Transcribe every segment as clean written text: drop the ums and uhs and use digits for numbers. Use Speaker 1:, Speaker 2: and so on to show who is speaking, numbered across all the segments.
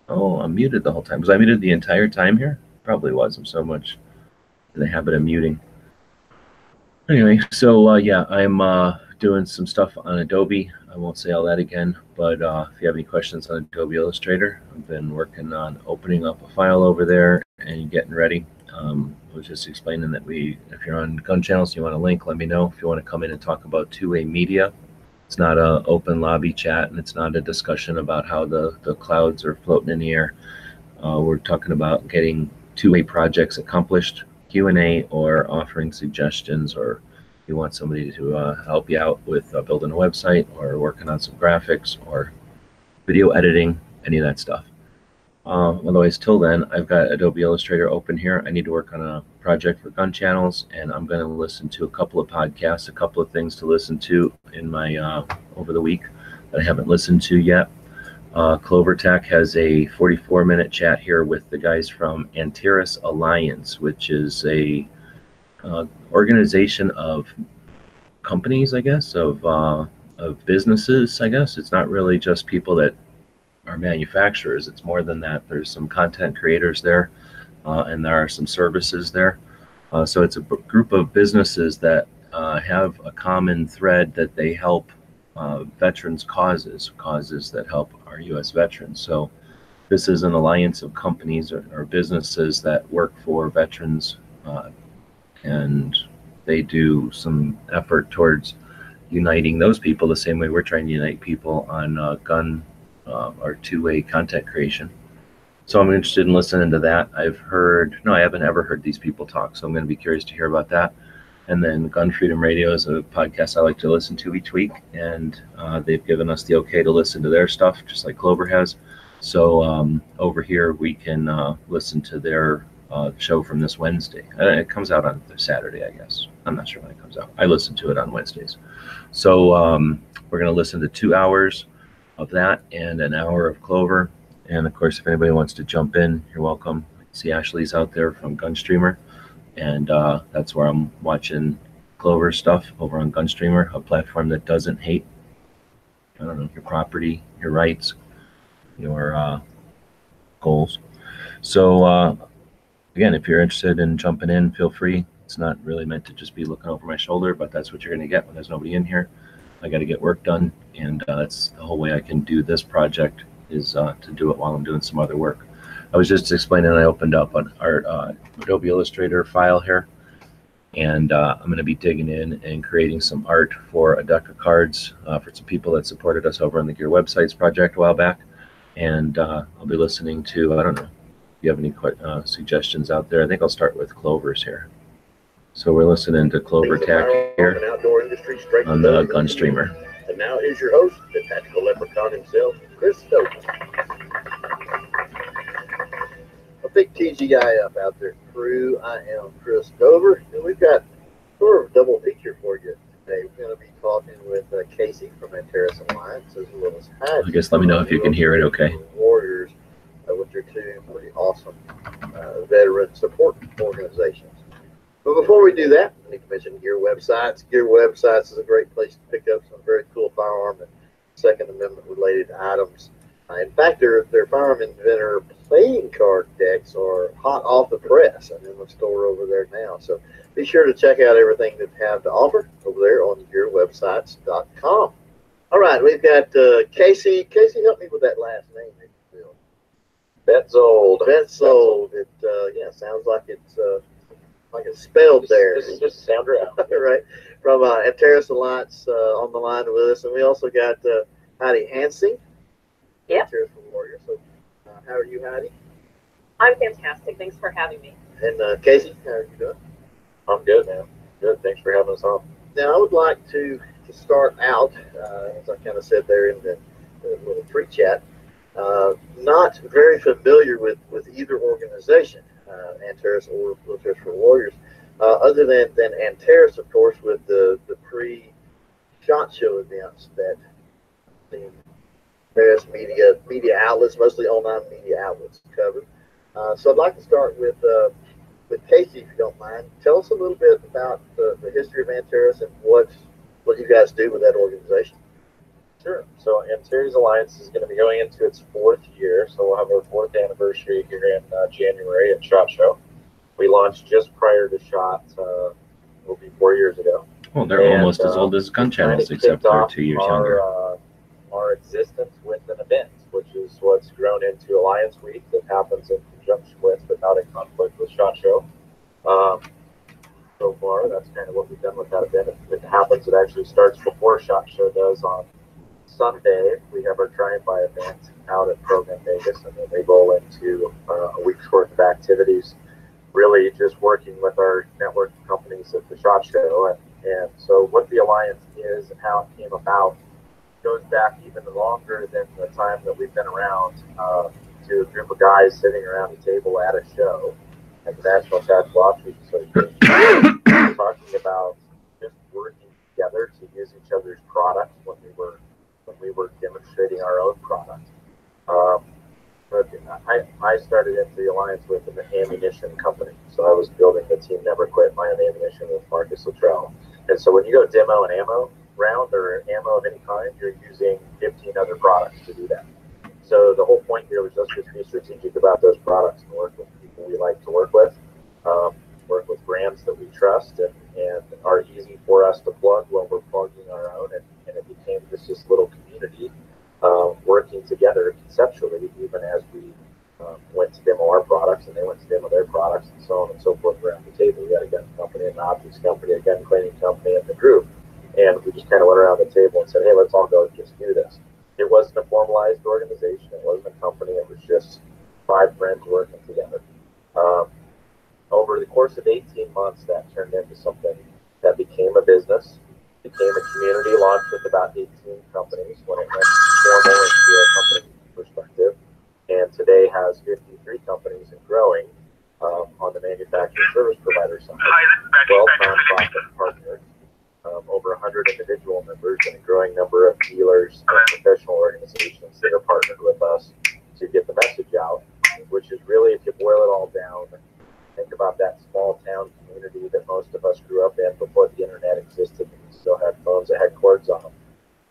Speaker 1: Oh, I'm muted the whole time. Was I muted the entire time here? Probably was. I'm so much in the habit of muting. Anyway, so yeah, I'm doing some stuff on Adobe. I won't say all that again, but if you have any questions on Adobe Illustrator, I've been working on opening up a file over there and getting ready. I was just explaining that if you're on gun channels, you want a link, let me know. If you want to come in and talk about two-way media, it's not an open lobby chat, and it's not a discussion about how the clouds are floating in the air. We're talking about getting two-way projects accomplished, Q&A, or offering suggestions, or you want somebody to help you out with building a website or working on some graphics or video editing, any of that stuff. Otherwise, till then, I've got Adobe Illustrator open here. I need to work on a project for gun channels, and I'm going to listen to a couple of podcasts, a couple of things to listen to in my over the week that I haven't listened to yet. Clover Tech has a 44-minute chat here with the guys from Antares Alliance, which is a organization of companies, I guess, of businesses. I guess it's not really just people that are manufacturers. It's more than that. There's some content creators there, and there are some services there. So it's a group of businesses that have a common thread that they help veterans causes that help our U.S. veterans. So this is an alliance of companies or businesses that work for veterans, and they do some effort towards uniting those people the same way we're trying to unite people on gun or two-way content creation. So I'm interested in listening to that. I haven't ever heard these people talk, so I'm going to be curious to hear about that. And then Gun Freedom Radio is a podcast I like to listen to each week, and they've given us the okay to listen to their stuff, just like Clover has. So over here we can listen to their show from this Wednesday. It comes out on Saturday, I guess. I'm not sure when it comes out. I listen to it on Wednesdays. So we're going to listen to 2 hours of that and an hour of Clover. And of course, if anybody wants to jump in, you're welcome. I see Ashley's out there from Gunstreamer, and that's where I'm watching Clover stuff over on Gunstreamer, a platform that doesn't hate, I don't know, your property, your rights, your goals. So again, if you're interested in jumping in, feel free. It's not really meant to just be looking over my shoulder, but that's what you're going to get when there's nobody in here. I got to get work done, and that's the whole way I can do this project is to do it while I'm doing some other work. I was just explaining I opened up an Adobe Illustrator file here, and I'm going to be digging in and creating some art for a deck of cards for some people that supported us over on the Gear Websites project a while back. And I'll be listening to, I don't know, if you have any suggestions out there. I think I'll start with Clover's here. So we're listening to Clover Tech here on the Gunstreamer.
Speaker 2: And now here's your host, the tactical leprechaun himself, Chris Stokes. A big TGI up out there, crew. I am Chris Dover, and we've got sort of a double feature for you today. We're going to be talking with Casey from Antares Alliance, as well as Heidi.
Speaker 1: I guess let me know if you can hear it okay.
Speaker 2: Warriors, which are two pretty awesome veteran support organizations. But before we do that, I need to mention Gear Websites. Gear Websites is a great place to pick up some very cool firearm and Second Amendment related items. In fact, their Firearm Inventor playing card decks are hot off the press and in the store over there now. So be sure to check out everything that they have to offer over there on gearwebsites.com. All right, we've got Casey. Casey, help me with that last name.
Speaker 3: Betzold.
Speaker 2: Betzold. It sounds like it's spelled there.
Speaker 3: Just sound right.
Speaker 2: Right. From Antares Alliance on the line with us. And we also got Heidi Hansing.
Speaker 4: Yep.
Speaker 2: Antares Warrior. So how are you, Heidi?
Speaker 4: I'm fantastic. Thanks for having me.
Speaker 2: And Casey, how are you doing?
Speaker 3: I'm good, man. Good. Thanks for having us on.
Speaker 2: Now, I would like to start out, as I kind of said there in the little pre-chat, not very familiar with either organization, Antares or Military for Warriors, other than Antares, of course, with the pre-SHOT Show events that the various media outlets, mostly online media outlets, covered. So I'd like to start with Casey, if you don't mind. Tell us a little bit about the history of Antares and what you guys do with that organization.
Speaker 3: Sure. So Antares Alliance is going to be going into its 4th year. So we'll have our 4th anniversary here in January at SHOT Show. We launched just prior to SHOT, will be 4 years ago.
Speaker 1: Well, they're almost as old as gun channels, except they're 2 years younger.
Speaker 3: Our existence with an event, which is what's grown into Alliance Week, that happens in conjunction with, but not in conflict with, SHOT Show. So far, that's kind of what we've done with that event. If it happens, it actually starts before SHOT Show does on Sunday. We have our drive-by event out at Program Vegas, and then we roll into a week's worth of activities, really just working with our network companies at the SHOT Show. And so what the Alliance is and how it came about goes back even longer than the time that we've been around, to a group of guys sitting around a table at a show at the National Tactical Options Association, talking about just working together to use each other's products when we were demonstrating our own product. But I started into the Alliance with an ammunition company, so I was building the Team Never Quit line of ammunition with Marcus Luttrell. And so when you go demo an ammo round or ammo of any kind, you're using 15 other products to do that. So the whole point here was just to be strategic about those products and work with people we like to work with, work with brands that we trust and are easy for us to plug while we're plugging our own. And it became just this little community working together conceptually, even as we went to demo our products and they went to demo their products and so on and so forth around the table. We had a gun company, an optics company, a gun cleaning company, and the group. And we just kind of went around the table and said, hey, let's all go just do this. It wasn't a formalized organization. It wasn't a company. It was just 5 friends working together. Over the course of 18 months, that turned into something that became a business, became a community, launched with about 18 companies when it went formal into a company perspective, and today has 53 companies and growing on the manufacturer service provider side, 12 nonprofit partners, over 100 individual members, and a growing number of dealers and professional organizations that are partnered with us to get the message out, which is really, if you boil it all down, think about that small town community that most of us grew up in before the internet existed, and we still had phones that had cords on them.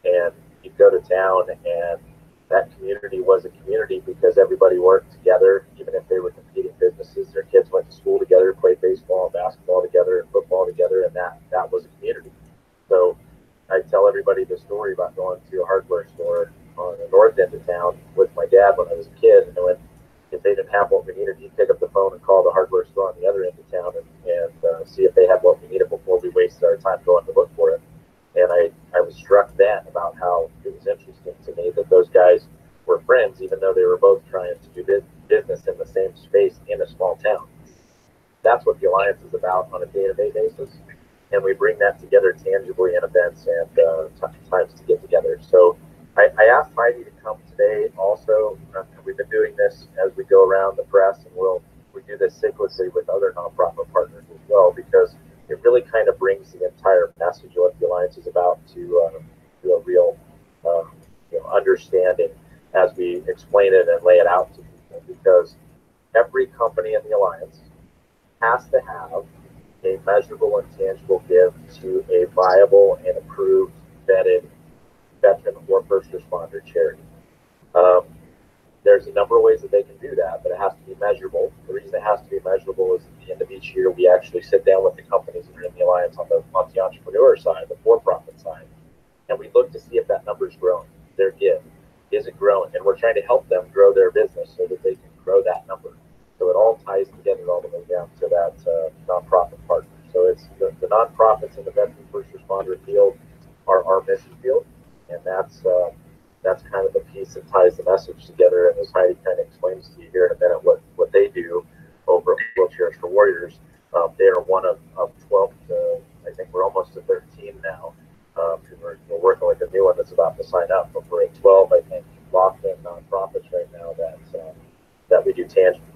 Speaker 3: And you'd go to town, and that community was a community because everybody worked together, even if they were competing businesses. Their kids went to school together, played baseball and basketball together, and football together, and that was a community. So I tell everybody the story about going to a hardware store on the north end of town with my dad when I was a kid, and I went, if they didn't have what we needed, you'd pick up the phone and call the hardware store on the other end of town and see if they had what we needed before we wasted our time going to look for it. And I was struck then about how it was interesting to me that those guys were friends, even though they were both trying to do business in the same space in a small town. That's what the Alliance is about on a day-to-day basis. And we bring that together tangibly in events and times to get together. So I asked Heidi to come today also. We've been doing this as we go around the press, and we do this cyclically with other nonprofit partners as well, because it really kind of brings the entire message of what the Alliance is about to a real understanding as we explain it and lay it out to people. Because every company in the Alliance has to have a measurable and tangible give to a viable and approved, vetted veteran or first responder charity. There's a number of ways that they can do that, but it has to be measurable. The reason it has to be measurable is at the end of each year, we actually sit down with the companies that are in the Alliance on the entrepreneur side, the for-profit side, and we look to see if that number is growing, their give. Is it growing? And we're trying to help them grow their business so that they can grow that number. So it all ties together all the way down to that nonprofit partner. So it's the nonprofits in the veteran first responder field are our mission field, and that's kind of the piece that ties the message together. And as Heidi kind of explains to you here in a minute what they do over at Wheelchairs for Warriors, they are one of 12 to, I think we're almost to 13 now. We're working with a new one that's about to sign up, but we're at 12, I think, locked in nonprofits right now that we do tangible.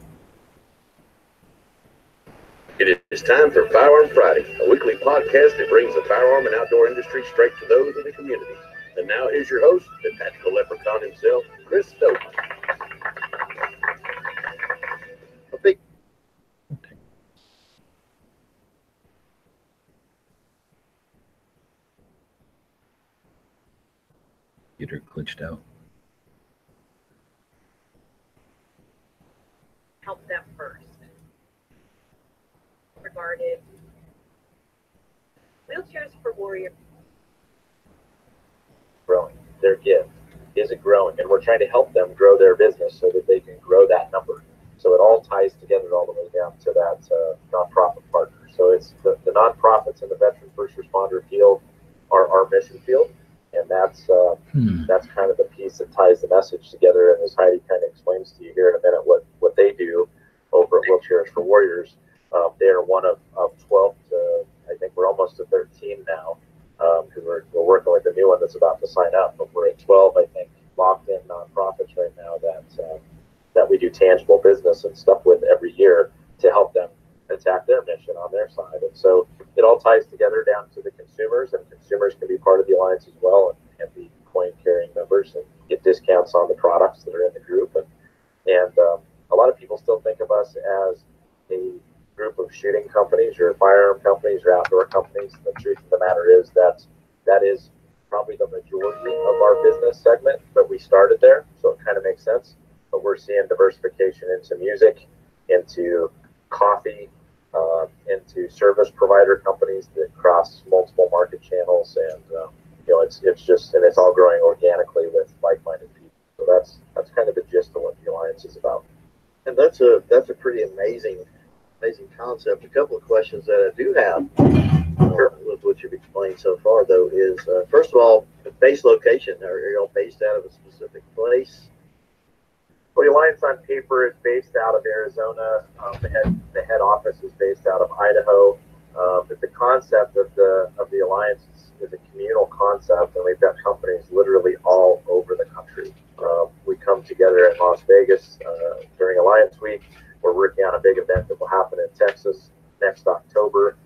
Speaker 5: It is time for Firearm Friday, a weekly podcast that brings the firearm and outdoor industry straight to those in the community. And now here's your host, the tactical leprechaun himself, Chris Stokes.
Speaker 1: glitched out.
Speaker 4: Help them first. Regarded Wheelchairs for Warriors.
Speaker 3: Growing. Their gift is it growing, and we're trying to help them grow their business so that they can grow that number. So it all ties together all the way down to that nonprofit partner. So it's the nonprofits in the veteran first responder field are our mission field, and that's kind of the piece that ties the message together. And as Heidi kind of explains to you here in a minute what they do over at Wheelchairs for Warriors, they are one of 12 to, I think we're almost to 13 now, because we're working with a new one that's about to sign up, but we're at 12, I think, locked in nonprofits right now that we do tangible business and stuff with every year to help them attack their mission on their side. And so it all ties together down to the consumers, and consumers can be part of the alliance as well and be coin carrying members and get discounts on the products that are in the group. And a lot of people still think of us as a group of shooting companies or firearm companies or outdoor companies. The truth of the matter is that is probably the majority of our business segment, but we started there, so it kind of makes sense. But we're seeing diversification into music, into coffee, into service provider companies that cross multiple market channels, and it's all growing organically with like-minded people. So that's kind of the gist of what the alliance is about.
Speaker 2: And that's a pretty amazing concept. A couple of questions that I do have with what you've explained so far, though, is first of all, the base location. Are you all based out of a specific place?
Speaker 3: Well, the alliance on paper is based out of Arizona. The head office is based out of Idaho. But the concept of the alliance is a communal concept, and we've got companies literally all over the country. We come together in Las Vegas during Alliance Week. We're working on a big event that will happen in Texas next October.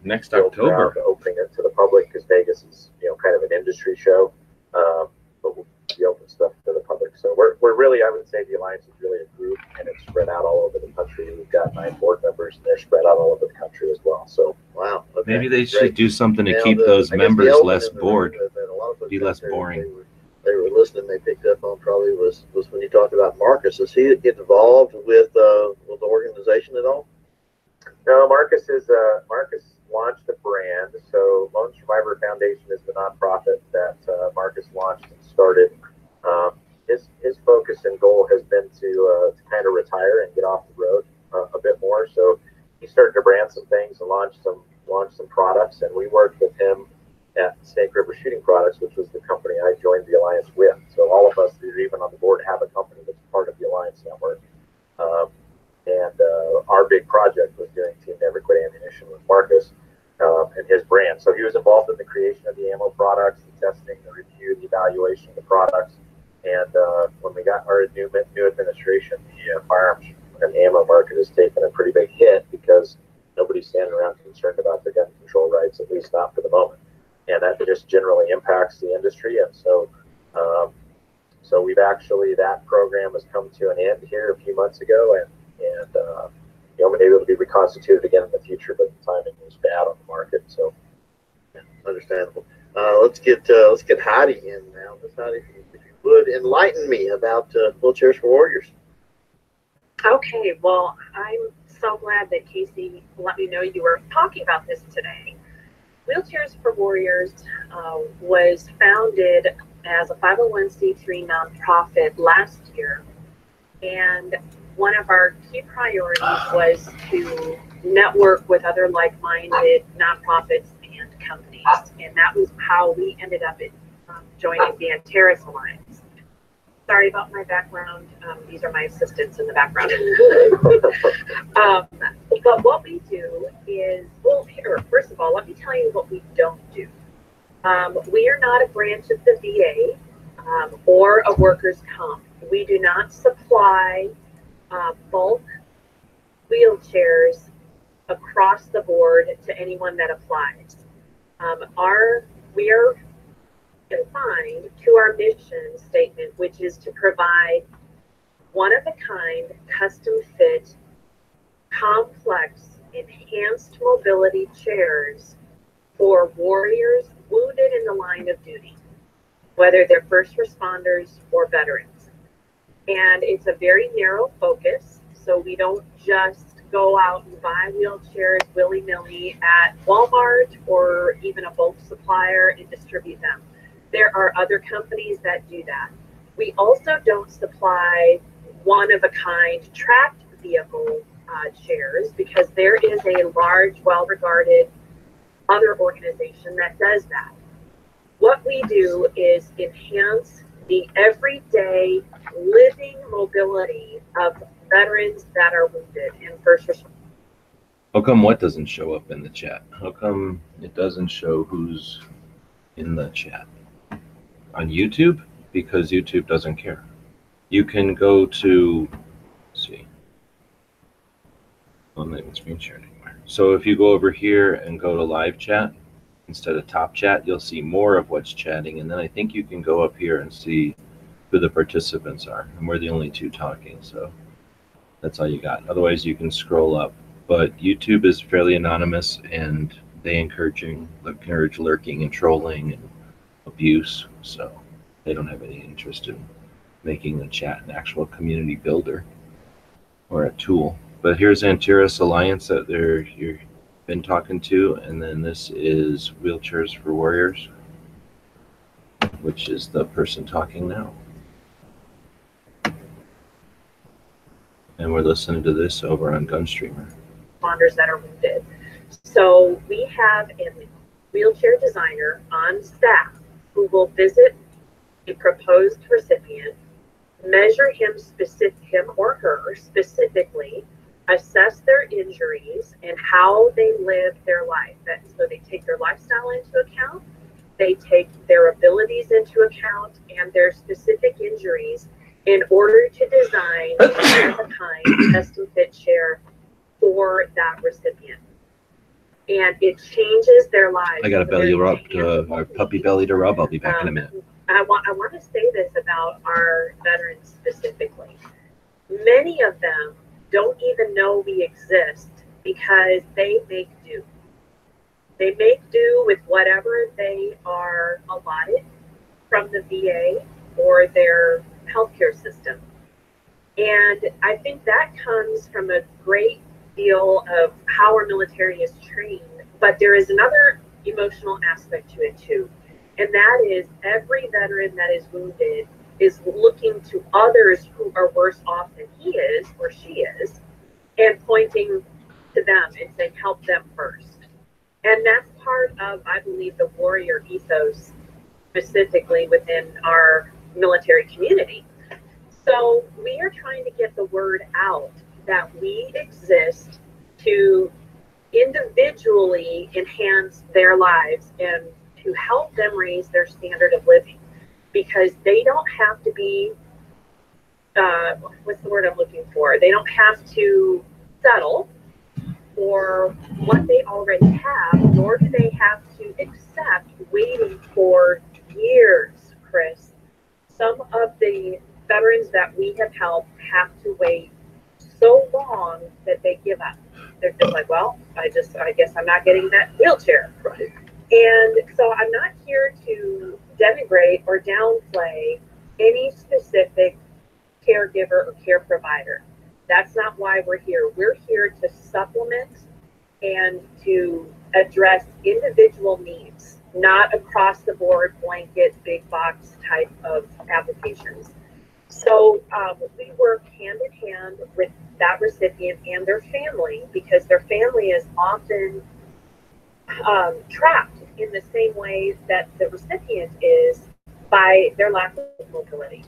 Speaker 1: Next October,
Speaker 3: opening it to the public because Vegas is kind of an industry show, but we'll be open stuff to the public. So we're really, I would say the alliance is really a group, and it's spread out all over the country. We've got 9 board members, and they're spread out all over the country as well. So
Speaker 2: wow, okay,
Speaker 1: maybe they should
Speaker 2: great.
Speaker 1: do something to
Speaker 2: Now,
Speaker 1: keep those members less bored,
Speaker 2: that a lot of folks
Speaker 1: be
Speaker 2: out
Speaker 1: less
Speaker 2: there,
Speaker 1: boring.
Speaker 2: They were listening. They picked up on probably was when you talked about Marcus. Does he get involved with the organization at all?
Speaker 3: no, Marcus launched the brand. So Lone Survivor Foundation is the nonprofit that Marcus launched and started. His focus and goal has been to kind of retire and get off the road a bit more. So he started to brand some things and launch some products, and we worked with him at Snake River Shooting Products, which was the company I joined the alliance with. So all of us that are even on the board have a company that's part of the alliance network. Our big project was doing Team Never Quit Ammunition with Marcus and his brand. So he was involved in the creation of the ammo products, the testing, the review, the evaluation of the products. And when we got our new administration, the firearms and ammo market has taken a pretty big hit because nobody's standing around concerned about their gun control rights, at least not for the moment. And that just generally impacts the industry. And so we've actually, that program has come to an end here a few months ago, and maybe it'll be reconstituted again in the future, but the timing was bad on the market. So
Speaker 2: Understandable. Let's get Heidi in now. Ms. Heidi, if you would enlighten me about Wheelchairs for Warriors.
Speaker 4: Okay, well, I'm so glad that Casey let me know you were talking about this today. Wheelchairs for Warriors was founded as a 501c3 nonprofit last year, and one of our key priorities was to network with other like-minded nonprofits and companies, and that was how we ended up joining the Antares Alliance. Sorry about my background. These are my assistants in the background. But what we do is, well, here, first of all, let me tell you what we don't do. We are not a branch of the VA or a workers' comp. We do not supply bulk wheelchairs across the board to anyone that applies. We are confined to our mission statement, which is to provide one-of-a-kind, custom-fit, complex, enhanced mobility chairs for warriors wounded in the line of duty. whether they're first responders or veterans. And it's a very narrow focus, so we don't just go out and buy wheelchairs willy-nilly at Walmart or even a bulk supplier and distribute them. There are other companies that do that. We also don't supply one-of-a-kind tracked vehicle chairs, because there is a large, well-regarded other organization that does that. What we do is enhance the everyday living mobility of veterans that are wounded and first responders.
Speaker 1: How come what doesn't show up in the chat? How come it doesn't show who's in the chat? On YouTube? Because YouTube doesn't care. You can go to, let's see. I'm not even screen sharing anymore. So if you go over here and go to live chat instead of top chat, you'll see more of what's chatting. And then I think you can go up here and see who the participants are. And we're the only two talking. So that's all you got. Otherwise, you can scroll up. But YouTube is fairly anonymous, and they encourage lurking and trolling and abuse. So they don't have any interest in making the chat an actual community builder or a tool. But here's Antiris Alliance that you've been talking to, and then this is Wheelchairs for Warriors, which is the person talking now. And we're listening to this over on Gunstreamer.
Speaker 4: Responders that are wounded. So we have a wheelchair designer on staff who will visit a proposed recipient, measure him or her specifically, assess their injuries and how they live their life. So they take their lifestyle into account, they take their abilities into account, and their specific injuries in order to design a one-of-a-kind custom fit chair for that recipient. And it changes their lives.
Speaker 1: I got a belly rub, a puppy belly to rub. I'll be back in a minute.
Speaker 4: I want to say this about our veterans specifically. Many of them don't even know we exist because they make do. They make do with whatever they are allotted from the VA or their healthcare system. And I think that comes from a great deal of how our military is trained. But there is another emotional aspect to it too. And that is every veteran that is wounded is looking to others who are worse off than he is or she is and pointing to them and saying, help them first. And that's part of, I believe, the warrior ethos specifically within our military community. So we are trying to get the word out that we exist to individually enhance their lives and to help them raise their standard of living, because they don't have to be, what's the word I'm looking for? They don't have to settle for what they already have, nor do they have to accept waiting for years, Chris. Some of the veterans that we have helped have to wait so long that they give up. They're just like, well, I guess I'm not getting that wheelchair.
Speaker 2: Right.
Speaker 4: And so I'm not here to denigrate or downplay any specific caregiver or care provider. That's not why we're here. We're here to supplement and to address individual needs, not across the board blanket, big box type of applications. So we work hand in hand with that recipient and their family, because their family is often trapped in the same way that the recipient is by their lack of mobility.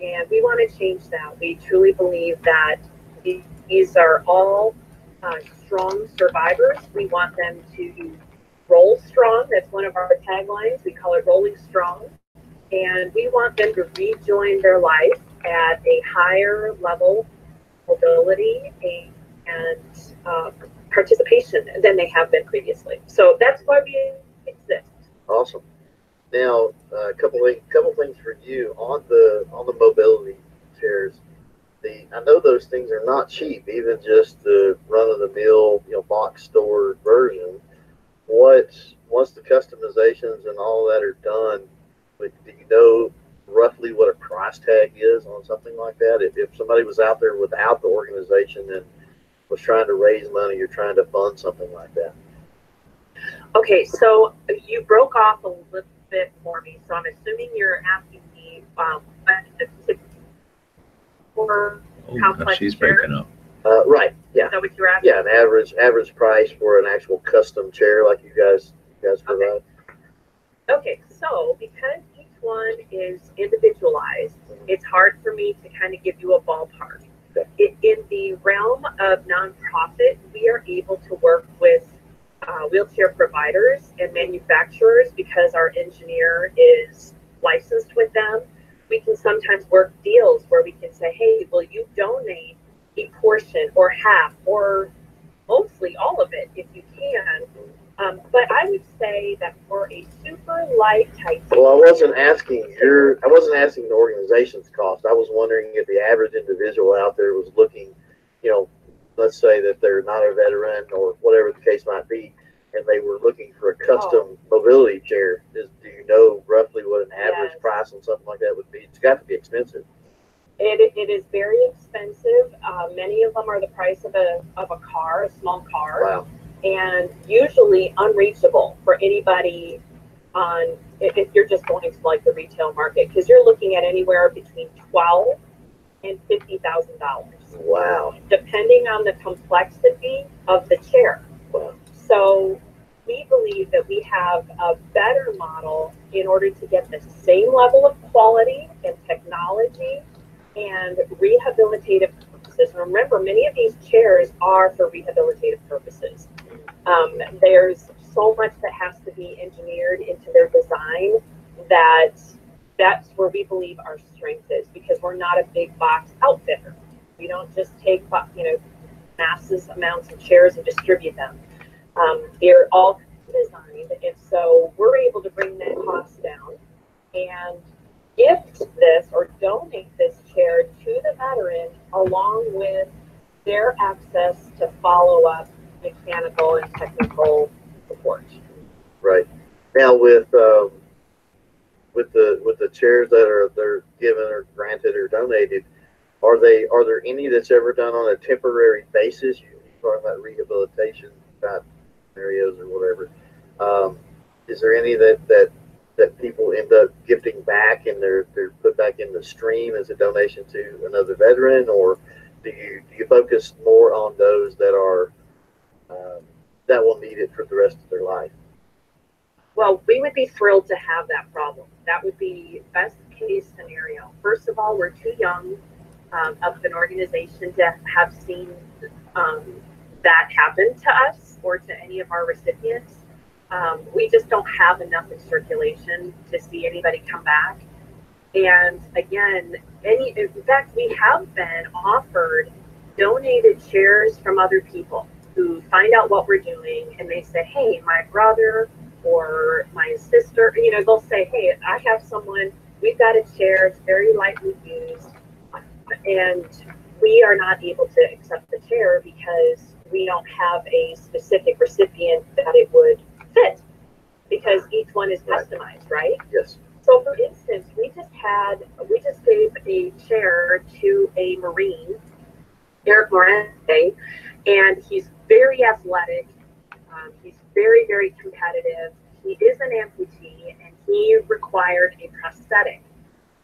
Speaker 4: And we want to change that. We truly believe that these are all strong survivors. We want them to roll strong. That's one of our taglines. We call it Rolling Strong. And we want them to rejoin their life at a higher level mobility and participation than they have been previously. So that's why we exist.
Speaker 2: Awesome. Now, a couple things for you on the mobility chairs. I know those things are not cheap, even just the run-of-the-mill, box store version. Once the customizations and all that are done, but do you know roughly what a price tag is on something like that? If somebody was out there without the organization and was trying to raise money or trying to fund something like that.
Speaker 4: Okay, so you broke off a little bit for me, so I'm assuming you're asking me for how much
Speaker 1: she's breaking up.
Speaker 2: Right, yeah.
Speaker 4: Is that what you're asking?
Speaker 2: Yeah, an average price for an actual custom chair like you guys provide.
Speaker 4: Okay, so because each one is individualized, it's hard for me to kind of give you a ballpark. In the realm of nonprofit, we are able to work with wheelchair providers and manufacturers because our engineer is licensed with them. We can sometimes work deals where we can say, hey, will you donate a portion or half or mostly all of it if you can. But I would say that for a super light type.
Speaker 2: Well, I wasn't asking the organization's cost. I was wondering if the average individual out there was looking, let's say that they're not a veteran or whatever the case might be, and they were looking for a custom mobility chair. Do you know roughly what an average price on something like that would be? It's got to be expensive.
Speaker 4: It is very expensive. Many of them are the price of a car, a small car.
Speaker 2: Wow.
Speaker 4: And usually unreachable for anybody if you're just going to like the retail market, because you're looking at anywhere between $12,000 and $50,000.
Speaker 2: Wow.
Speaker 4: Depending on the complexity of the chair.
Speaker 2: Wow.
Speaker 4: So we believe that we have a better model in order to get the same level of quality and technology and rehabilitative purposes. Remember, many of these chairs are for rehabilitative purposes. There's so much that has to be engineered into their design that's where we believe our strength is, because we're not a big box outfitter. We don't just take massive amounts of chairs and distribute them. They're all designed, and so we're able to bring that cost down and gift this or donate this chair to the veteran along with their access to follow-up mechanical and technical support.
Speaker 2: Right. Now with the chairs that they're given or granted or donated, are there any that's ever done on a temporary basis? You're talking about rehabilitation type scenarios or whatever. Is there any that people end up gifting back and they're put back in the stream as a donation to another veteran, or do you focus more on those that are that will need it for the rest of their life?
Speaker 4: Well, we would be thrilled to have that problem. That would be best case scenario. First of all, we're too young of an organization to have seen that happen to us or to any of our recipients. We just don't have enough in circulation to see anybody come back. And again, in fact, we have been offered donated chairs from other people who find out what we're doing and they say, hey, my brother or my sister, they'll say, hey, I have someone, we've got a chair, it's very lightly used, and we are not able to accept the chair because we don't have a specific recipient that it would fit, because each one is customized, right?
Speaker 2: Yes.
Speaker 4: So for instance, we just gave a chair to a Marine, Eric Morente, and he's very athletic. He's very, very competitive. He is an amputee, and he required a prosthetic.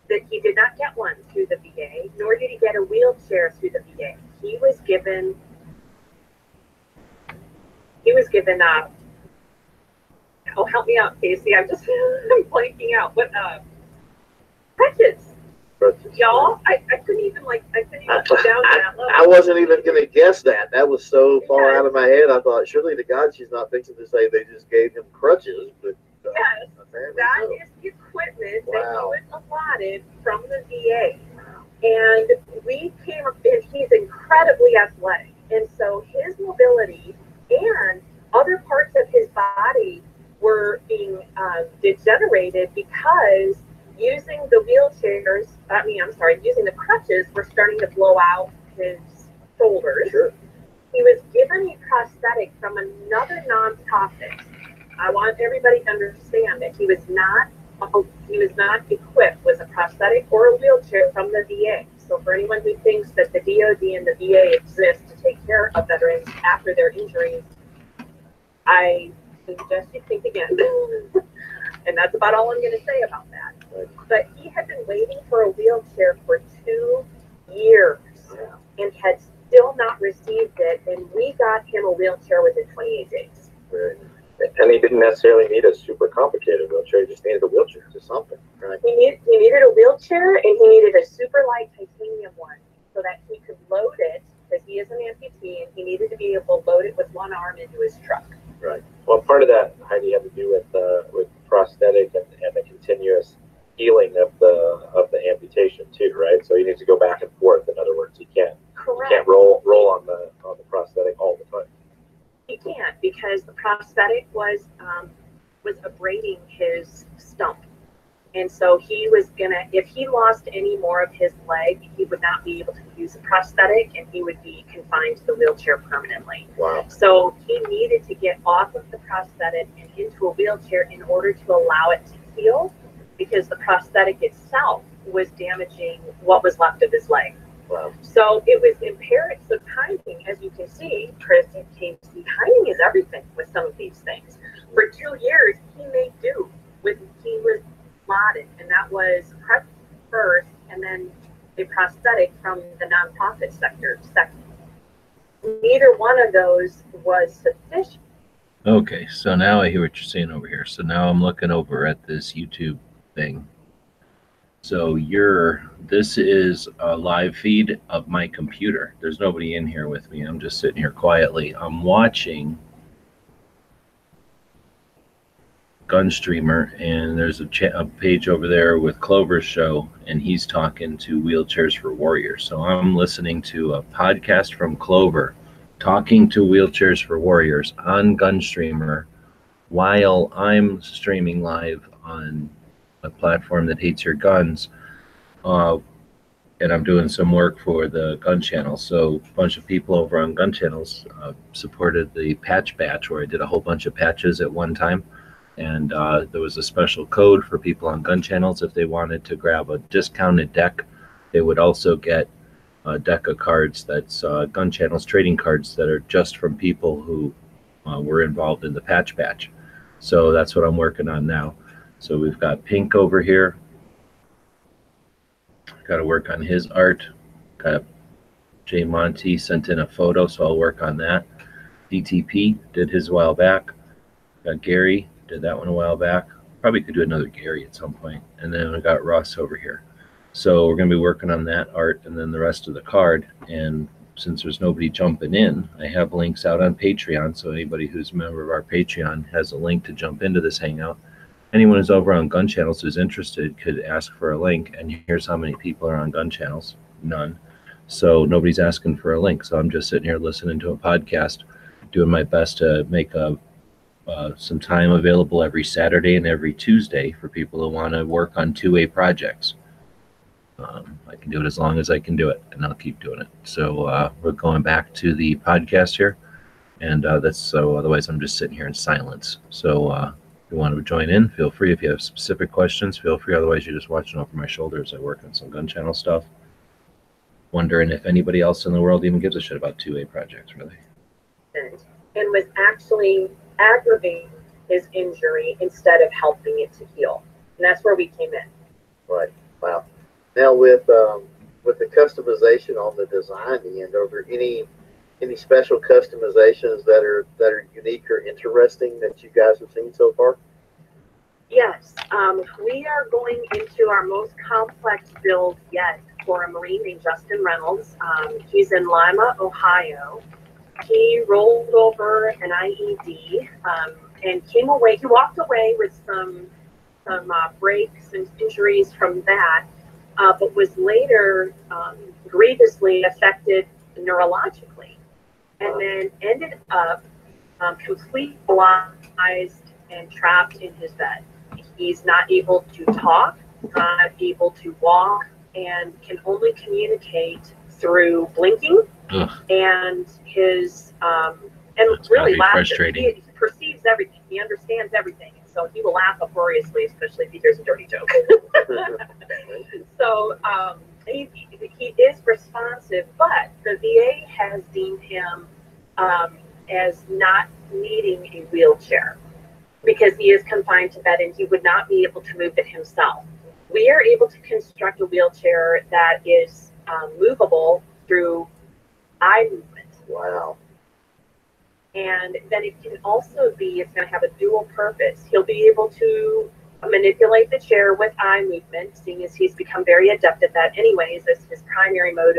Speaker 4: That he did not get one through the VA, nor did he get a wheelchair through the VA. He was given oh, help me out, Casey. I'm blanking out. What crutches. Y'all, I couldn't even put down that level.
Speaker 2: I wasn't even going to guess that. That was so far out of my head. I thought, surely to God, she's not fixing to say they just gave him crutches. But
Speaker 4: yes, that is the equipment that he was allotted from the VA. And we came up, and he's incredibly athletic. And so his mobility and other parts of his body were being degenerated because using the crutches were starting to blow out his shoulders.
Speaker 2: Sure.
Speaker 4: He was given a prosthetic from another nonprofit. I want everybody to understand that he was not he was not equipped with a prosthetic or a wheelchair from the VA. So for anyone who thinks that the DoD and the VA exist to take care of veterans after their injuries, I suggest you think again. And that's about all I'm going to say about that. But he had been waiting for a wheelchair for 2 years and had still not received it. And we got him a wheelchair within 28 days.
Speaker 3: And he didn't necessarily need a super complicated wheelchair. He just needed a wheelchair to something. Right?
Speaker 4: He needed a wheelchair, and he needed a super light titanium one so that he could load it, because he is an amputee, and he needed to be able to load it with one arm into his truck.
Speaker 3: Right. Well, part of that, Heidi, had to do with prosthetic and the continuous healing of the amputation too, right? So he needs to go back and forth. In other words, he can't roll on the prosthetic all the time.
Speaker 4: He can't, because the prosthetic was abrading his stump. And so he was gonna, if he lost any more of his leg, he would not be able to use a prosthetic, and he would be confined to the wheelchair permanently.
Speaker 3: Wow.
Speaker 4: So he needed to get off of the prosthetic and into a wheelchair in order to allow it to heal, because the prosthetic itself was damaging what was left of his leg.
Speaker 3: Wow.
Speaker 4: So it was imperative. So timing, as you can see, Chris and Casey, timing is everything with some of these things. For 2 years, he made do with, he was allotted, and that was prep first, and then a prosthetic from the nonprofit sector second. Neither one of those was sufficient.
Speaker 1: Okay, so now I hear what you're saying over here. So now I'm looking over at this YouTube thing. So this is a live feed of my computer. There's nobody in here with me. I'm just sitting here quietly. I'm watching Gunstreamer, and there's a page over there with Clover's show, and he's talking to Wheelchairs for Warriors. So I'm listening to a podcast from Clover talking to Wheelchairs for Warriors on Gunstreamer while I'm streaming live on a platform that hates your guns, and I'm doing some work for the gun channel. So a bunch of people over on gun channels supported the patch batch, where I did a whole bunch of patches at one time. And there was a special code for people on gun channels. If they wanted to grab a discounted deck, they would also get a deck of cards that's gun channels trading cards that are just from people who were involved in the patch batch. So that's what I'm working on now. So we've got Pink over here. Got to work on his art. Got Jay Monty sent in a photo, so I'll work on that. DTP did his a while back. Got Gary, did that one a while back. Probably could do another Gary at some point. And then we got Russ over here. So we're going to be working on that art and then the rest of the card. And since there's nobody jumping in, I have links out on Patreon. So anybody who's a member of our Patreon has a link to jump into this hangout. Anyone who's over on gun channels who's interested could ask for a link, and here's how many people are on gun channels. None. So nobody's asking for a link. So I'm just sitting here listening to a podcast, doing my best to make some time available every Saturday and every Tuesday for people who want to work on 2A projects. I can do it as long as I can do it, and I'll keep doing it. So we're going back to the podcast here, and that's so. Otherwise, I'm just sitting here in silence. So if you want to join in, feel free. If you have specific questions, feel free. Otherwise, you're just watching over my shoulder as I work on some gun channel stuff. Wondering if anybody else in the world even gives a shit about 2A projects, really.
Speaker 4: And was actually aggravating his injury instead of helping it to heal. And that's where we came in.
Speaker 2: Right. Wow. Now with the customization on the design end, are there any special customizations that are unique or interesting that you guys have seen so far?
Speaker 4: Yes. We are going into our most complex build yet for a Marine named Justin Reynolds. He's in Lima, Ohio. He rolled over an IED and came away. He walked away with some breaks and injuries from that, but was later grievously affected neurologically, and then ended up completely paralyzed and trapped in his bed. He's not able to talk, not able to walk, and can only communicate through blinking.
Speaker 1: Ugh.
Speaker 4: And his and
Speaker 1: That's
Speaker 4: really
Speaker 1: frustrating.
Speaker 4: He perceives everything. He understands everything So he will laugh uproariously, especially if he hears a dirty joke. So he is responsive, but the VA has deemed him as not needing a wheelchair because he is confined to bed and he would not be able to move it himself. We are able to construct a wheelchair that is movable through eye movement.
Speaker 2: Wow.
Speaker 4: And then it can also be, it's going to have a dual purpose. He'll be able to manipulate the chair with eye movement, seeing as he's become very adept at that anyways, as his primary mode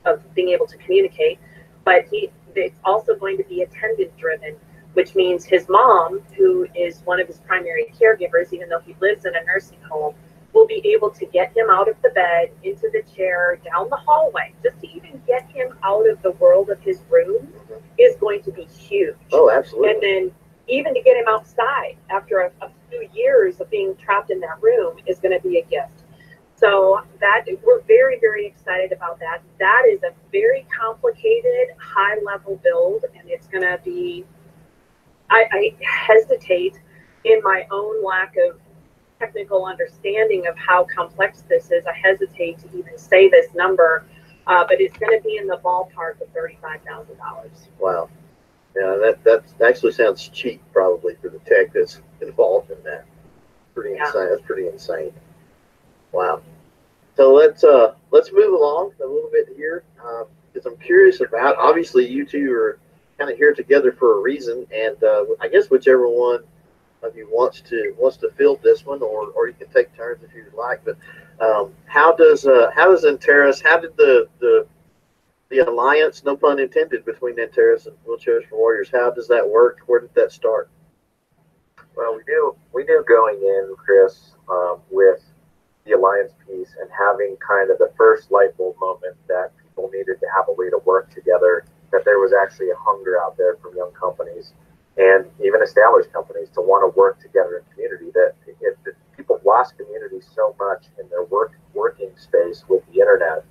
Speaker 4: of being able to communicate. But it's also going to be attendant driven, which means his mom, who is one of his primary caregivers, even though he lives in a nursing home, will be able to get him out of the bed, into the chair, down the hallway. Just to even get him out of the world of his room is going to be huge.
Speaker 2: Oh, absolutely.
Speaker 4: And then even to get him outside after a few years of being trapped in that room is going to be a gift. So that we're very, very excited about that. That is a very complicated, high-level build, and it's going to be, I hesitate in my own lack of technical understanding of how complex this is. I hesitate to even say this number, but it's going to be in the ballpark of $35,000.
Speaker 2: Wow. Yeah, that actually sounds cheap probably for the tech that's involved in that. Pretty insane. That's pretty insane. Wow. So let's move along a little bit here because I'm curious about. Obviously, you two are kind of here together for a reason, and I guess whichever one of you wants to field this one, or you can take turns if you'd like. But how does Antares? How did the alliance, no pun intended, between Antares and Wheelchairs for Warriors? How does that work? Where did that start?
Speaker 3: Well, we knew going in, Chris, with the alliance piece and having kind of the first light bulb moment that people needed to have a way to work together, that there was actually a hunger out there from young companies and even established companies to want to work together in community. That if people lost community so much in their working space with the internet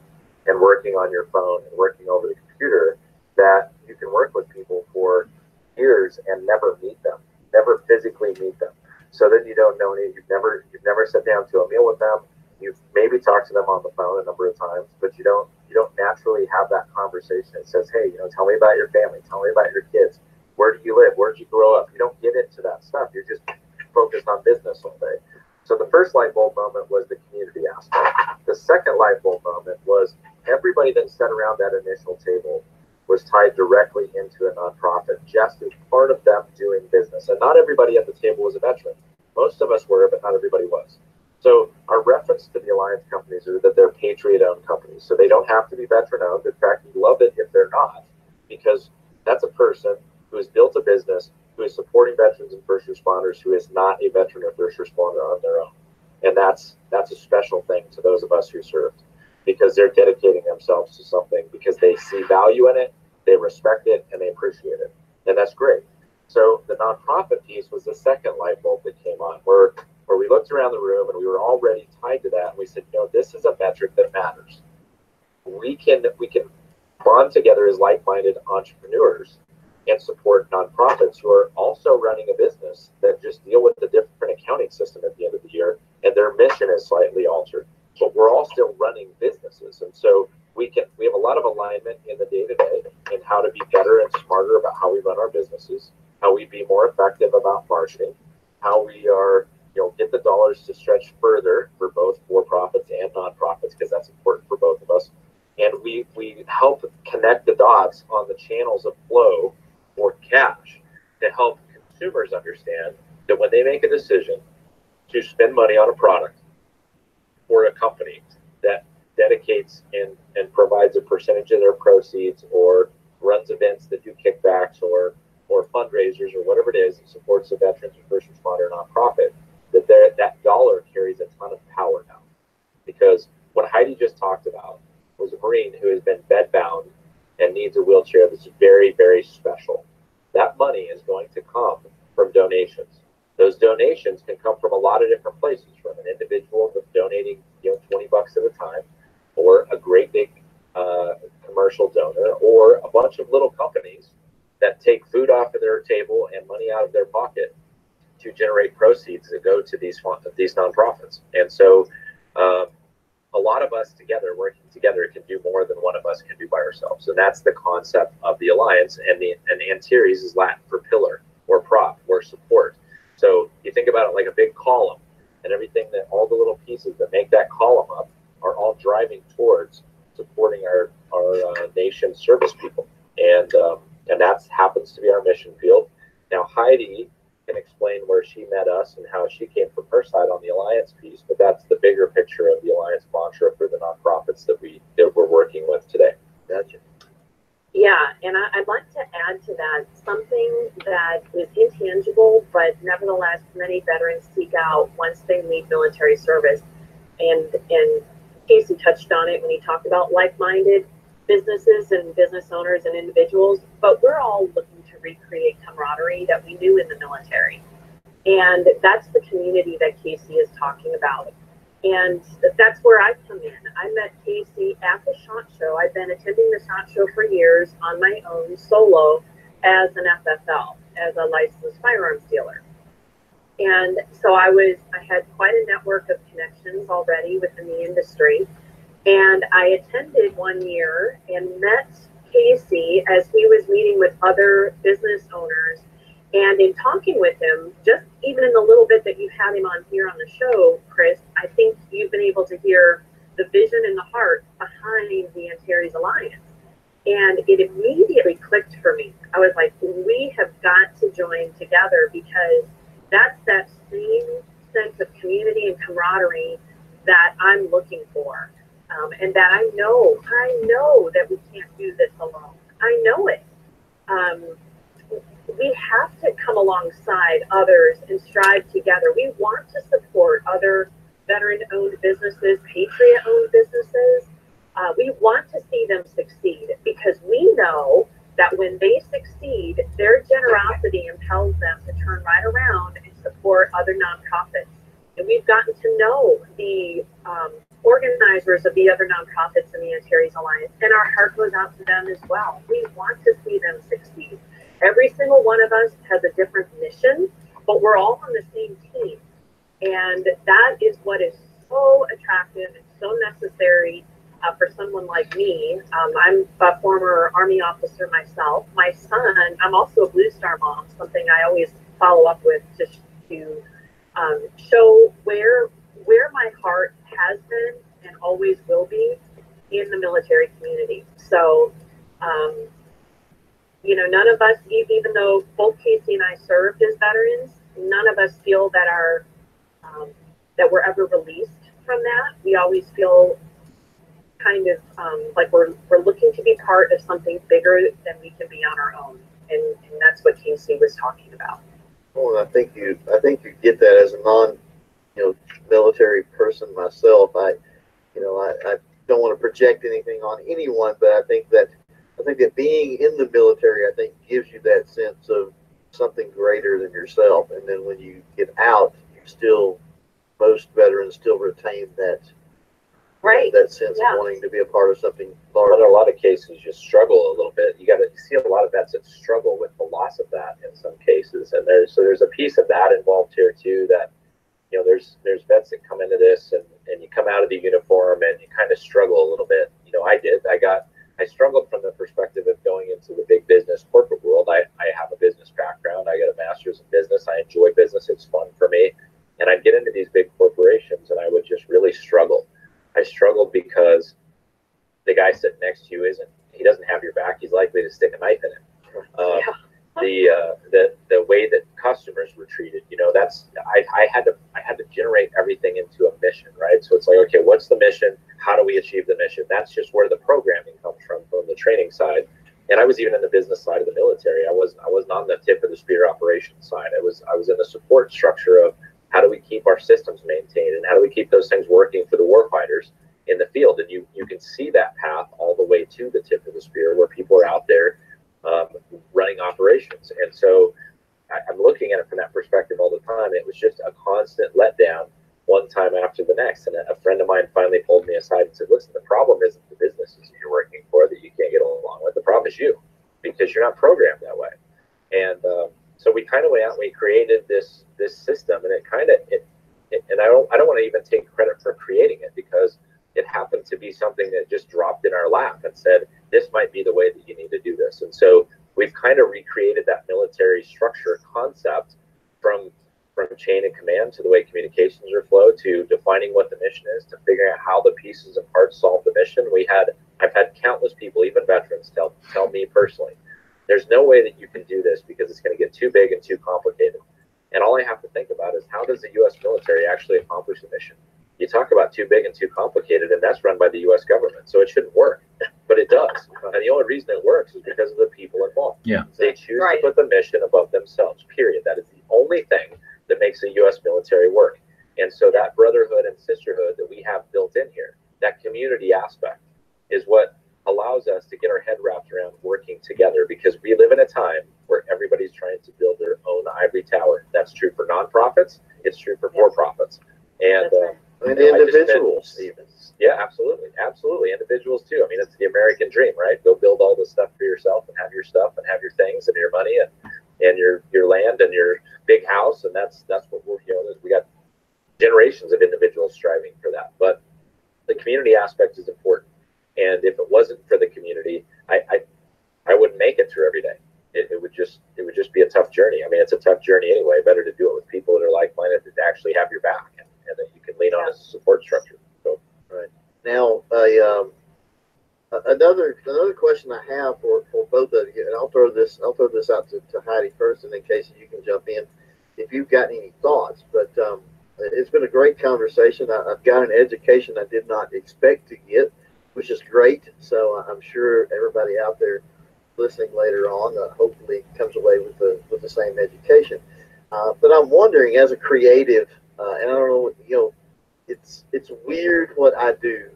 Speaker 3: and working on your phone and working over the computer, that you can work with people for years and never meet them, never physically meet them. So then you don't know any, you've never sat down to a meal with them. You've maybe talked to them on the phone a number of times, but you don't naturally have that conversation that says, hey, tell me about your family, tell me about your kids. Where do you live? Where did you grow up? You don't get into that stuff. You're just focused on business all day. So the first light bulb moment was the community aspect. The second light bulb moment was everybody that sat around that initial table was tied directly into a nonprofit, just as part of them doing business. And not everybody at the table was a veteran. Most of us were, but not everybody was. So our reference to the alliance companies are that they're Patriot-owned companies. So they don't have to be veteran-owned. In fact, we love it if they're not, because that's a person who has built a business, who is supporting veterans and first responders, who is not a veteran or first responder on their own. And that's a special thing to those of us who served, because they're dedicating themselves to something because they see value in it, they respect it, and they appreciate it. And that's great. So the nonprofit piece was the second light bulb that came on, where we looked around the room and we were already tied to that. And we said, this is a metric that matters. We can bond together as like-minded entrepreneurs and support nonprofits who are also running a business that just deal with a different accounting system at the end of the year, and their mission is slightly altered. But we're all still running businesses, and so we have a lot of alignment in the day-to-day in how to be better and smarter about how we run our businesses, how we be more effective about marketing, how we are get the dollars to stretch further for both for-profits and nonprofits, because that's important for both of us. And we help connect the dots on the channels of flow for cash to help consumers understand that when they make a decision to spend money on a product or a company that dedicates and provides a percentage of their proceeds or runs events that do kickbacks or fundraisers or whatever it is that supports the veterans and first responder nonprofit, that dollar carries a ton of power now. Because what Heidi just talked about was a Marine who has been bedbound and needs a wheelchair that's very, very special. That money is going to come from donations. Those donations can come from a lot of different places, from an individual donating $20 at a time, or a great big commercial donor, or a bunch of little companies that take food off of their table and money out of their pocket to generate proceeds that go to these nonprofits. And so a lot of us together, working together, can do more than one of us can do by ourselves. And that's the concept of the alliance. And Antares is Latin for pillar or prop or support. So you think about it like a big column, and everything that all the little pieces that make that column up are all driving towards supporting our nation's service people. And that happens to be our mission field. Now, Heidi can explain where she met us and how she came from her side on the alliance piece, but that's the bigger picture of the alliance mantra for the nonprofits that we're working with today.
Speaker 2: Gotcha.
Speaker 4: Yeah, and I'd like to add to that something that is intangible, but nevertheless, many veterans seek out once they leave military service. And Casey touched on it when he talked about like-minded businesses and business owners and individuals, but we're all looking to recreate camaraderie that we knew in the military. And that's the community that Casey is talking about. And that's where I come in. I met Casey at the SHOT Show. I've been attending the SHOT Show for years on my own solo as an FFL, as a licensed firearms dealer. And so I had quite a network of connections already within the industry. And I attended one year and met Casey as he was meeting with other business owners. And in talking with him, just even in the little bit that you had him on here on the show, Chris, I think you've been able to hear the vision and the heart behind the Antares Alliance. And it immediately clicked for me. I was like, we have got to join together, because that's that same sense of community and camaraderie that I'm looking for. And that I know that we can't do this alone. I know it. We have to come alongside others and strive together. We want to support other veteran-owned businesses, patriot-owned businesses. We want to see them succeed, because we know that when they succeed, their generosity impels them to turn right around and support other nonprofits. And we've gotten to know the organizers of the other nonprofits in the Antares Alliance, and our heart goes out to them as well. We want to see them succeed. Every single one of us has a different mission, but we're all on the same team. And that is what is so attractive and so necessary for someone like me. I'm a former Army officer myself. My son, I'm also a Blue Star mom, something I always follow up with just to show where my heart has been and always will be in the military community. So, none of us, even though both Casey and I served as veterans, none of us feel that that we're ever released from that. We always feel kind of like we're looking to be part of something bigger than we can be on our own, and that's what Casey was talking about.
Speaker 2: Well, I think you get that as a military person myself. I don't want to project anything on anyone, but I think that being in the military, I think, gives you that sense of something greater than yourself. And then when you get out, most veterans still retain that sense of wanting to be a part of something larger.
Speaker 3: But in a lot of cases, you struggle a little bit. You see a lot of vets that struggle with the loss of that in some cases, and there's a piece of that involved here too. That there's vets that come into this, and you come out of the uniform and you kind of struggle a little bit. I did. I struggled from the perspective of going into the big business corporate world. I have a business background. I got a master's in business. I enjoy business. It's fun for me. And I'd get into these big corporations and I would just really struggle. I struggled because the guy sitting next to you he doesn't have your back. He's likely to stick a knife in it. The way that customers were treated, I had to generate everything into a mission, right? So it's like, okay, what's the mission? How do we achieve the mission? That's just where the programming comes from the training side. And I was even in the business side of the military. I wasn't on the tip of the spear operations side. I was in the support structure of how do we keep our systems maintained and how do we keep those things working for the warfighters in the field. And you can see that path all the way to the tip of the spear where people are out there running operations. And so I'm looking at it from that perspective all the time. It was just a constant letdown one time after the next. And a friend of mine finally pulled me aside and said, listen, the problem isn't the businesses you're working for that you can't get along with. The problem is you, because you're not programmed that way. And so we kind of went out and we created this system, and and I don't want to even take credit for creating it, because it happened to be something that just dropped in our lap and said, this might be the way that you need to do this. And so we've kind of recreated that military structure concept from chain of command to the way communications are flowed, to defining what the mission is, to figuring out how the pieces and parts solve the mission. I've had countless people, even veterans, tell me personally, there's no way that you can do this because it's going to get too big and too complicated. And all I have to think about is, how does the U.S. military actually accomplish the mission? You talk about too big and too complicated, and that's run by the U.S. government, so it shouldn't work, but it does. And the only reason it works is because of the people involved.
Speaker 1: Yeah.
Speaker 3: They choose to put the mission above themselves, period. That is the only thing that makes the U.S. military work. And so that brotherhood and sisterhood that we have built in here, that community aspect, is what allows us to get our head wrapped around working together, because we live in a time where everybody's trying to build their own ivory tower. That's true for nonprofits. It's true for for-profits. And
Speaker 2: individuals even.
Speaker 3: Yeah, absolutely. Absolutely. Individuals too. I mean, it's the American dream, right? Go build all this stuff for yourself and have your stuff and have your things and your money and your land and your big house. And that's what we're, we got generations of individuals striving for that. But the community aspect is important. And if it wasn't for the community, I wouldn't make it through every day. It would just be a tough journey. I mean, it's a tough journey anyway. Better to do it with people that are like-minded, that actually have your back and that you can lean on as a support structure. So,
Speaker 2: right now, another question I have for both of you, and I'll throw this out to Heidi first, and then Casey, you can jump in if you've got any thoughts. But it's been a great conversation. I've got an education I did not expect to get, which is great. So I'm sure everybody out there listening later on hopefully comes away with the same education. But I'm wondering, as a creative, and I don't know, it's weird what I do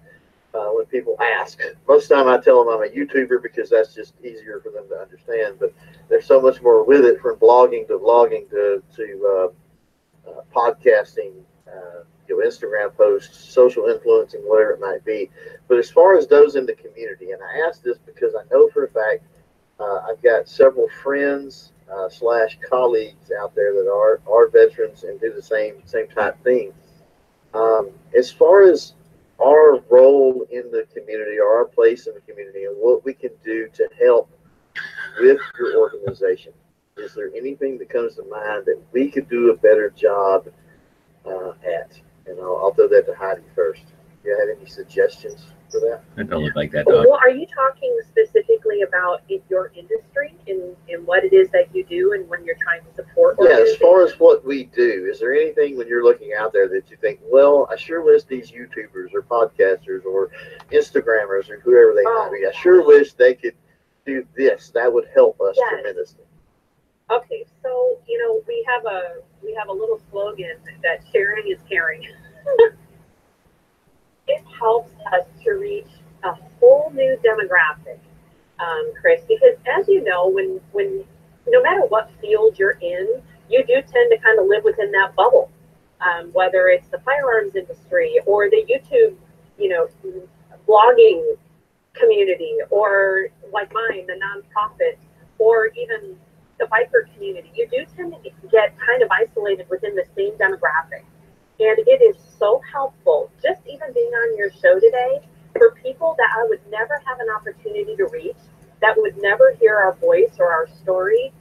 Speaker 2: when people ask. Most of the time I tell them I'm a YouTuber because that's just easier for them to understand. But there's so much more with it, from blogging to vlogging to podcasting, Instagram posts, social influencing, whatever it might be. But as far as those in the community, and I ask this because I know for a fact I've got several friends / colleagues out there that are veterans and do the same type thing. As far as our role in the community, or our place in the community, and what we can do to help with your organization, is there anything that comes to mind that we could do a better job at? And I'll throw that to Heidi first. Do you have any suggestions for that?
Speaker 1: It don't look like that, dog.
Speaker 4: Well, are you talking specifically about in your industry, in what it is that you do, and when you're trying to support?
Speaker 2: Yeah, as far as what we do, is there anything when you're looking out there that you think, well, I sure wish these YouTubers or podcasters or Instagrammers or whoever they might be, I sure wish they could do this. That would help us tremendously.
Speaker 4: Okay, so we have a little slogan that sharing is caring. It helps us to reach a whole new demographic, Chris, because as you know, when no matter what field you're in, you do tend to kind of live within that bubble, whether it's the firearms industry or the YouTube, blogging community, or like mine, the nonprofit, or even the biker community. You do tend to get kind of isolated within the same demographic. And it is so helpful, just even being on your show today, for people that I would never have an opportunity to reach, that would never hear our voice or our story,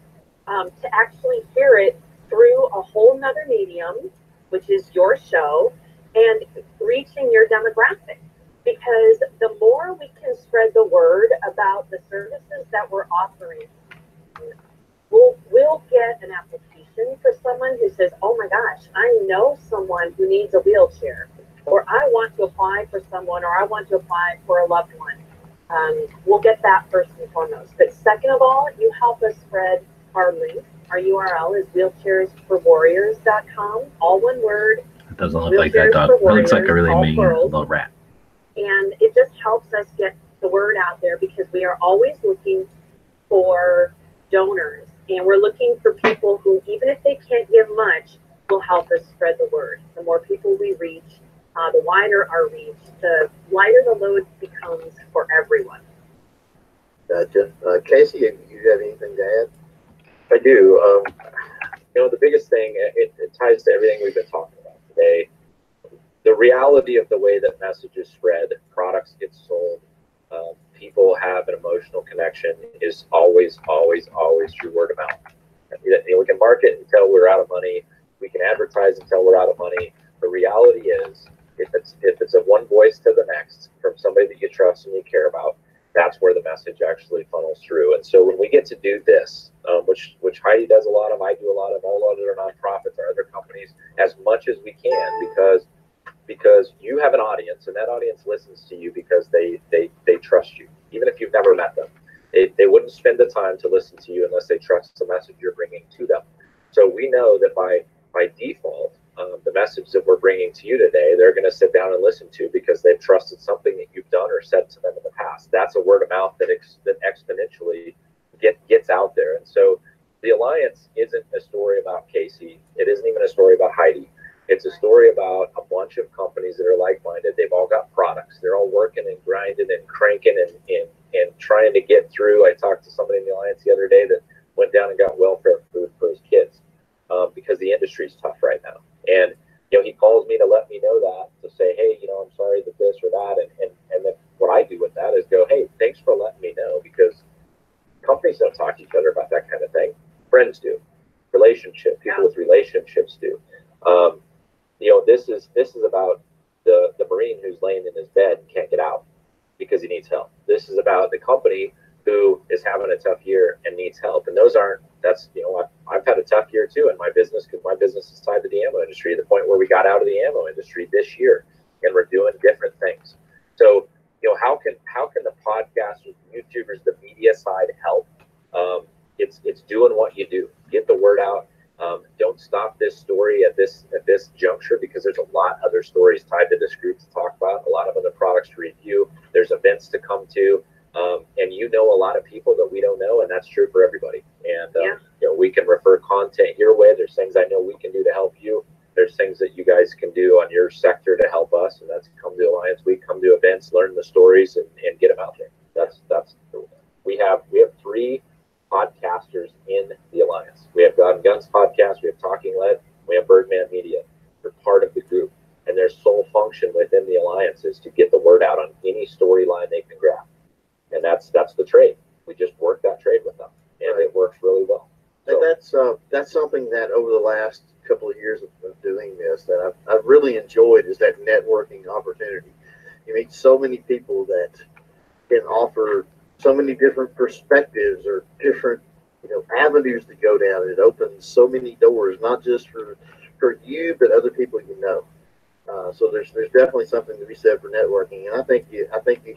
Speaker 4: to actually hear it through a whole nother medium, which is your show, and reaching your demographic. Because the more we can spread the word about the services that we're offering, we'll get an application for someone who says, oh my gosh, I know someone who needs a wheelchair, or I want to apply for someone, or I want to apply for a loved one. We'll get that first and foremost. But second of all, you help us spread our link. Our URL is wheelchairsforwarriors.com, all one word.
Speaker 1: It doesn't look like that, dog. It looks like a really mean little rat.
Speaker 4: And it just helps us get the word out there, because we are always looking for donors. And we're looking for people who, even if they can't give much, will help us spread the word. The more people we reach, the wider our reach, the lighter the load becomes for everyone.
Speaker 2: Gotcha. Casey, you have anything to add?
Speaker 3: I do. the biggest thing, it ties to everything we've been talking about today. The reality of the way that messages spread, products get sold, people have an emotional connection is always, always, always through word of mouth. We can market until we're out of money. We can advertise until we're out of money. The reality is, if it's a one voice to the next from somebody that you trust and you care about, that's where the message actually funnels through. And so when we get to do this, which Heidi does a lot of, I do a lot of, all other nonprofits, our other companies, as much as we can, because you have an audience, and that audience listens to you because they trust you, even if you've never met them. They wouldn't spend the time to listen to you unless they trust the message you're bringing to them. So we know that by default, the message that we're bringing to you today, they're going to sit down and listen to because they've trusted something that you've done or said to them in the past. That's a word of mouth that exponentially gets out there. And so the Alliance isn't a story about Casey. It isn't even a story about Heidi. It's a story about a bunch of companies that are like-minded. They've all got products. They're all working and grinding and cranking and trying to get through. I talked to somebody in the Alliance the other day that went down and got welfare food for his kids because the industry's tough right now. And he calls me to let me know that, to say, hey, I'm sorry that this or that. And then what I do with that is go, hey, thanks for letting me know, because companies don't talk to each other about that kind of thing. Friends do. People with relationships do. This is about the Marine who's laying in his bed and can't get out because he needs help. This is about the company who is having a tough year and needs help. And I've had a tough year too in my business, because my business is tied to the ammo industry, to the point where we got out of the ammo industry this year and we're doing different things. So, how can the podcasters, YouTubers, the media side help? It's doing what you do. Get the word out. Don't stop this story at this juncture, because there's a lot other stories tied to this group to talk about, a lot of other products to review. There's events to come to, and a lot of people that we don't know, and that's true for everybody. And we can refer content your way. There's things I know we can do to help you. There's things that you guys can do on your sector to help us, and that's come to Alliance Week, come to events, learn the stories, and get them out there. That's we have 3 podcasters in the Alliance. We have God and Guns podcast, we have Talking Lead, we have Birdman Media. They're part of the group, and their sole function within the Alliance is to get the word out on any storyline they can grab. And that's the trade. We just work that trade with them, and it works really well.
Speaker 2: So that's something that over the last couple of years of doing this that I've really enjoyed, is that networking opportunity. You meet so many people that can offer so many different perspectives or different avenues to go down. It opens so many doors, not just for you, but other people so there's definitely something to be said for networking. And I think you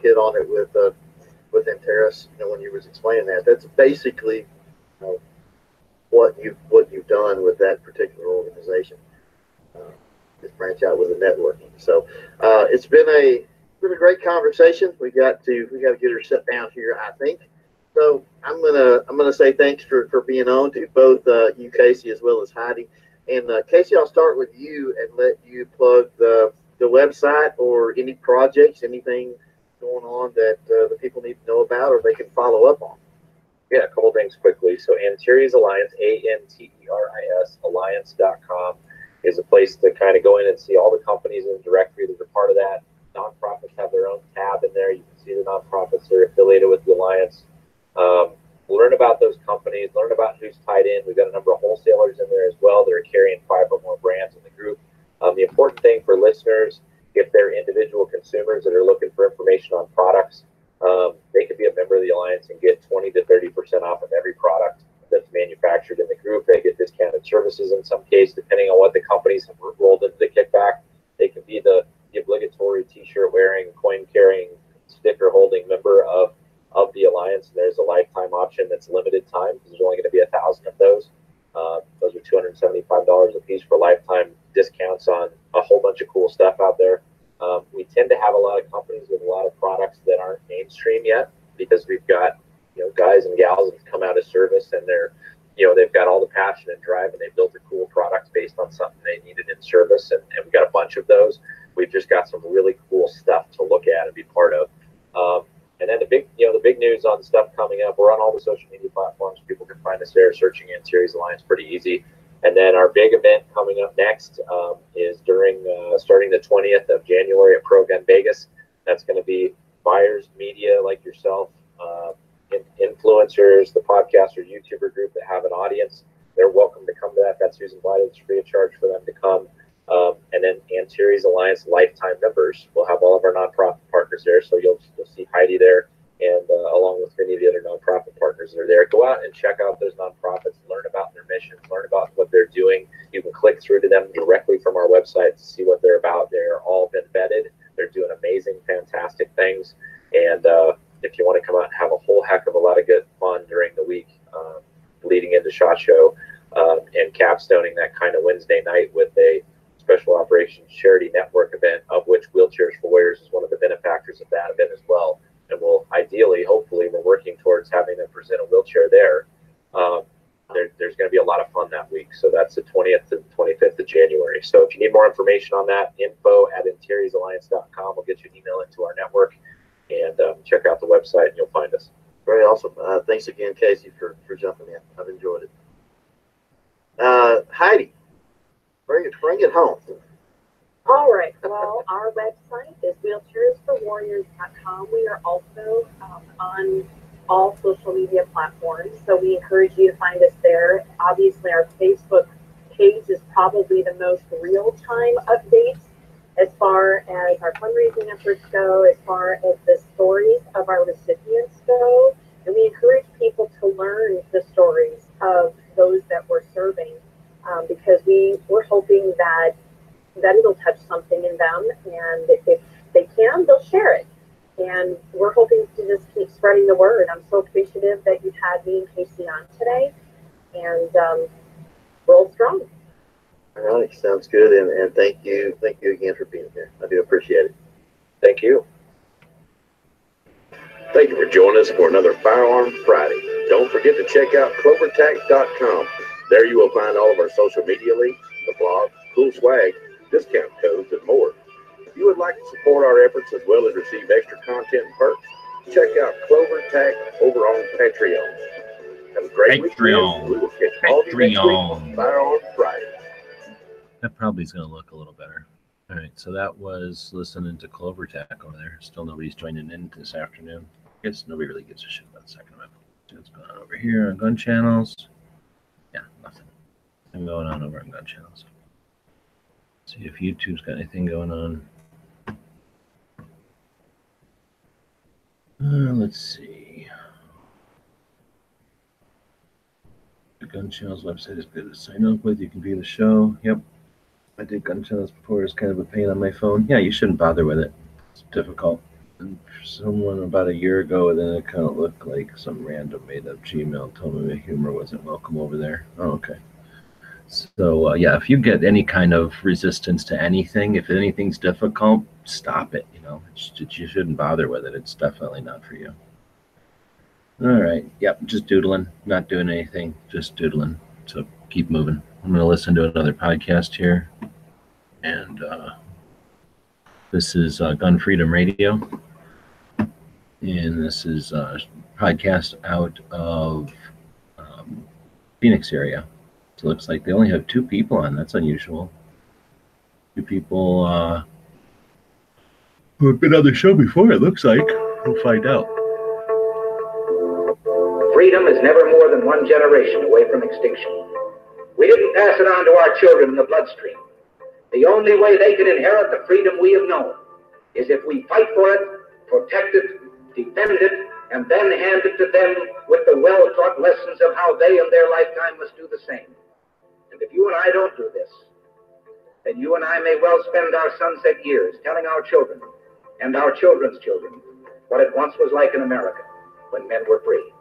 Speaker 2: hit on it with Antares, when you was explaining that. That's basically what you've done with that particular organization. Just branch out with the networking. So it's been a great conversation. We got to get her set down here, I think. So I'm gonna say thanks for being on to both you, Casey, as well as Heidi. And Casey, I'll start with you and let you plug the website or any projects, anything going on that the people need to know about, or they can follow up on.
Speaker 3: Yeah, a couple things quickly. So Antares Alliance, ANTERIS, alliance.com is a place to kind of go in and see all the companies in the directory that are part of that. Nonprofits have their own tab in there. You can see the nonprofits that are affiliated with the Alliance. Learn about those companies, learn about who's tied in. We've got a number of wholesalers in there as well that are carrying 5 or more brands in the group. The important thing for listeners, if they're individual consumers that are looking for information on products, they could be a member of the Alliance and get 20 to 30% off of every product that's manufactured in the group. They get discounted services in some case, depending on what the companies have rolled into the kickback. They can be the obligatory t-shirt wearing, coin carrying, sticker holding member of the Alliance. There's a lifetime option that's limited time, because there's only going to be 1,000 of those. Those are $275 a piece for lifetime discounts on a whole bunch of cool stuff out there. We tend to have a lot of companies with a lot of products that aren't mainstream yet, because we've got guys and gals that come out of service, and they've got all the passion and drive, and they built a cool product based on something they needed in service, and we've got a bunch of those. We've just got some really cool stuff to look at and be part of. And then the big news on stuff coming up, we're on all the social media platforms. People can find us there, searching Antares Alliance, pretty easy. And then our big event coming up next is during starting the 20th of January at Pro Gun Vegas. That's going to be buyers, media like yourself, influencers, the podcast or YouTuber group that have an audience. They're welcome to come to that. That's who's invited. It's free of charge for them to come. And then Antares Alliance lifetime members. We'll have all of our nonprofit partners there. So you'll see Heidi there, and along with many of the other nonprofit partners that are there. Go out and check out those nonprofits, learn about their missions, learn about what they're doing. You can click through to them directly from our website to see what they're about. They're all been vetted. They're doing amazing, fantastic things. And if you want to come out and have a whole heck of a lot of good fun during the week leading into SHOT Show and capstoning that kind of Wednesday night with a Special Operations Charity Network event, of which Wheelchairs for Warriors is one of the benefactors of that event as well. And we'll ideally, hopefully, we're working towards having them present a wheelchair there. There's going to be a lot of fun that week. So that's the 20th to the 25th of January. So if you need more information on that, info@InteriorAlliance.com. We'll get you an email into our network, and check out the website and you'll find us.
Speaker 2: Very awesome. Thanks again, Casey, for jumping in. I've enjoyed it. Heidi, bring it home.
Speaker 4: All right. Well, our website is wheelchairsforwarriors.com. We are also on all social media platforms, so we encourage you to find us there. Obviously, our Facebook page is probably the most real-time updates as far as our fundraising efforts go, as far as the stories of our recipients go. And we encourage people to learn the stories of those that we're serving, because we're hoping that it'll touch something in them, and if they can, they'll share it. And we're hoping to just keep spreading the word. I'm so appreciative that you've had me and Casey on today, and roll strong.
Speaker 2: All right, sounds good, and thank you again for being here. I do appreciate it.
Speaker 3: Thank you.
Speaker 5: Thank you for joining us for another Firearm Friday. Don't forget to check out clovertax.com. There you will find all of our social media links, the blog, cool swag, discount codes, and more. If you would like to support our efforts as well as receive extra content and perks, check out Clover Tax over on Patreon. Have a great weekend. We will catch all of you next week on Firearm Friday.
Speaker 1: That probably is going to look a little better. All right, so that was listening to Clover Tack over there. Still nobody's joining in this afternoon. I guess nobody really gives a shit about the Second Amendment. What's going on over here on gun channels? Yeah, nothing. Nothing going on over on gun channels. See if YouTube's got anything going on. Let's see. The gun channels website is good to sign up with. You can view the show. Yep. I did gun channels before. It's kind of a pain on my phone. Yeah, you shouldn't bother with it. It's difficult. And someone about a year ago, then it kind of looked like some random made-up Gmail told me the humor wasn't welcome over there. Oh, okay. So, yeah, if you get any kind of resistance to anything, if anything's difficult, stop it. You shouldn't bother with it. It's definitely not for you. All right. Yep, just doodling. Not doing anything. Just doodling. So keep moving. I'm going to listen to another podcast here. And this is Gun Freedom Radio. And this is a podcast out of Phoenix area. So it looks like they only have 2 people on. That's unusual. 2 people who have been on the show before, it looks like. We'll find out.
Speaker 6: Freedom is never more than one generation away from extinction. We didn't pass it on to our children in the bloodstream. The only way they can inherit the freedom we have known is if we fight for it, protect it, defend it, and then hand it to them with the well-taught lessons of how they in their lifetime must do the same. And if you and I don't do this, then you and I may well spend our sunset years telling our children and our children's children what it once was like in America when men were free.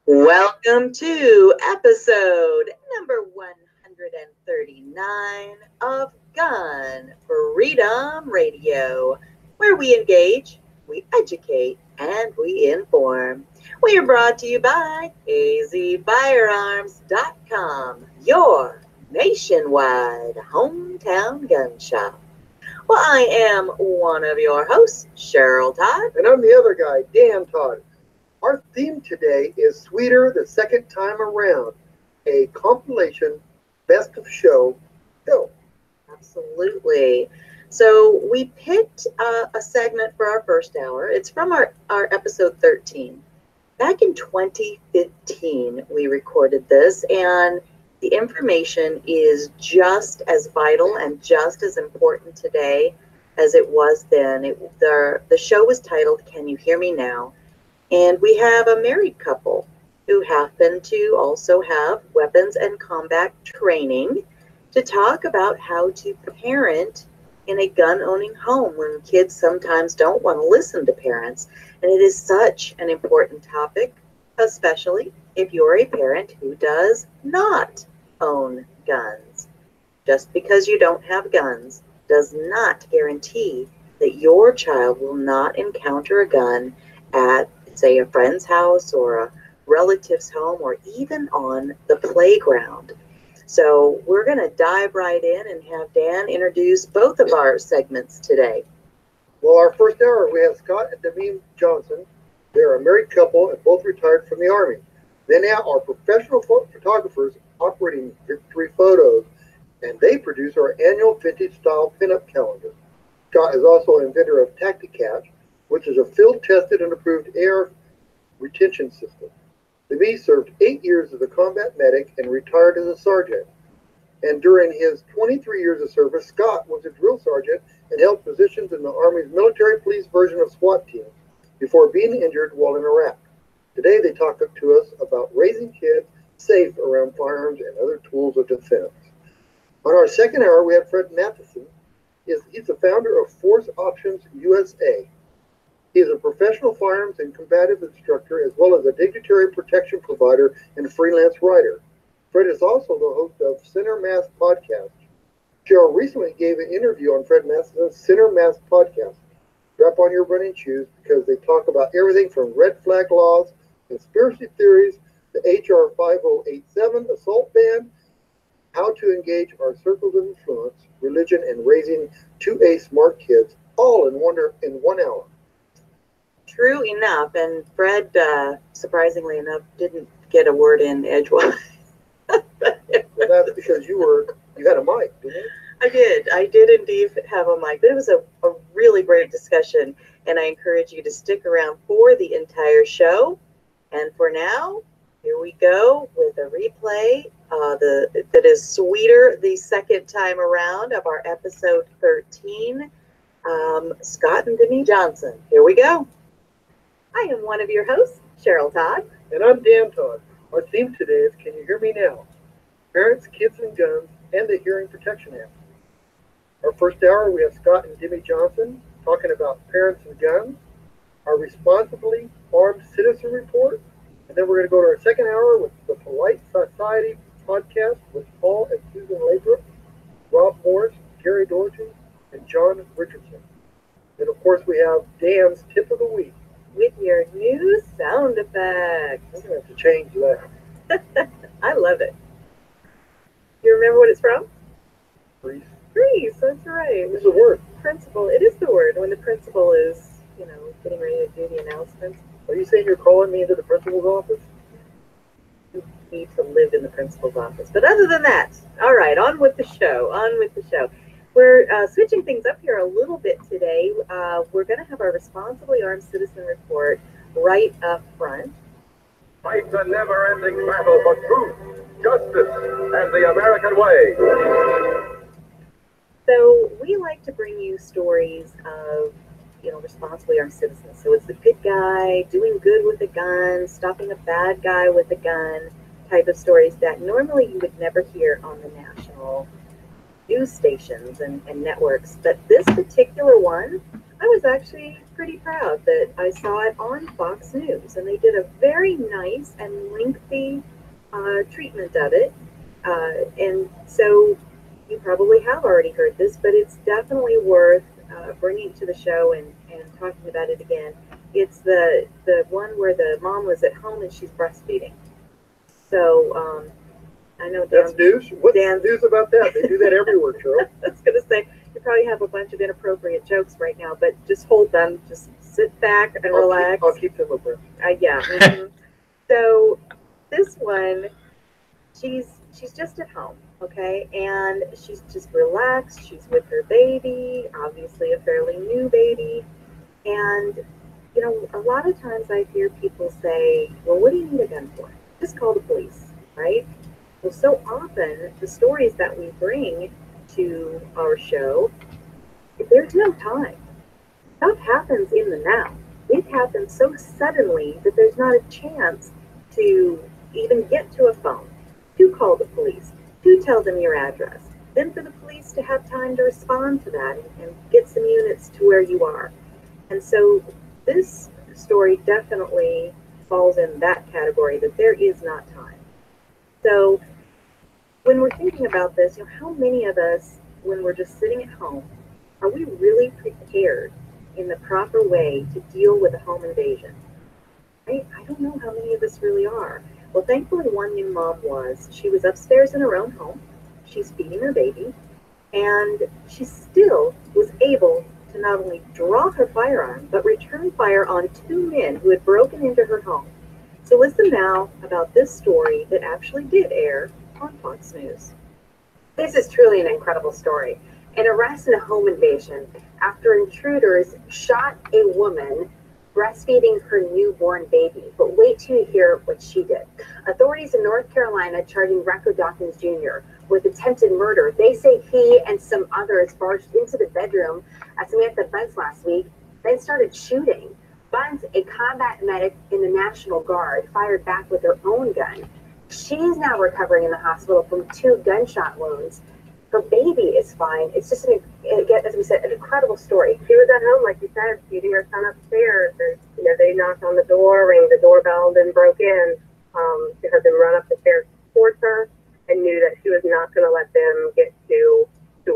Speaker 7: Welcome to episode number 139 of Gun Freedom Radio, where we engage, we educate, and we inform. We are brought to you by azfirearms.com, your nationwide hometown gun shop. Well, I am one of your hosts, Cheryl Todd.
Speaker 2: And I'm the other guy, Dan Todd. Our theme today is Sweeter the Second Time Around, a compilation best of show film.
Speaker 7: Absolutely. So we picked a segment for our first hour. It's from our episode 13. Back in 2015, we recorded this, and the information is just as vital and just as important today as it was then. The show was titled, Can You Hear Me Now? And we have a married couple who happen to also have weapons and combat training to talk about how to parent in a gun-owning home when kids sometimes don't want to listen to parents. And it is such an important topic, especially if you're a parent who does not own guns. Just because you don't have guns does not guarantee that your child will not encounter a gun at, say, a friend's house or a relative's home or even on the playground. So we're going to dive right in and have Dan introduce both of our segments today.
Speaker 2: Well, our first hour, we have Scott and Demi Johnson. They're a married couple and both retired from the Army. They now are professional photographers operating Victory Photos, and they produce our annual vintage-style pinup calendar. Scott is also an inventor of Tacticatch, which is a field-tested and approved AR retention system. Demi served 8 years as a combat medic and retired as a sergeant. And during his 23 years of service, Scott was a drill sergeant and held positions in the Army's military police version of SWAT team before being injured while in Iraq. Today they talk to us about raising kids safe around firearms and other tools of defense. On our second hour, we have Fred Matheson. He's the founder of Force Options USA. He is a professional firearms and combative instructor, as well as a dignitary protection provider and freelance writer. Fred is also the host of Center Mass Podcast. Cheryl recently gave an interview on Fred Matheson's Center Mass Podcast. Strap on your running shoes because they talk about everything from red flag laws, conspiracy theories, the HR 5087 assault ban, how to engage our circles of influence, religion, and raising 2A smart kids, all in one hour.
Speaker 7: True enough, and Fred, surprisingly enough, didn't get a word in edgewise.
Speaker 2: Well, that's because you had a mic, didn't you?
Speaker 7: I did indeed have a mic, but it was a really great discussion, and I encourage you to stick around for the entire show. And for now, here we go with a replay that is Sweeter the Second Time Around of our episode 13, Scott and Demi Johnson. Here we go. I am one of your hosts, Cheryl Todd.
Speaker 2: And I'm Dan Todd. Our theme today is Can You Hear Me Now? Parents, Kids, and Guns, and the Hearing Protection Act. Our first hour, we have Scott and Demi Johnson talking about parents and guns, our Responsibly Armed Citizen Report, and then we're going to go to our second hour with the Polite Society podcast with Paul and Susan Lathrop, Rob Morris, Gary Doherty, and John Richardson. And of course, we have Dan's Tip of the Week.
Speaker 7: With your new sound effect.
Speaker 2: I'm going to have to change that.
Speaker 7: I love it. You remember what it's from?
Speaker 2: Grease.
Speaker 7: Grease, that's right.
Speaker 2: It's a word.
Speaker 7: Principal. It is the word when the principal is, getting ready to do the announcements.
Speaker 2: Are you saying you're calling me into the principal's office?
Speaker 7: You need to live in the principal's office. But other than that, all right, on with the show. We're switching things up here a little bit today. We're going to have our Responsibly Armed Citizen Report right up front.
Speaker 5: Fight a never-ending battle for truth, justice, and the American way.
Speaker 7: So we like to bring you stories of, responsibly armed citizens. So it's the good guy doing good with a gun, stopping a bad guy with a gun type of stories that normally you would never hear on the national news stations and networks. But this particular one, I was actually pretty proud that I saw it on Fox News, and they did a very nice and lengthy treatment of it. And so you probably have already heard this, but it's definitely worth bringing to the show and talking about it again. It's the one where the mom was at home and she's breastfeeding. So I know
Speaker 2: that's news. What's news about that? They do that everywhere, Cheryl.
Speaker 7: I was going to say, you probably have a bunch of inappropriate jokes right now, but just hold them. Just
Speaker 4: sit back and
Speaker 2: I'll
Speaker 4: relax.
Speaker 2: I'll keep them abreast.
Speaker 4: Yeah. Mhm. So this one, she's just at home, okay, and she's just relaxed. She's with her baby, obviously a fairly new baby, and you know, a lot of times I hear people say, "Well, what do you need a gun for? Just call the police," right? Well, so often the stories that we bring to our show, there's no time. Stuff happens in the now. It happens so suddenly that there's not a chance to even get to a phone, to call the police, to tell them your address, then for the police to have time to respond to that and get some units to where you are. And so this story definitely falls in that category, that there is not time. So when we're thinking about this, you know, how many of us, when we're just sitting at home, are we really prepared in the proper way to deal with a home invasion? I don't know how many of us really are. Well, thankfully, one new mom was. She was upstairs in her own home. She's feeding her baby, and she still was able to not only draw her firearm, but return fire on two men who had broken into her home. So listen now about this story that actually did air on Fox News.
Speaker 8: This is truly an incredible story. An arrest and a home invasion after intruders shot a woman breastfeeding her newborn baby. But wait till you hear what she did. Authorities in North Carolina charging Rocco Dawkins Jr. with attempted murder. They say he and some others barged into the bedroom at Samantha Buns last week, then started shooting. Buns, a combat medic in the National Guard, fired back with her own gun. She's now recovering in the hospital from 2 gunshot wounds. Her baby is fine. It's just, again, as we said, an incredible story.
Speaker 9: She was at home, like you said, feeding her son upstairs. And, you know, they knocked on the door, rang the doorbell, then broke in. She heard them run up the stairs towards her and knew that she was not going to let them get to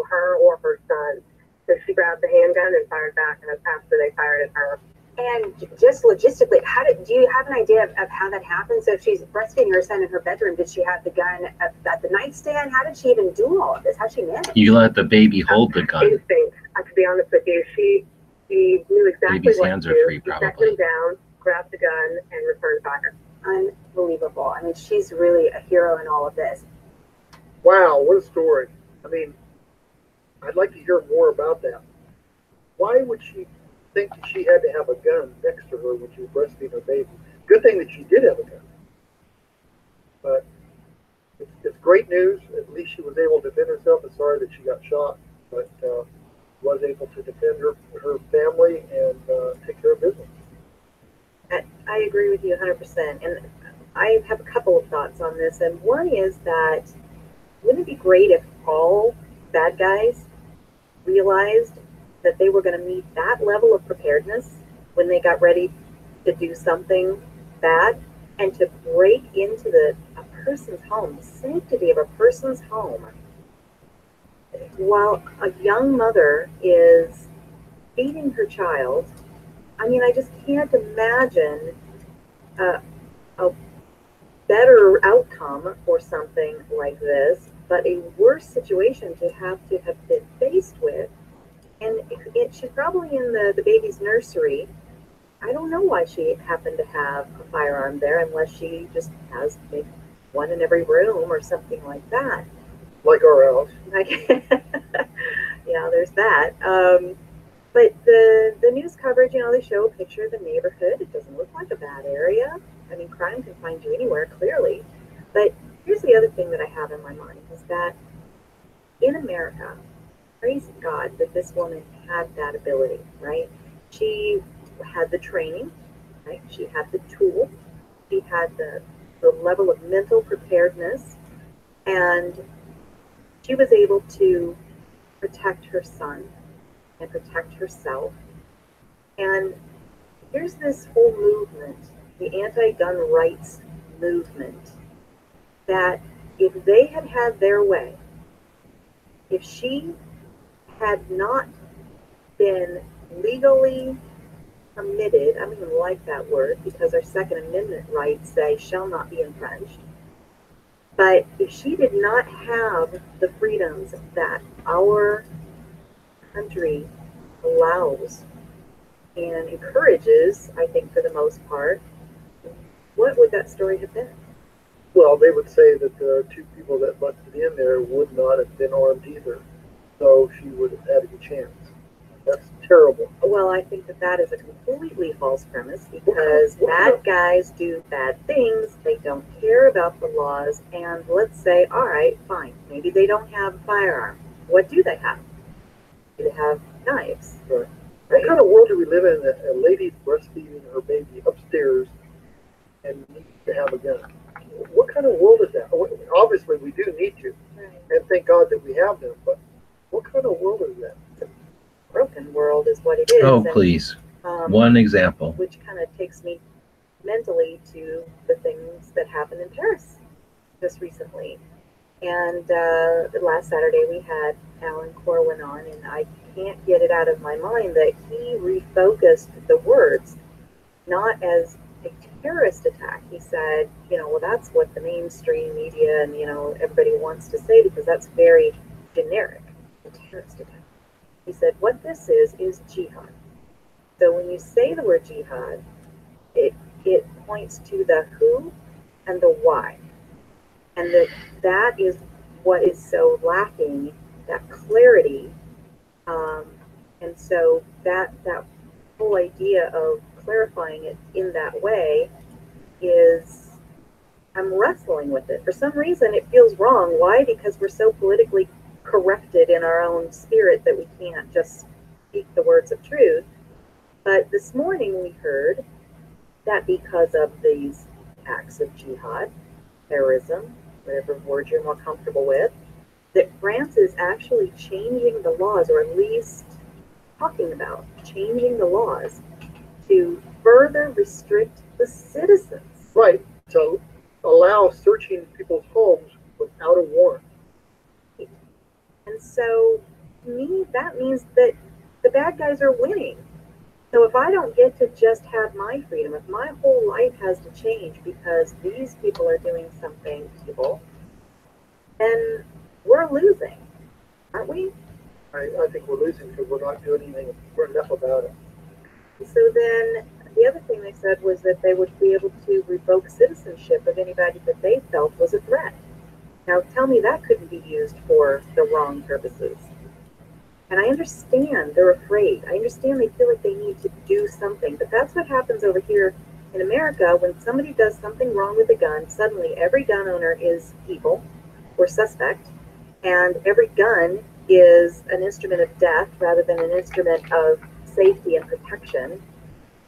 Speaker 9: her or her son. So she grabbed the handgun and fired back after they fired at her.
Speaker 8: And just logistically, do you have an idea of how that happened? So if she's breastfeeding her son in her bedroom, did she have the gun at the nightstand? How did she even do all of this? How did she manage?
Speaker 1: You let the baby hold the gun.
Speaker 9: Instinct. To be honest with you, she knew exactly
Speaker 1: Baby's
Speaker 9: what
Speaker 1: hands
Speaker 9: to
Speaker 1: are
Speaker 9: do.
Speaker 1: free,
Speaker 9: She
Speaker 1: probably.
Speaker 9: set him down, grabbed the gun, and returned fire.
Speaker 8: Unbelievable. I mean, she's really a hero in all of this.
Speaker 2: Wow, what a story. I mean, I'd like to hear more about that. Why would she think that she had to have a gun next to her when she was breastfeeding her baby? Good thing that she did have a gun. But it's great news. At least she was able to defend herself. It's sorry that she got shot, but was able to defend her family and take care of business.
Speaker 4: I agree with you 100%. And I have a couple of thoughts on this. And one is that wouldn't it be great if all bad guys realized that they were going to meet that level of preparedness when they got ready to do something bad, and to break into a person's home, the sanctity of a person's home, while a young mother is feeding her child. I mean, I just can't imagine a better outcome for something like this, but a worse situation to have been faced with. And she's probably in the baby's nursery. I don't know why she happened to have a firearm there, unless she just has maybe one in every room or something like that.
Speaker 2: Like our house.
Speaker 4: Yeah, there's that. But the news coverage, you know, they show a picture of the neighborhood. It doesn't look like a bad area. I mean, crime can find you anywhere, clearly. But here's the other thing that I have in my mind, is that in America, praise God that this woman had that ability, right? She had the training, right? She had the tools. She had the level of mental preparedness, and she was able to protect her son and protect herself. And here's this whole movement, the anti-gun rights movement, that if they had had their way, if she had not been legally permitted, I don't even like that word because our Second Amendment rights say shall not be infringed, but if she did not have the freedoms that our country allows,
Speaker 7: and encourages, I think for the most part, what would that story have been?
Speaker 2: Well, they would say that the two people that busted in there would not have been armed either, so she would have had a good chance. That's terrible.
Speaker 7: Well, I think that that is a completely false premise because bad guys do bad things. They don't care about the laws. And let's say, all right, fine. Maybe they don't have a firearm. What do they have? Do they have knives?
Speaker 2: Right. What kind of world do we live in that a lady's breastfeeding her baby upstairs and needs to have a gun? What kind of world is that? Obviously, we do need to, and thank God that we have them, but what kind of world is that?
Speaker 7: Broken world is what it is.
Speaker 1: Oh,
Speaker 7: And,
Speaker 1: please. One example.
Speaker 7: which kind of takes me mentally to the things that happened in Paris just recently. And last Saturday we had Alan Corwin on, and I can't get it out of my mind that he refocused the words not as a terrorist attack. He said, well, that's what the mainstream media and, everybody wants to say because that's very generic, a terrorist attack. He said, what this is jihad. So when you say the word jihad, it points to the who and the why. And that is what is so lacking, that clarity. And so that whole idea of clarifying it in that way is, I'm wrestling with it. For some reason, it feels wrong. Why? Because we're so politically corrected in our own spirit that we can't just speak the words of truth. But this morning we heard that because of these acts of jihad, terrorism, whatever word you're more comfortable with, that France is actually changing the laws, or at least talking about changing the laws to further restrict the citizens.
Speaker 2: Right, to allow searching people's homes without a warrant.
Speaker 7: And so, to me, that means that the bad guys are winning. So if I don't get to just have my freedom, if my whole life has to change because these people are doing something evil, then we're losing, aren't we?
Speaker 2: I think we're losing because we're not doing anything enough about it.
Speaker 7: So then the other thing they said was that they would be able to revoke citizenship of anybody that they felt was a threat. Now tell me that couldn't be used for the wrong purposes. And I understand they're afraid. I understand they feel like they need to do something. But that's what happens over here in America when somebody does something wrong with a gun. Suddenly every gun owner is evil or suspect. And every gun is an instrument of death rather than an instrument of safety and protection.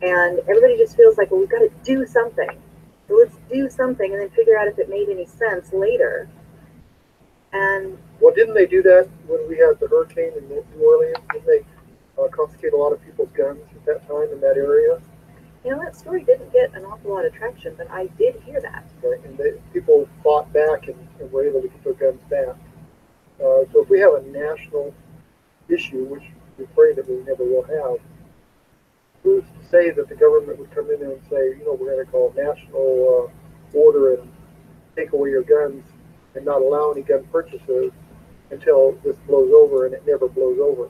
Speaker 7: And everybody just feels like, well, we've got to do something. So let's do something and then figure out if it made any sense later. And
Speaker 2: well, didn't they do that when we had the hurricane in New Orleans? Didn't they confiscate a lot of people's guns at that time in that area?
Speaker 7: That story didn't get an awful lot of traction, but I did hear that.
Speaker 2: Right, and people fought back and were able to get their guns back. So if we have a national issue, which we pray that we never will have, who's to say that the government would come in there and say, we're going to call national order and take away your guns and not allow any gun purchases until this blows over, and it never blows over.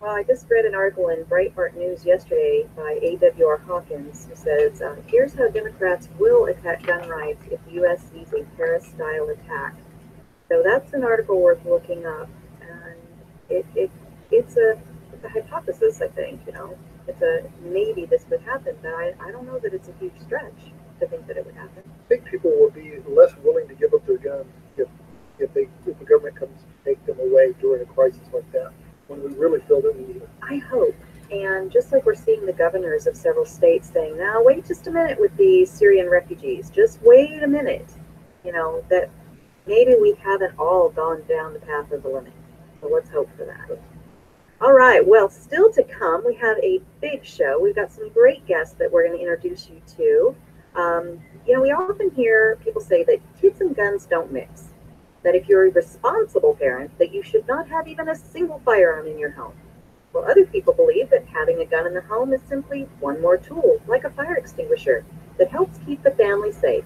Speaker 7: Well, I just read an article in Breitbart News yesterday by A.W.R. Hawkins who says, here's how Democrats will attack gun rights if the U.S. sees a Paris-style attack. So that's an article worth looking up, and it's a hypothesis, I think, It's a maybe this would happen, but I don't know that it's a huge stretch to think that it would happen.
Speaker 2: I think people will be less willing to give up their guns if the government comes to take them away during a crisis like that, when we really feel that we need it.
Speaker 7: I hope. And just like we're seeing the governors of several states saying, now wait just a minute with the Syrian refugees, just wait a minute, that maybe we haven't all gone down the path of the limit. So let's hope for that. All right, well, still to come, we have a big show. We've got some great guests that we're going to introduce you to. We often hear people say that kids and guns don't mix, that if you're a responsible parent, that you should not have even a single firearm in your home. Well, other people believe that having a gun in the home is simply one more tool, like a fire extinguisher, that helps keep the family safe.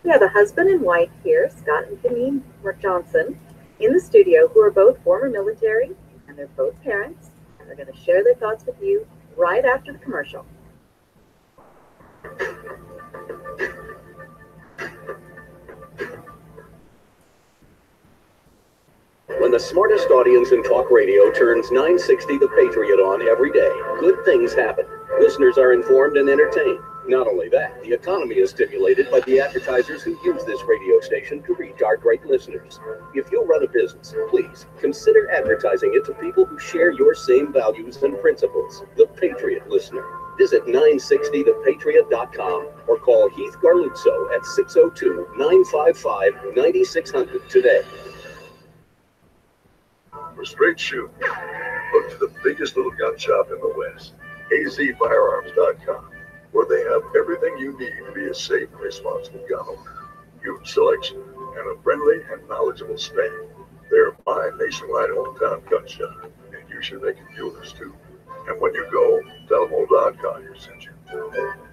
Speaker 7: We have a husband and wife here, Scott and Janine Johnson, in the studio, who are both former military, and they're both parents, and they're going to share their thoughts with you right after the commercial.
Speaker 10: When the smartest audience in talk radio turns 960 The Patriot on every day, good things happen. Listeners are informed and entertained. Not only that, the economy is stimulated by the advertisers who use this radio station to reach our great listeners. If you run a business, please consider advertising it to people who share your same values and principles. The Patriot Listener. Visit 960thepatriot.com or call Heath Garluzzo at 602-955-9600 today.
Speaker 11: For straight shooting, look to the biggest little gun shop in the West, azfirearms.com, where they have everything you need to be a safe and responsible gun owner. Huge selection and a friendly and knowledgeable staff. They're my nationwide hometown gun shop, and you should make it yours too. And when you go, tell them old Don Collier sent you.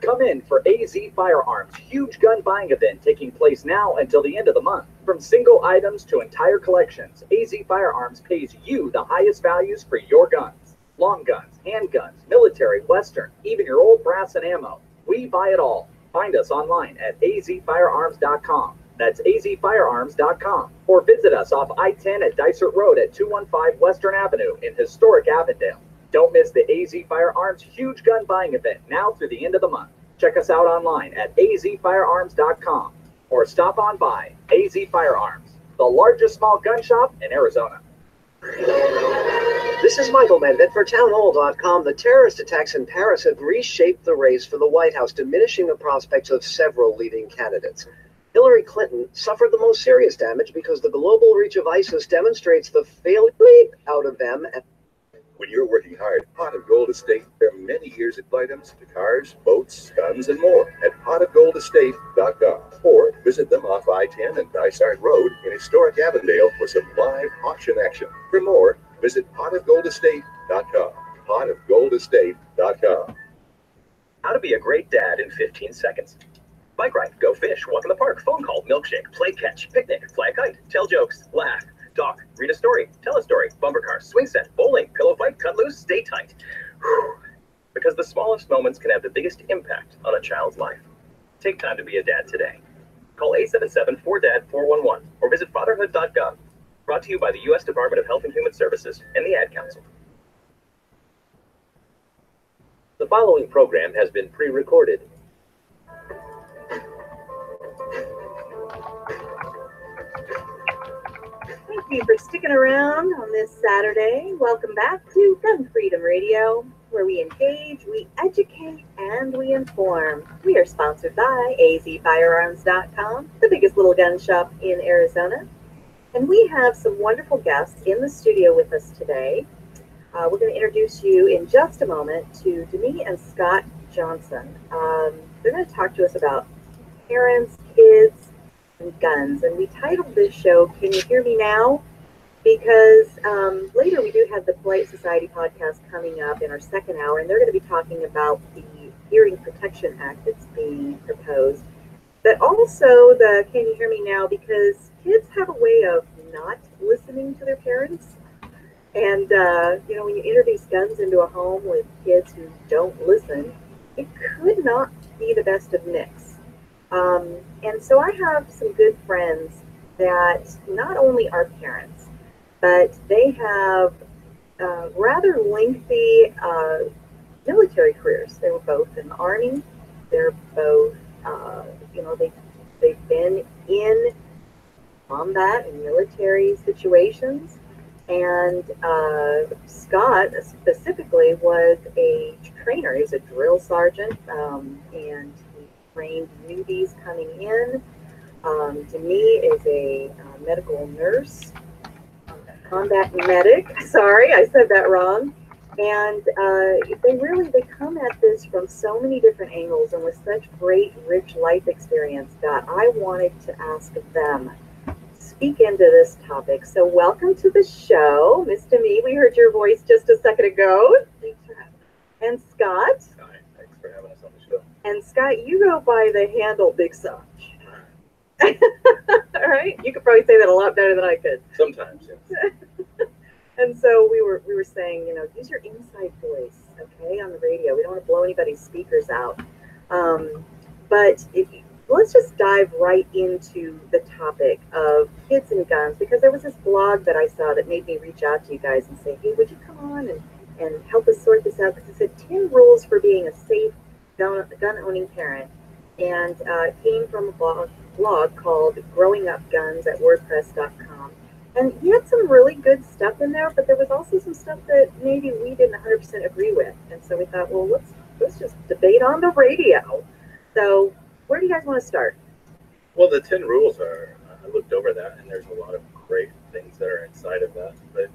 Speaker 12: Come in for AZ Firearms' huge gun buying event taking place now until the end of the month. From single items to entire collections, AZ Firearms pays you the highest values for your guns. Long guns, handguns, military, western, even your old brass and ammo. We buy it all. Find us online at azfirearms.com. That's azfirearms.com. Or visit us off I-10 at Dysart Road at 215 Western Avenue in historic Avondale. Don't miss the AZ Firearms huge gun buying event now through the end of the month. Check us out online at azfirearms.com or stop on by AZ Firearms, the largest small gun shop in Arizona.
Speaker 13: This is Michael Medved for townhall.com. The terrorist attacks in Paris have reshaped the race for the White House, diminishing the prospects of several leading candidates. Hillary Clinton suffered the most serious damage because the global reach of ISIS demonstrates the failure out of them.
Speaker 5: When you're working hard, Pot of Gold Estate, there are many years of items to cars, boats, guns, and more at potofgoldestate.com. Or visit them off I-10 and Dysart Road in historic Avondale for some live auction action. For more, visit potofgoldestate.com. potofgoldestate.com.
Speaker 14: How to be a great dad in 15 seconds. Bike ride, go fish, walk in the park, phone call, milkshake, play catch, picnic, fly a kite, tell jokes, laugh, talk, read a story, tell a story, bumper car, swing set, bowling, pillow fight, cut loose, stay tight. Whew. Because the smallest moments can have the biggest impact on a child's life. Take time to be a dad today. Call 877-4DAD-411 or visit fatherhood.gov. Brought to you by the U.S. Department of Health and Human Services and the Ad Council.
Speaker 12: The following program has been pre-recorded.
Speaker 7: Thank you for sticking around on this Saturday. Welcome back to Gun Freedom Radio, where we engage, we educate, and we inform. We are sponsored by azfirearms.com, the biggest little gun shop in Arizona. And we have some wonderful guests in the studio with us today. We're going to introduce you in just a moment to Demi and Scott Johnson. They're going to talk to us about parents, kids, and guns. And we titled this show, Can You Hear Me Now? Because later we do have the Polite Society podcast coming up in our second hour, and they're going to be talking about the Hearing Protection Act that's being proposed. But also the Can You Hear Me Now? Because kids have a way of not listening to their parents. And, when you introduce guns into a home with kids who don't listen, it could not be the best of mix. And so I have some good friends that not only are parents, but they have rather lengthy military careers. They were both in the Army. They're both, they've been in combat and military situations. And Scott specifically was a trainer. He was a drill sergeant, and he trained newbies coming in. Demi is a medical nurse, combat medic. Sorry, I said that wrong. And they come at this from so many different angles and with such great, rich life experience that I wanted to ask them speak into this topic. So welcome to the show, Miss Demi. We heard your voice just a second ago. Thanks for having me. And Scott.
Speaker 14: Hi, thanks for having us on the show.
Speaker 7: And Scott, you go by the handle Big Sarge. All right, you could probably say that a lot better than I could.
Speaker 14: Sometimes, yes.
Speaker 7: And so we were saying, use your inside voice. okay, on the radio. We don't want to blow anybody's speakers out. But let's just dive right into the topic of kids and guns, because there was this blog that I saw that made me reach out to you guys and say, hey, would you come on and help us sort this out? Because it said 10 rules for being a safe gun-owning parent. And it came from a blog called Growing Up Guns at WordPress.com. And he had some really good stuff in there, but there was also some stuff that maybe we didn't 100% agree with. And so we thought, well, let's just debate on the radio. So where do you guys want to start?
Speaker 3: Well, the 10 rules are, I looked over that, and there's a lot of great things that are inside of that, but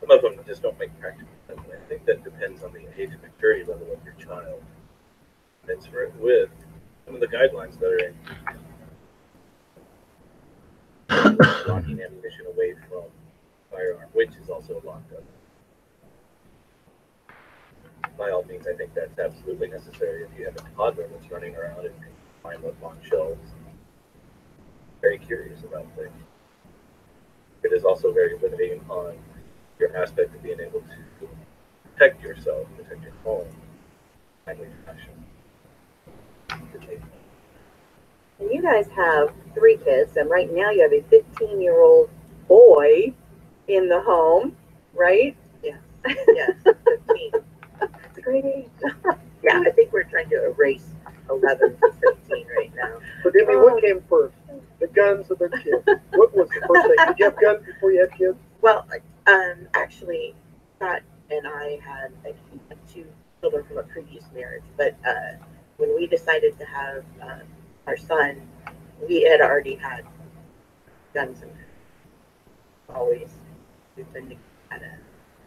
Speaker 3: some of them just don't make practical sense. I think that depends on the age and maturity level of your child. It's with some of the guidelines that are in locking ammunition away from firearm, which is also a locked up. By all means, I think that's absolutely necessary if you have a toddler that's running around and can find what's on shelves. Very curious about things. It is also very limiting on your aspect of being able to protect yourself, protect your home, in a timely fashion.
Speaker 7: And you guys have 3 kids, and right now you have a 15-year-old boy in the home, right?
Speaker 4: Yeah. Yes, 15.
Speaker 7: It's a great age.
Speaker 4: Yeah, I think we're trying to erase 11 to 15 right now.
Speaker 2: Forgive me, what came first? The guns or the kids? What was the first thing? Did you have guns before you had kids?
Speaker 4: Well, actually, Scott and I had 2 children from a previous marriage, but when we decided to have our son, we had already had guns, and always we've been had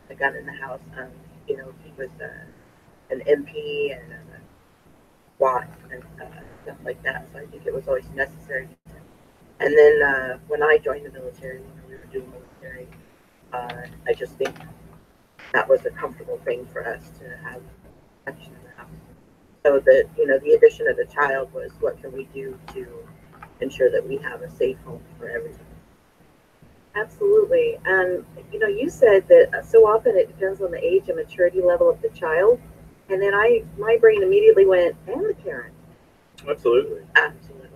Speaker 4: a gun in the house. You know, he was an MP and a SWAT and stuff like that, so I think it was always necessary. And then when I joined the military, when we were doing military, I just think that was a comfortable thing for us to have protection in the house. So that, you know, the addition of the child was, what can we do to ensure that we have a safe home for everyone?
Speaker 7: Absolutely. And, you know, you said that so often it depends on the age and maturity level of the child. And then my brain immediately went, and the parent.
Speaker 3: Absolutely.
Speaker 4: Absolutely.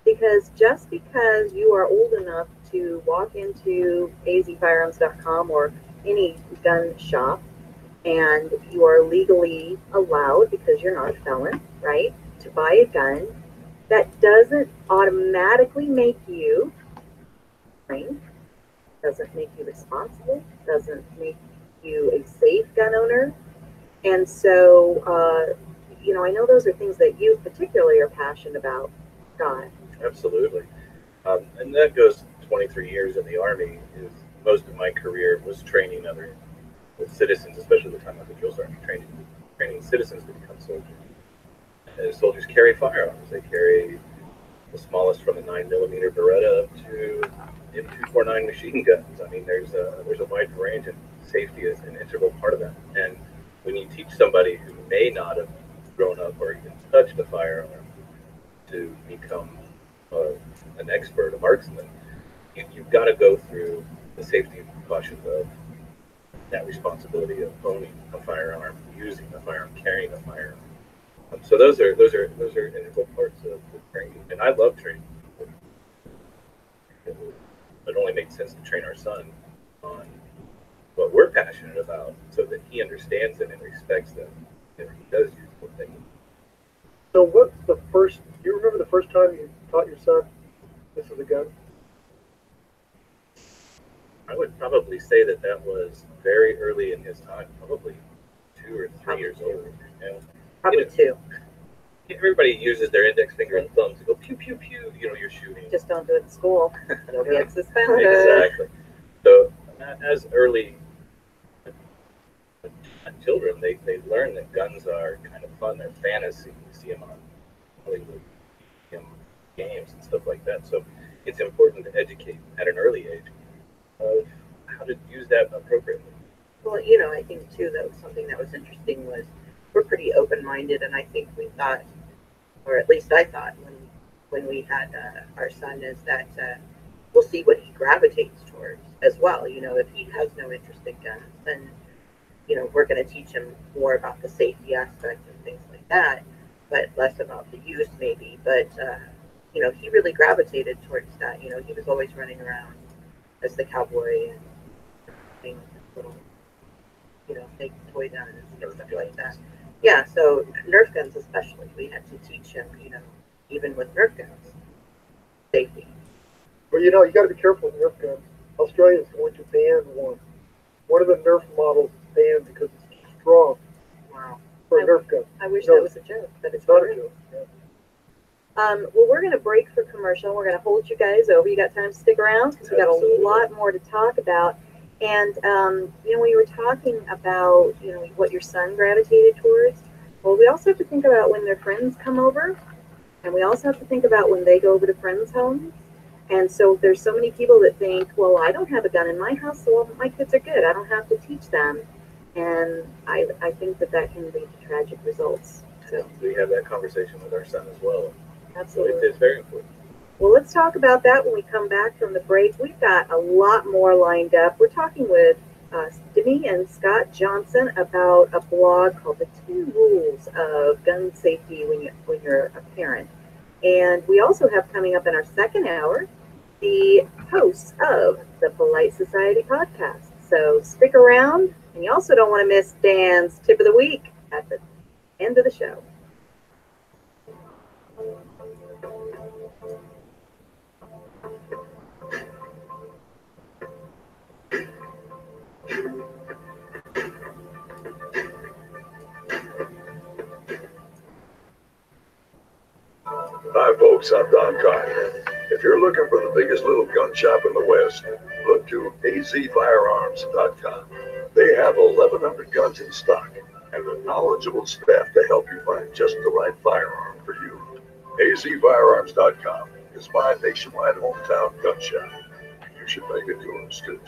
Speaker 7: Because just because you are old enough to walk into azfirearms.com or any gun shop, and you are legally allowed, because you're not a felon, right, to buy a gun, that doesn't automatically make you trained, doesn't make you responsible, doesn't make you a safe gun owner. And so, you know, I know those are things that you particularly are passionate about, Scott.
Speaker 3: Absolutely. And that goes 23 years in the Army. Most of my career was training other citizens, especially the time I was a drill sergeant, training citizens to become soldiers. And soldiers carry firearms. They carry the smallest from a 9mm Beretta up to M249 machine guns. I mean, there's a wide range, and safety is an integral part of that. And when you teach somebody who may not have grown up or even touched a firearm to become an expert, a marksman, you've got to go through the safety precautions of that responsibility of owning a firearm, using a firearm, carrying a firearm. So those are integral parts of the training, and I love training. It only makes sense to train our son on what we're passionate about, so that he understands them and respects them if he does use what they need.
Speaker 2: So what's the first, do you remember the first time you taught your son this is a gun?
Speaker 3: I would probably say that was very early in his time, probably 2 or 3 years old. Yeah.
Speaker 4: Probably 2.
Speaker 3: Everybody uses their index finger and thumb to go pew, pew, pew, you know, you're shooting.
Speaker 7: Just don't do it in school. You'll get suspended.
Speaker 3: Exactly. So as early children, they learn that guns are kind of fun. They're fantasy. You see them on Hollywood games and stuff like that. So it's important to educate at an early age of how to use that appropriately.
Speaker 4: Well, you know, I think too that something that was interesting was we're pretty open-minded, and I think we thought, or at least I thought when we had our son, is that we'll see what he gravitates towards as well. You know, if he has no interest in guns, then we're going to teach him more about the safety aspect and things like that, but less about the use maybe. But, he really gravitated towards that. He was always running around as the cowboy and playing with his little, fake toy guns and stuff like that. Yeah, so Nerf guns especially, we had to teach him, even with Nerf guns, safety.
Speaker 15: Well, you got to be careful with Nerf guns. Australia is going to ban one. One of the Nerf models is banned because it's too strong.
Speaker 4: Wow.
Speaker 15: For a Nerf gun.
Speaker 4: I wish that was a joke, but it's
Speaker 15: not
Speaker 4: true.
Speaker 15: a joke. Yeah.
Speaker 4: Well, we're going to break for commercial. We're going to hold you guys over. You got time to stick around because we got a lot more to talk about. And, we were talking about, what your son gravitated towards. Well, we also have to think about when their friends come over. And we also have to think about when they go over to friends' homes. And so there's so many people that think, well, I don't have a gun in my house, so my kids are good. I don't have to teach them. And I think that can lead to tragic results. So
Speaker 16: we have that conversation with our son as well.
Speaker 4: Absolutely.
Speaker 16: So it's very important.
Speaker 4: Well, let's talk about that when we come back from the break. We've got a lot more lined up. We're talking with Demi and Scott Johnson about a blog called The 10 Rules of Gun Safety when you're a parent. And we also have coming up in our second hour the hosts of the Polite Society podcast. So stick around, and you also don't want to miss Dan's tip of the week at the end of the show.
Speaker 11: Hi folks, I'm Don Cotton. If you're looking for the biggest little gun shop in the West, look to azfirearms.com. They have 1,100 guns in stock and a knowledgeable staff to help you find just the right firearm for you. azfirearms.com is my nationwide hometown gun shop. You should make it yours too.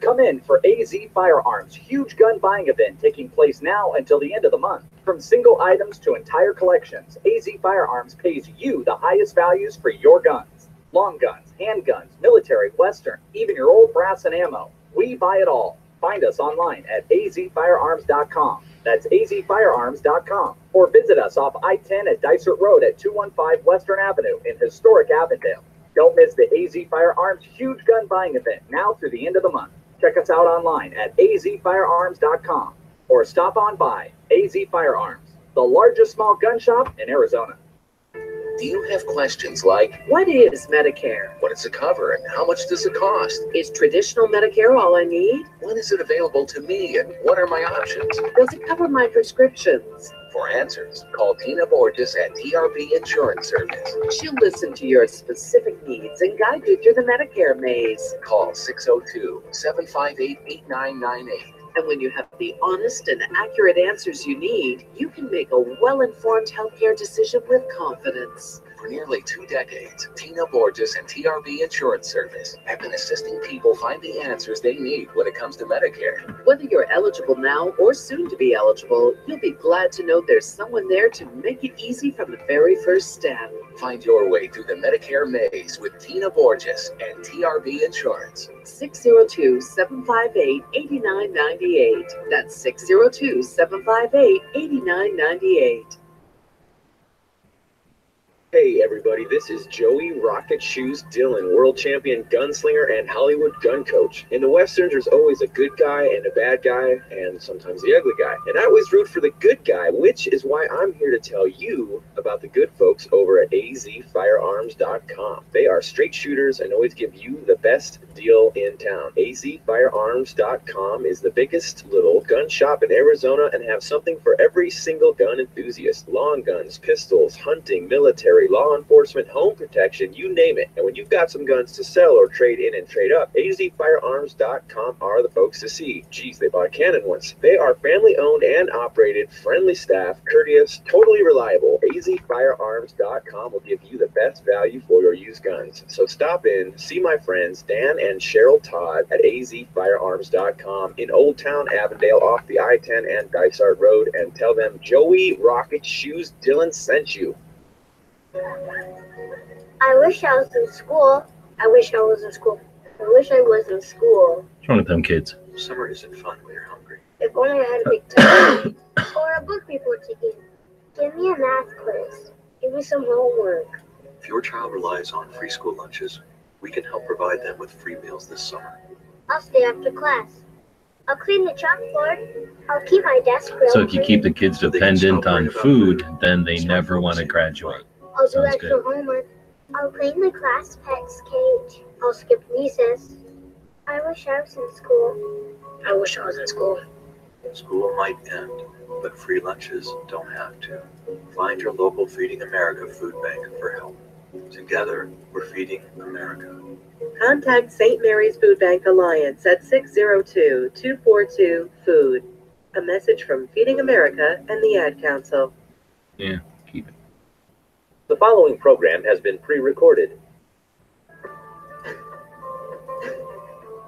Speaker 12: Come in for AZ Firearms' huge gun buying event taking place now until the end of the month. From single items to entire collections, AZ Firearms pays you the highest values for your guns. Long guns, handguns, military, western, even your old brass and ammo. We buy it all. Find us online at azfirearms.com. That's azfirearms.com. Or visit us off I-10 at Dysart Road at 215 Western Avenue in historic Avondale. Don't miss the AZ Firearms huge gun buying event now through the end of the month. Check us out online at azfirearms.com or stop on by AZ Firearms, the largest small gun shop in Arizona.
Speaker 17: Do you have questions like,
Speaker 7: What is Medicare?
Speaker 17: what does it cover and how much does it cost?
Speaker 7: Is traditional Medicare all I need?
Speaker 17: When is it available to me and what are my options?
Speaker 7: Does it cover my prescriptions?
Speaker 17: For answers, call Tina Borges at TRB Insurance Service.
Speaker 7: She'll listen to your specific needs and guide you through the Medicare maze.
Speaker 17: Call 602-758-8998.
Speaker 7: And when you have the honest and accurate answers you need, you can make a well-informed healthcare decision with confidence.
Speaker 17: For nearly 2 decades, Tina Borges and TRB Insurance Service have been assisting people find the answers they need when it comes to Medicare.
Speaker 7: Whether you're eligible now or soon to be eligible, you'll be glad to know there's someone there to make it easy from the very first step.
Speaker 17: Find your way through the Medicare maze with Tina Borges and TRB Insurance.
Speaker 7: 602-758-8998. That's 602-758-8998.
Speaker 16: Hey everybody, this is Joey Rocket Shoes Dillon, world champion gunslinger and Hollywood gun coach. In the Westerns, there's always a good guy and a bad guy, and sometimes the ugly guy. And I always root for the good guy, which is why I'm here to tell you about the good folks over at azfirearms.com. They are straight shooters and always give you the best deal in town. azfirearms.com is the biggest little gun shop in Arizona and have something for every single gun enthusiast. Long guns, pistols, hunting, military, law enforcement, home protection, you name it. And when you've got some guns to sell or trade in and trade up, azfirearms.com are the folks to see. Geez, they bought a cannon once. They are family owned and operated, friendly staff, courteous, totally reliable. azfirearms.com will give you the best value for your used guns. So stop in, see my friends Dan and Cheryl Todd at azfirearms.com in Old Town Avondale off the I-10 and Dysart Road, and tell them Joey Rocket Shoes Dillon sent you.
Speaker 18: I wish I was in school. I wish I was in school. I wish I was in school.
Speaker 1: What's wrong with them kids?
Speaker 18: Summer isn't fun when you're hungry.
Speaker 19: If only I had a big tablet or a book before taking. Give me a math quiz. Give me some homework.
Speaker 18: If your child relies on free school lunches, we can help provide them with free meals this summer.
Speaker 19: I'll stay after class. I'll clean the chalkboard. I'll keep my desk real
Speaker 1: So if you keep the kids
Speaker 18: So they can
Speaker 1: dependent
Speaker 18: stop worrying
Speaker 1: on
Speaker 18: about
Speaker 1: food,
Speaker 18: food.
Speaker 1: then they
Speaker 18: Start
Speaker 1: never want to
Speaker 18: focusing on
Speaker 1: graduate.
Speaker 19: I'll do
Speaker 1: Sounds
Speaker 19: extra
Speaker 1: good.
Speaker 19: homework. I'll clean the class pet's cage. I'll skip recess. I wish I was in school. I wish I was in school.
Speaker 18: School might end, but free lunches don't have to. Find your local Feeding America food bank for help. Together, we're feeding America.
Speaker 7: Contact St. Mary's Food Bank Alliance at 602-242-FOOD. A message from Feeding America and the Ad Council.
Speaker 1: Yeah, keep it.
Speaker 12: The following program has been pre-recorded.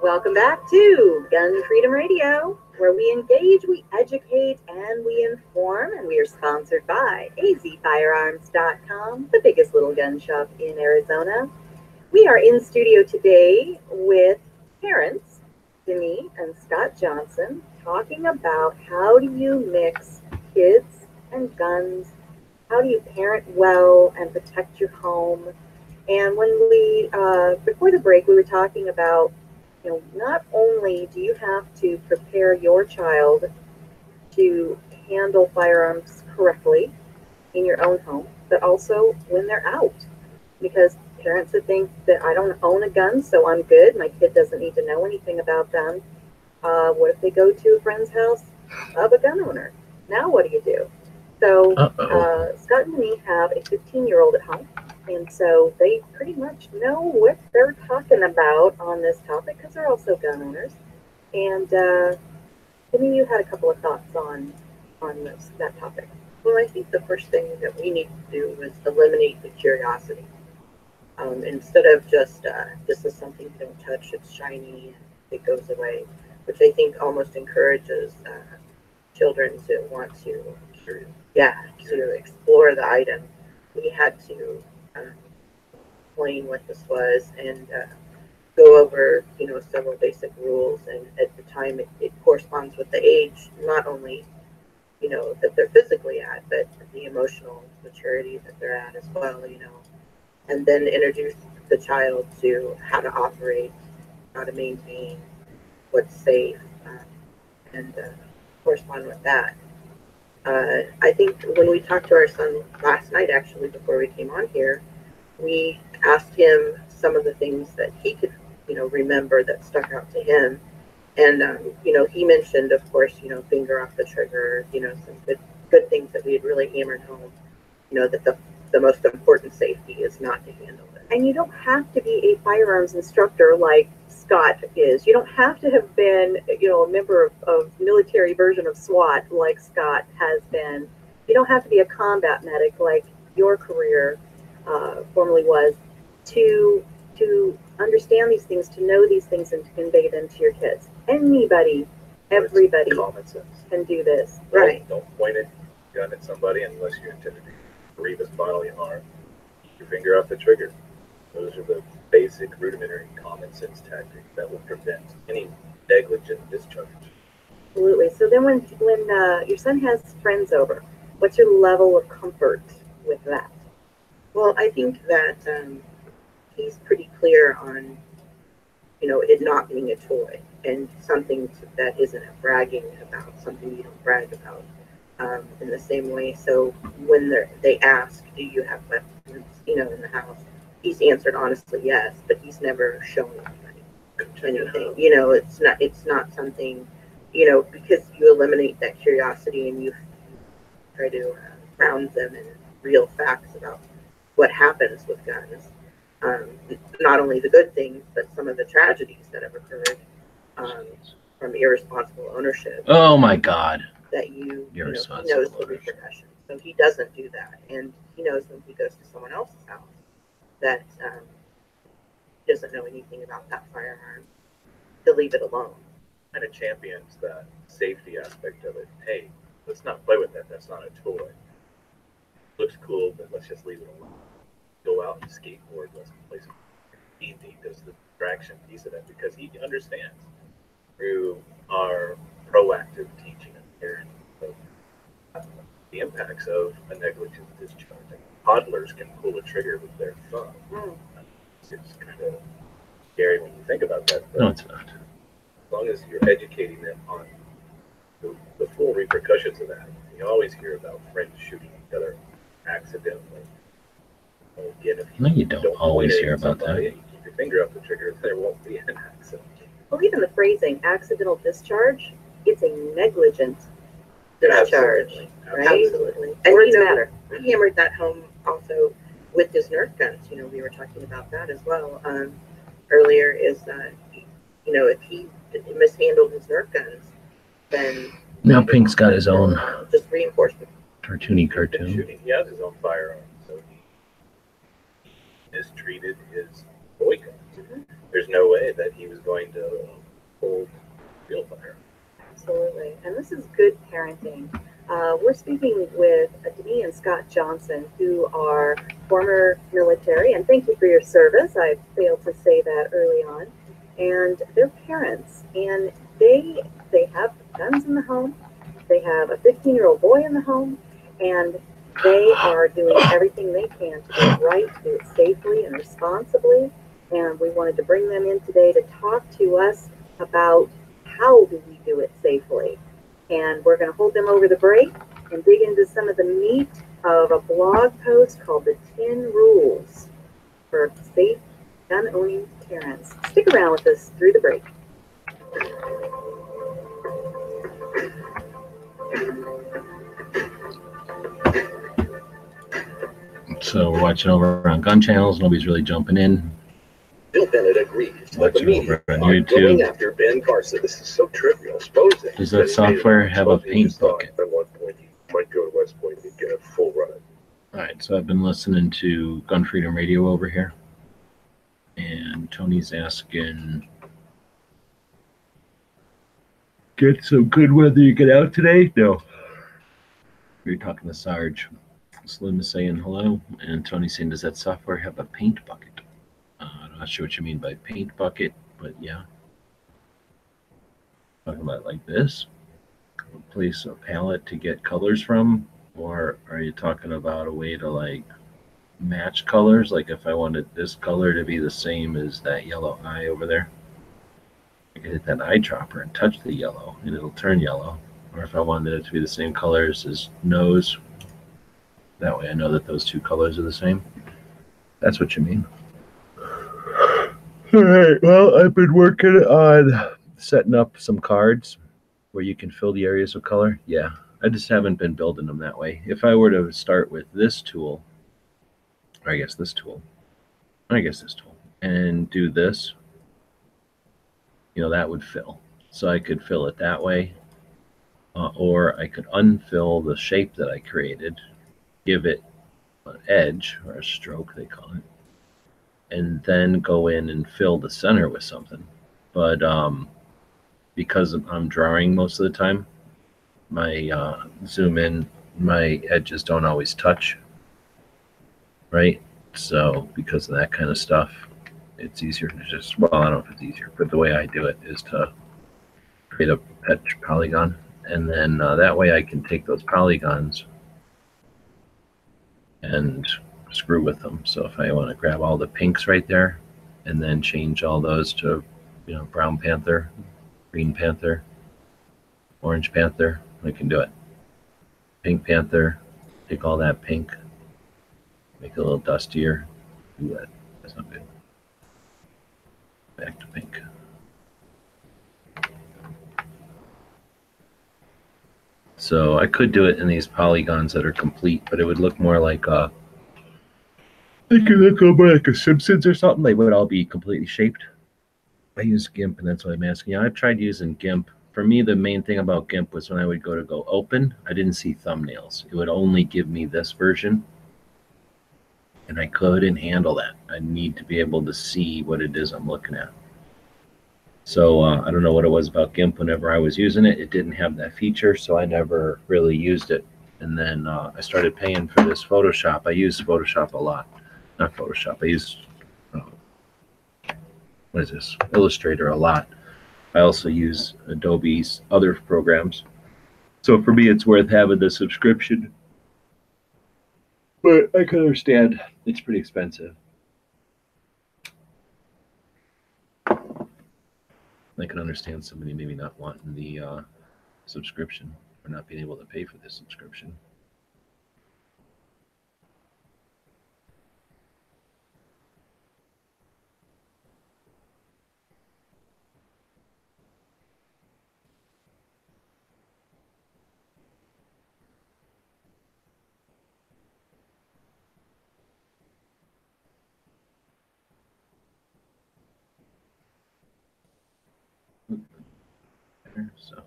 Speaker 7: Welcome back to Gun Freedom Radio, where we engage, we educate, and we inform, and we are sponsored by azfirearms.com, the biggest little gun shop in Arizona. We are in studio today with parents, Denise and Scott Johnson, talking about how do you mix kids and guns, how do you parent well and protect your home. And when we, before the break, we were talking about, you know, not only do you have to prepare your child to handle firearms correctly in your own home, but also when they're out. Because parents would think that I don't own a gun, so I'm good. My kid doesn't need to know anything about them. What if they go to a friend's house of a gun owner? Now what do you do? So Scott and me have a 15-year-old at home, and so they pretty much know what they're talking about on this topic because they're also gun owners. And Timmy, you had a couple of thoughts on that topic.
Speaker 20: Well, I think the first thing that we need to do is eliminate the curiosity. Instead of just, this is something you don't touch, it's shiny, and it goes away, which I think almost encourages children to want to, to explore the item. We had to explain what this was and go over, several basic rules. And at the time, it corresponds with the age, not only, that they're physically at, but the emotional maturity that they're at as well, and then introduce the child to how to operate, how to maintain, what's safe, and correspond with that. I think when we talked to our son last night, actually, before we came on here, we asked him some of the things that he could, remember that stuck out to him. And, he mentioned, of course, finger off the trigger, some good things that we had really hammered home, that the most important safety is not to handle it.
Speaker 7: And you don't have to be a firearms instructor like Scott is. You don't have to have been, a member of military version of SWAT like Scott has been. You don't have to be a combat medic like your career formerly was to understand these things, to know these things, and to convey them to your kids. Anybody, everybody can do this.
Speaker 3: Right. Don't point a gun at somebody unless you intend to grievous bodily harm. Keep your finger off the trigger. Those are the basic, rudimentary, common sense tactics that will prevent any negligent discharge.
Speaker 7: Absolutely. So then when your son has friends over, what's your level of comfort with that?
Speaker 20: Well, I think that he's pretty clear on, it not being a toy and something that isn't a bragging about, something you don't brag about. In the same way, so when they ask, do you have weapons, in the house, he's answered honestly yes, but he's never shown anybody anything. It's not something, because you eliminate that curiosity and you try to ground them in real facts about what happens with guns. Not only the good things, but some of the tragedies that have occurred from irresponsible ownership.
Speaker 1: Oh my God.
Speaker 20: That he knows the
Speaker 1: ownership.
Speaker 20: repercussions. So he doesn't do that. And he knows when he goes to someone else's house that he doesn't know anything about that firearm, to leave it alone.
Speaker 3: Kind of champions that safety aspect of it. Hey, let's not play with that. That's not a toy. Looks cool, but let's just leave it alone. Go out and skateboard. Let's play some. He does the distraction piece of it because he understands.
Speaker 18: through our proactive teaching and parenting of the impacts of a negligent discharge. Toddlers can pull a trigger with their thumb. It's kind of scary when you think about that. But
Speaker 1: No, it's not.
Speaker 18: as long as you're educating them on the full repercussions of that. You always hear about friends shooting each other accidentally. Again, if
Speaker 1: No, you don't always
Speaker 18: point
Speaker 1: hear
Speaker 18: at
Speaker 1: about
Speaker 18: somebody
Speaker 1: that.
Speaker 18: and you keep your finger up the trigger, there won't be an accident.
Speaker 20: Well, even the phrasing, accidental discharge, it's a negligent discharge, right?
Speaker 4: Absolutely. And
Speaker 20: Words
Speaker 4: you know,
Speaker 20: matter.
Speaker 4: we hammered that home also with his Nerf guns. You know, we were talking about that as well earlier. Is you know, if he mishandled his Nerf guns, then
Speaker 1: Now Pink's got his own
Speaker 4: just reinforcement.
Speaker 1: cartoony cartoon.
Speaker 18: He has his own firearm, so he mistreated his boy guns. There's no way that he was going to hold real firearm.
Speaker 20: Absolutely. And this is good parenting. We're speaking with Dee and Scott Johnson, who are former military, and thank you for your service. I failed to say that early on. And they're parents, and they have guns in the home. They have a 15-year-old boy in the home, and they are doing everything they can to do it right, to do it safely and responsibly. And we wanted to bring them in today to talk to us about how do we do it safely. And we're going to hold them over the break and dig into some of the meat of a blog post called The 10 Rules for Safe Gun-Owning Parents. Stick around with us through the break.
Speaker 1: So we're watching over on gun channels. Nobody's really jumping in.
Speaker 5: Bill Bennett agrees.
Speaker 1: Watching over on
Speaker 5: Going
Speaker 1: YouTube.
Speaker 5: after Ben Carson. This is so trivial. Suppose that
Speaker 1: Does that software have a paint bucket?
Speaker 11: At one point, he might go to West Point and get a full ride.
Speaker 1: All right, so I've been listening to Gun Freedom Radio over here. And Tony's asking, get some good weather you get out today? No. You're talking to Sarge. Slim is saying hello, and Tony's saying, does that software have a paint bucket? I'm not sure what you mean by paint bucket, but yeah. Talking about like this? Place a palette to get colors from? Or are you talking about a way to like match colors? Like if I wanted this color to be the same as that yellow eye over there, I could hit that eyedropper and touch the yellow and it'll turn yellow. Or if I wanted it to be the same colors as nose, that way I know that those two colors are the same. That's what you mean. All right, well, I've been working on setting up some cards where you can fill the areas of color. Yeah, I just haven't been building them that way. If I were to start with this tool, or I guess this tool, and do this, you know, that would fill. So I could fill it that way, or I could unfill the shape that I created, give it an edge, or a stroke they call it, and then go in and fill the center with something. But because I'm drawing most of the time, my zoom in, my edges don't always touch, right? So because of that kind of stuff, it's easier to just, well, I don't know if it's easier, but the way I do it is to create a etch polygon, and then that way I can take those polygons and screw with them. So if I want to grab all the pinks right there and then change all those to, you know, brown panther, green panther, orange panther, I can do it. Pink panther, take all that pink, make it a little dustier. Do that. That's not good. Back to pink. So I could do it in these polygons that are complete, but it would look more like a, it could look more like a Simpsons or something. They would all be completely shaped. I use GIMP, and that's why I'm asking you. I've tried using GIMP. For me, the main thing about GIMP was when I would go open, I didn't see thumbnails. It would only give me this version, and I couldn't handle that. I need to be able to see what it is I'm looking at. So I don't know what it was about GIMP. Whenever I was using it, it didn't have that feature, so I never really used it. And then I started paying for this Photoshop. I use Photoshop a lot. Not Photoshop. I use, what is this? Illustrator a lot. I also use Adobe's other programs. So for me, it's worth having the subscription. But I can understand it's pretty expensive. I can understand somebody maybe not wanting the subscription or not being able to pay for the subscription. So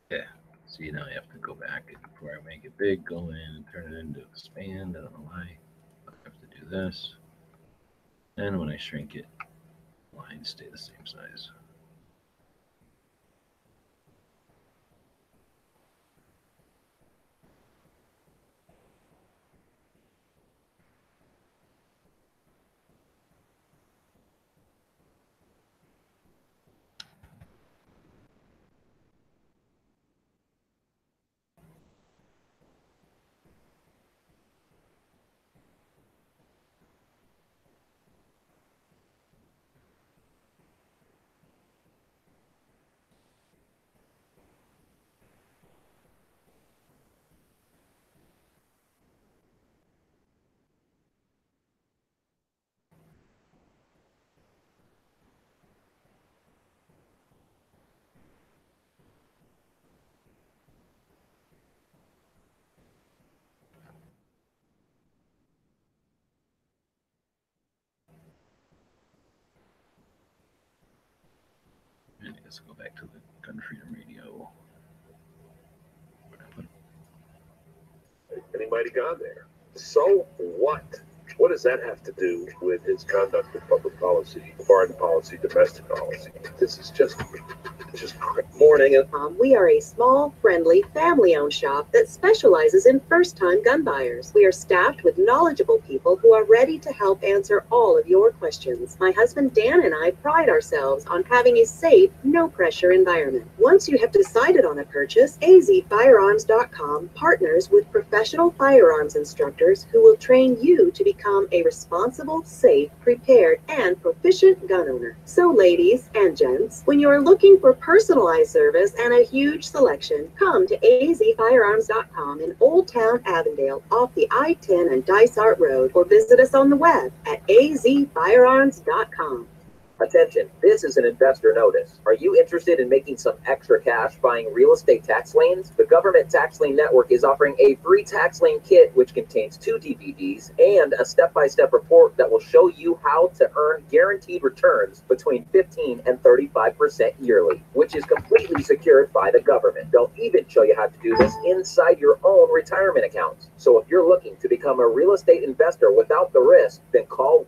Speaker 1: yeah. See, now I have to go back and before I make it big, go in and turn it into expand. I don't know why. I have to do this. And when I shrink it, lines stay the same size. And I guess I'll go back to the Gun Freedom Radio.
Speaker 5: And he might have gone there. So what? What does that have to do with his conduct of public policy, foreign policy, domestic policy? This is just morning.
Speaker 7: We are a small, friendly, family-owned shop that specializes in first-time gun buyers. We are staffed with knowledgeable people who are ready to help answer all of your questions. My husband Dan and I pride ourselves on having a safe, no-pressure environment. Once you have decided on a purchase, azfirearms.com partners with professional firearms instructors who will train you to become a responsible, safe, prepared, and proficient gun owner. So ladies and gents, when you are looking for personalized service and a huge selection, come to azfirearms.com in Old Town Avondale off the I-10 and Dysart Road, or visit us on the web at azfirearms.com.
Speaker 12: Attention, this is an investor notice. Are you interested in making some extra cash buying real estate tax liens? The Government Tax Lien Network is offering a free tax lien kit which contains 2 DVDs and a step-by-step report that will show you how to earn guaranteed returns between 15 and 35% yearly, which is completely secured by the government. They'll even show you how to do this inside your own retirement accounts. So if you're looking to become a real estate investor without the risk, then call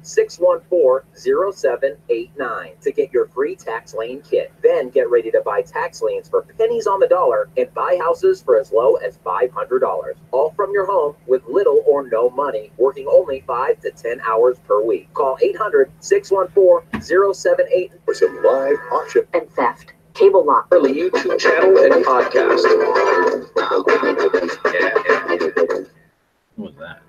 Speaker 12: 1-800-614-0789 to get your free tax lien kit. Then get ready to buy tax liens for pennies on the dollar and buy houses for as low as $500. All from your home with little or no money, working only 5 to 10 hours per week. Call 800-614-0789
Speaker 5: for some live auction
Speaker 8: and theft. Cable lock.
Speaker 16: Early YouTube channel and podcast.
Speaker 1: What was that?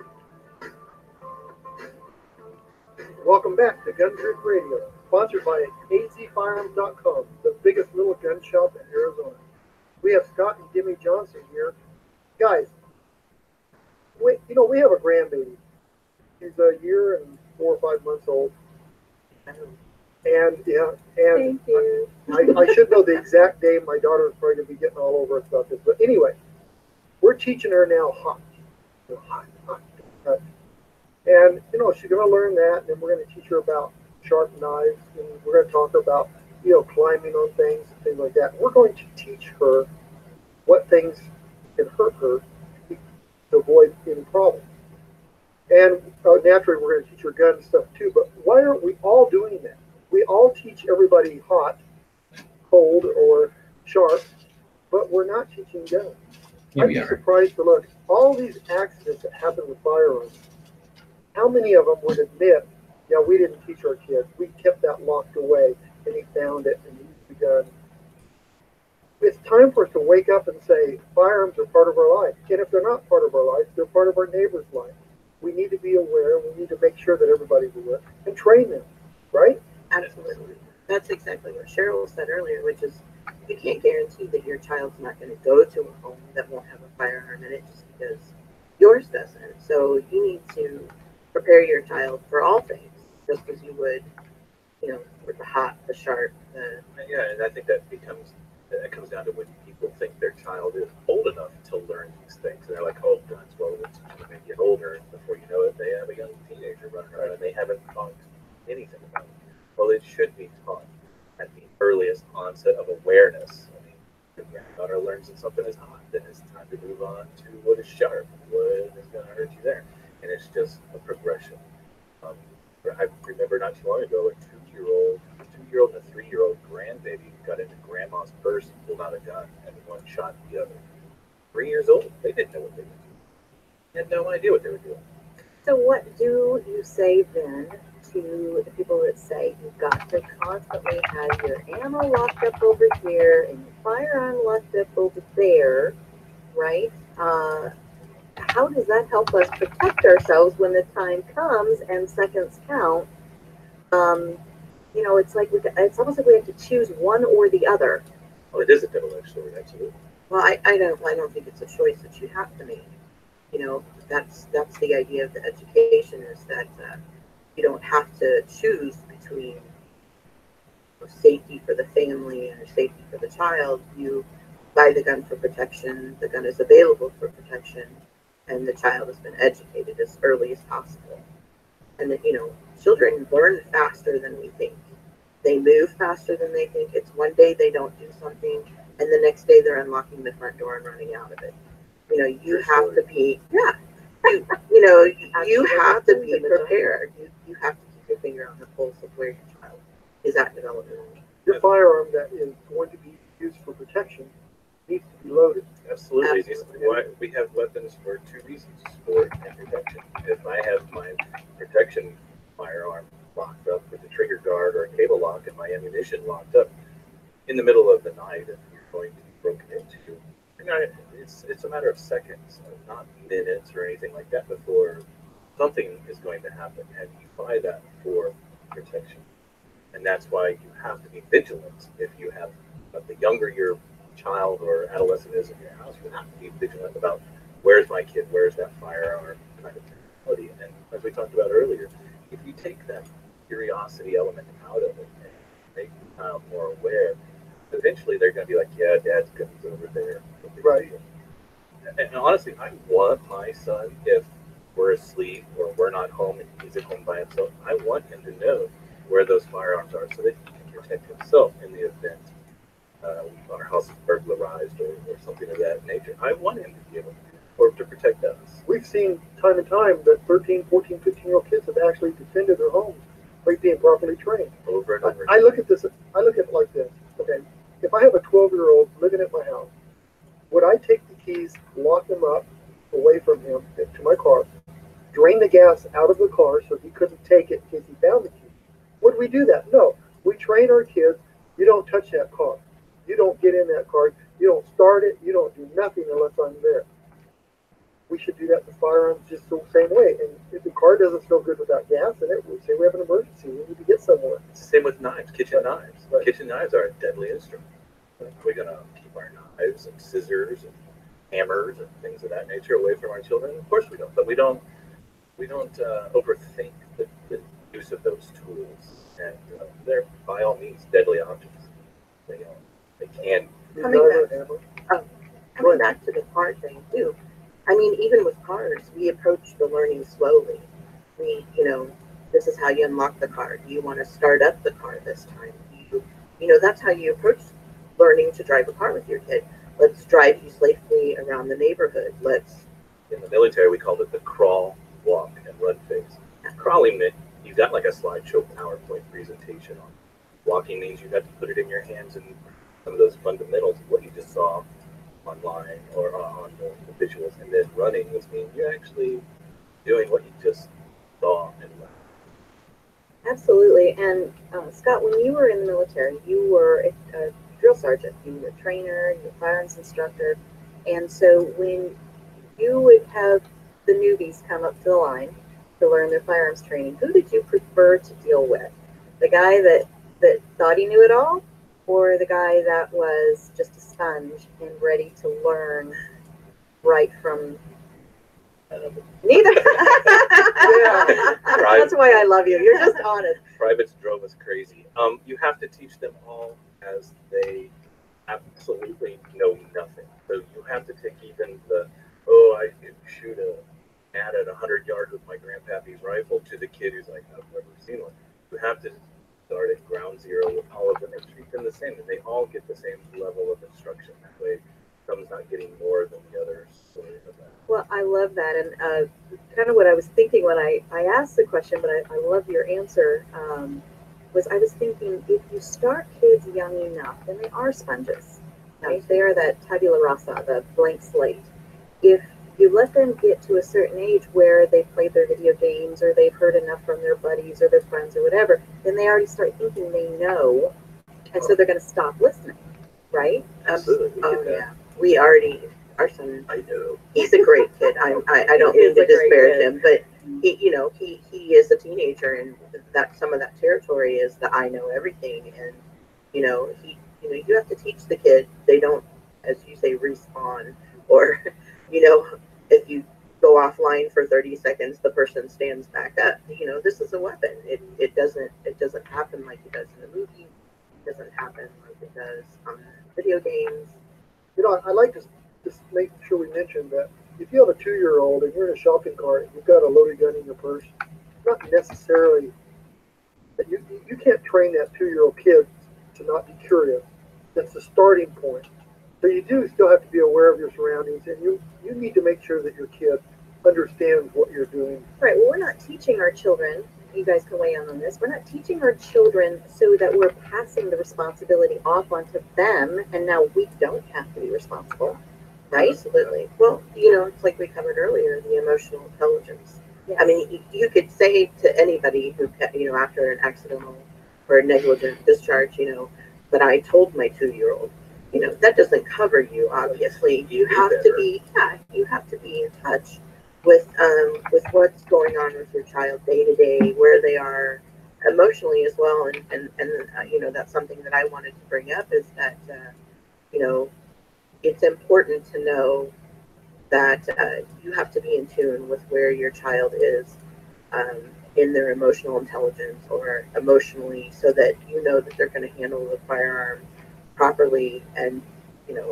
Speaker 15: Welcome back to Gun Truth Radio, sponsored by azfirearms.com, the biggest little gun shop in Arizona. We have Scott and Jimmy Johnson here. Guys, we have a grandbaby. He's a year and 4 or 5 months old. And
Speaker 7: Thank you.
Speaker 15: I should know the exact day. My daughter is probably going to be getting all over us about this. But anyway, we're teaching her now hot. And, you know, she's going to learn that, and then we're going to teach her about sharp knives, and we're going to talk about, you know, climbing on things and things like that. We're going to teach her what things can hurt her to avoid any problems. And naturally, we're going to teach her gun stuff too, but why aren't we all doing that? We all teach everybody hot, cold, or sharp, but we're not teaching guns. I'd be surprised to look, all these accidents that happen with firearms, how many of them would admit, yeah, we didn't teach our kids. We kept that locked away, and he found it and used the gun. It's time for us to wake up and say, firearms are part of our life. And if they're not part of our life, they're part of our neighbor's life. We need to be aware. We need to make sure that everybody's aware and train them, right?
Speaker 20: Absolutely. That's exactly what Cheryl said earlier, which is you can't guarantee that your child's not going to go to a home that won't have a firearm in it just because yours doesn't. So you need to prepare your child for all things, just as you would, you know, with the hot, the sharp, the...
Speaker 18: Yeah, and I think that comes down to when people think their child is old enough to learn these things. And they're like, oh, guns, well, it's when they get older, and before you know it, they have a young teenager running around, and they haven't taught anything about it. Well, it should be taught at the earliest onset of awareness. I mean, if your daughter learns that something is hot, then it's time to move on to what is sharp, what is going to hurt you there. And it's just a progression. I remember not too long ago, a two-year-old and a 3-year-old grandbaby got into grandma's purse and pulled out a gun, and one shot the other. 3 years old, they didn't know what they were doing. They had no idea what they were doing.
Speaker 7: So what do you say then to the people that say you've got to constantly have your ammo locked up over here and your firearm locked up over there, right? How does that help us protect ourselves when the time comes and seconds count? You know, it's like it's almost like we have to choose one or the other.
Speaker 18: Well, it is a double-edged sword, absolutely.
Speaker 20: Well, I don't think it's a choice that you have to make. You know, that's the idea of the education, is that you don't have to choose between safety for the family and safety for the child. You buy the gun for protection. The gun is available for protection, and the child has been educated as early as possible. And that, you know, children learn faster than we think. They move faster than they think. It's one day they don't do something, and the next day they're unlocking the front door and running out of it. You know, you have to be, you know, you have to be prepared. You have to keep your finger on the pulse of where your child is at developmentally.
Speaker 15: Your firearm that is going to be used for protection needs to be loaded.
Speaker 18: Absolutely. We have weapons for two reasons: sport and protection. If I have my protection firearm locked up with a trigger guard or a cable lock and my ammunition locked up in the middle of the night, and you're going to be broken into, you know, it's a matter of seconds, not minutes or anything like that, before something is going to happen, and you buy that for protection. And that's why you have to be vigilant. If you have, the younger your child or adolescent is in your house, you have to be vigilant about, where's my kid, where's that firearm kind of mentality. And as we talked about earlier, if you take that curiosity element out of it and make the child more aware, eventually they're going to be like, yeah, dad's gun's over there.
Speaker 15: Right.
Speaker 18: And honestly, I want my son, if we're asleep or we're not home and he's at home by himself, I want him to know where those firearms are so that he can protect himself in the event our house is burglarized or something of that nature. I want him to be able to protect us.
Speaker 15: We've seen time and time that 13, 14, 15-year-old kids have actually defended their homes by being properly trained.
Speaker 18: Over and over.
Speaker 15: I look at it like this. Okay, if I have a 12-year-old living at my house, would I take the keys, lock them up away from him to my car, drain the gas out of the car so he couldn't take it in case he found the key? Would we do that? No. We train our kids, you don't touch that car. You don't get in that car. You don't start it. You don't do nothing unless I'm there. We should do that with firearms just the same way. And if the car doesn't feel good without gas in it, we say we have an emergency. We need to get somewhere.
Speaker 18: Same with knives, kitchen knives. Right. Kitchen knives are a deadly instrument. We're going to keep our knives and scissors and hammers and things of that nature away from our children. Of course we don't. But we don't overthink the use of those tools. And they're, by all means, deadly objects. They can.
Speaker 20: Coming back to the car thing too. I mean, even with cars, we approach the learning slowly. this is how you unlock the car. Do you want to start up the car this time? That's how you approach learning to drive a car with your kid. Let's drive you safely around the neighborhood.
Speaker 18: In the military, we called it the crawl, walk, and run phase. Crawling meant you got like a slideshow PowerPoint presentation on. Walking means you had to put it in your hands and some of those fundamentals of what you just saw online or on the visuals. And then running was mean you're actually doing what you just saw and learned.
Speaker 4: Absolutely. And Scott, when you were in the military, you were a drill sergeant, you were a trainer, you were a firearms instructor. And so when you would have the newbies come up to the line to learn their firearms training, who did you prefer to deal with? The guy that thought he knew it all, or the guy that was just a sponge and ready to learn right from neither? That's why I love you. You're just honest.
Speaker 18: Privates drove us crazy. You have to teach them all as they absolutely know nothing. So you have to take even I can shoot a gnat at 100 yards with my grandpappy's rifle to the kid who's like, I've never seen one. You have to start at ground zero with all of them and treat them the same, and they all get the same level of instruction. That way, someone's not getting more than the others.
Speaker 4: Well, I love that, and kind of what I was thinking when I asked the question, but I love your answer, was I was thinking if you start kids young enough, then they are sponges, right? They are that tabula rasa, the blank slate. If you let them get to a certain age where they've played their video games or they've heard enough from their buddies or their friends or whatever, then they already start thinking they know, and so they're going to stop listening, right?
Speaker 18: Absolutely.
Speaker 20: Our son, I know, he's a great kid. I don't mean to disparage him, but he is a teenager, and that some of that territory is the I know everything, and you have to teach the kid. They don't, as you say, respawn, or if you go offline for 30 seconds, the person stands back up. This is a weapon. It doesn't happen like it does in a movie. It doesn't happen like it does on video games.
Speaker 15: I like to just make sure we mention that if you have a 2-year-old and you're in a shopping cart and you've got a loaded gun in your purse, not necessarily that you can't train that 2-year-old kid to not be curious. That's the starting point. So you do still have to be aware of your surroundings, and you need to make sure that your kid understands what you're doing.
Speaker 4: Right. Well, we're not teaching our children. You guys can weigh in on this. We're not teaching our children so that we're passing the responsibility off onto them, and now we don't have to be responsible. Right?
Speaker 20: Absolutely. Well, it's like we covered earlier, the emotional intelligence.
Speaker 4: Yes.
Speaker 20: I mean, you could say to anybody who, after an accidental or negligent discharge, but I told my 2-year-old, that doesn't cover you, obviously. You have to be in touch with what's going on with your child day to day, where they are emotionally as well. And that's something that I wanted to bring up is that, it's important to know that you have to be in tune with where your child is in their emotional intelligence or emotionally, so that that they're going to handle the firearm properly. And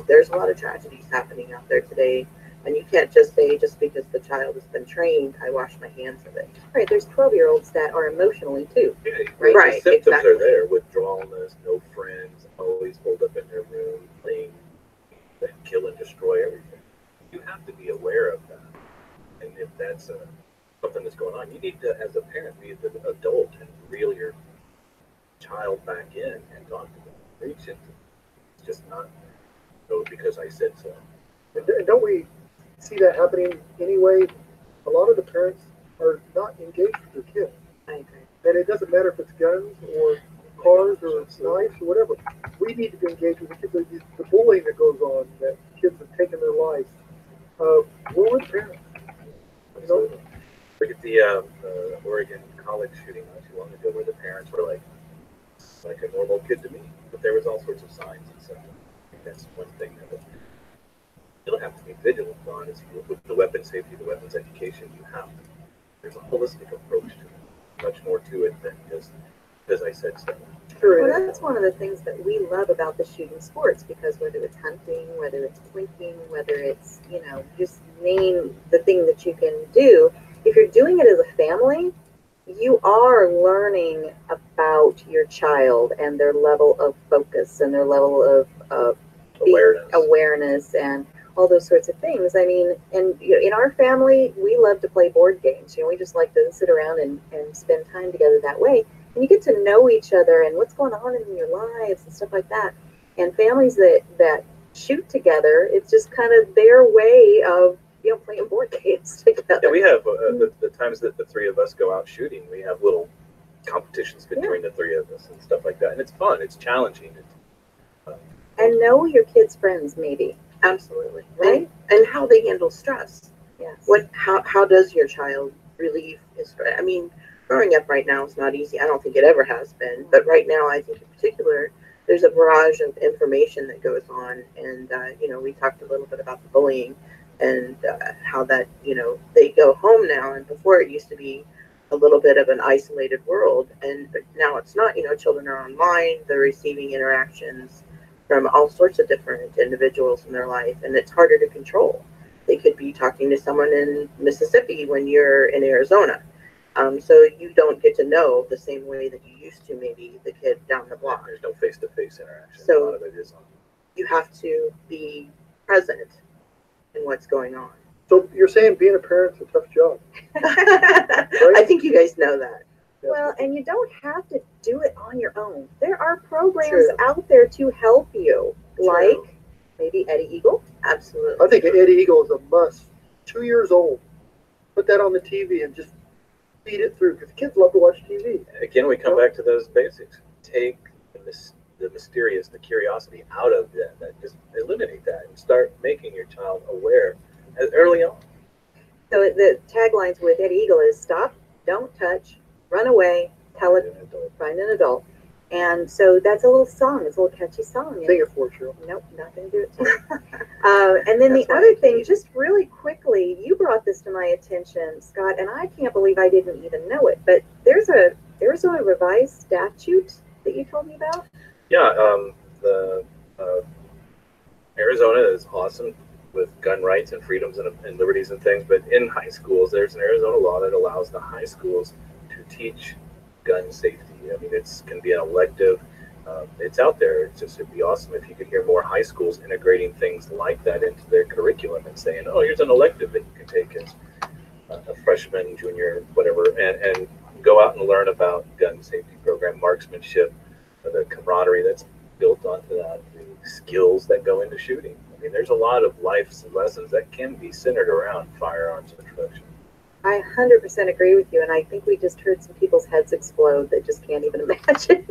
Speaker 20: there's a lot of tragedies happening out there today, and you can't just say just because the child has been trained, I wash my hands of it.
Speaker 4: Right. There's 12-year-olds that are emotionally too.
Speaker 18: Yeah,
Speaker 20: right.
Speaker 18: The symptoms
Speaker 20: Exactly.
Speaker 18: are there: withdrawalness, no friends, always holed up in their room, playing and kill and destroy everything. You have to be aware of that, and if that's something that's going on, you need to, as a parent, be the adult and reel your child back in and talk to them, reach into them. It's just not because I said so.
Speaker 15: And don't we see that happening anyway? A lot of the parents are not engaged with their kids.
Speaker 20: I agree.
Speaker 15: And it doesn't matter if it's guns or cars or knives or whatever. We need to be engaged with the kids. The bullying that goes on, that kids have taken their lives. We're with parents.
Speaker 18: Look at the Oregon college shooting not too long ago, where the parents were like a normal kid to me, but there was all sorts of signs and stuff. I think that's one thing that you'll have to be vigilant on is with the weapons safety, the weapons education. There's a holistic approach to it, much more to it than just because I said so.
Speaker 4: Well, that's one of the things that we love about the shooting sports, because whether it's hunting, whether it's plinking, whether it's, just name the thing that you can do,
Speaker 7: if you're doing it as a family, you are learning about your child and their level of focus and their level of awareness and all those sorts of things. I mean, and you know, in our family, we love to play board games. You know, we just like to sit around and spend time together that way. And you get to know each other and what's going on in your lives and stuff like that. And families that shoot together, it's just kind of their way of, you know, playing board games together.
Speaker 18: Yeah, we have the times that the three of us go out shooting, we have little competitions between the three of us and stuff like that. And it's fun. It's challenging.
Speaker 7: And know your kids' friends, maybe.
Speaker 20: Absolutely.
Speaker 7: Right?
Speaker 20: And how they handle stress.
Speaker 7: Yes.
Speaker 20: How does your child relieve his stress? I mean, growing up right now is not easy. I don't think it ever has been. But right now, I think in particular, there's a barrage of information that goes on. And, you know, we talked a little bit about the bullying and how that, you know, they go home now. And before it used to be a little bit of an isolated world. And but now it's not. You know, children are online. They're receiving interactions from all sorts of different individuals in their life. And it's harder to control. They could be talking to someone in Mississippi when you're in Arizona. So you don't get to know the same way that you used to, maybe the kid down the block.
Speaker 18: There's no face-to-face interaction.
Speaker 20: So
Speaker 18: a lot of it is on.
Speaker 20: You have to be present in what's going on.
Speaker 15: So you're saying being a parent's a tough job?
Speaker 20: Right? I think you guys know that.
Speaker 7: Well, and you don't have to do it on your own. There are programs
Speaker 20: True.
Speaker 7: out there to help you,
Speaker 20: True.
Speaker 7: like maybe Eddie Eagle.
Speaker 20: Absolutely.
Speaker 15: I think Eddie Eagle is a must. 2 years old. Put that on the TV and just feed it through because kids love to watch TV.
Speaker 18: Again, we come back to those basics. Take the mysterious, the curiosity out of that. Just eliminate that and start making your child aware as early on.
Speaker 7: So the taglines with Eddie Eagle is stop, don't touch, run away, tell it, find an adult. And so that's a little song. It's a little catchy song.
Speaker 15: Sing it for you.
Speaker 7: Nope, not going to do it to you. And then the other thing, just really quickly, you brought this to my attention, Scott, and I can't believe I didn't even know it, but there's a Arizona revised statute that you told me about?
Speaker 18: Yeah, the Arizona is awesome with gun rights and freedoms and liberties and things, but in high schools, there's an Arizona law that allows the high schools to teach gun safety. I mean, it's can be an elective. It's out there. It'd be awesome if you could hear more high schools integrating things like that into their curriculum and saying, oh, here's an elective that you can take as a freshman, junior, whatever, and go out and learn about gun safety program, marksmanship, the camaraderie that's built onto that, the skills that go into shooting. I mean, there's a lot of life lessons that can be centered around firearms introduction.
Speaker 7: I 100% agree with you, and I think we just heard some people's heads explode that just can't even imagine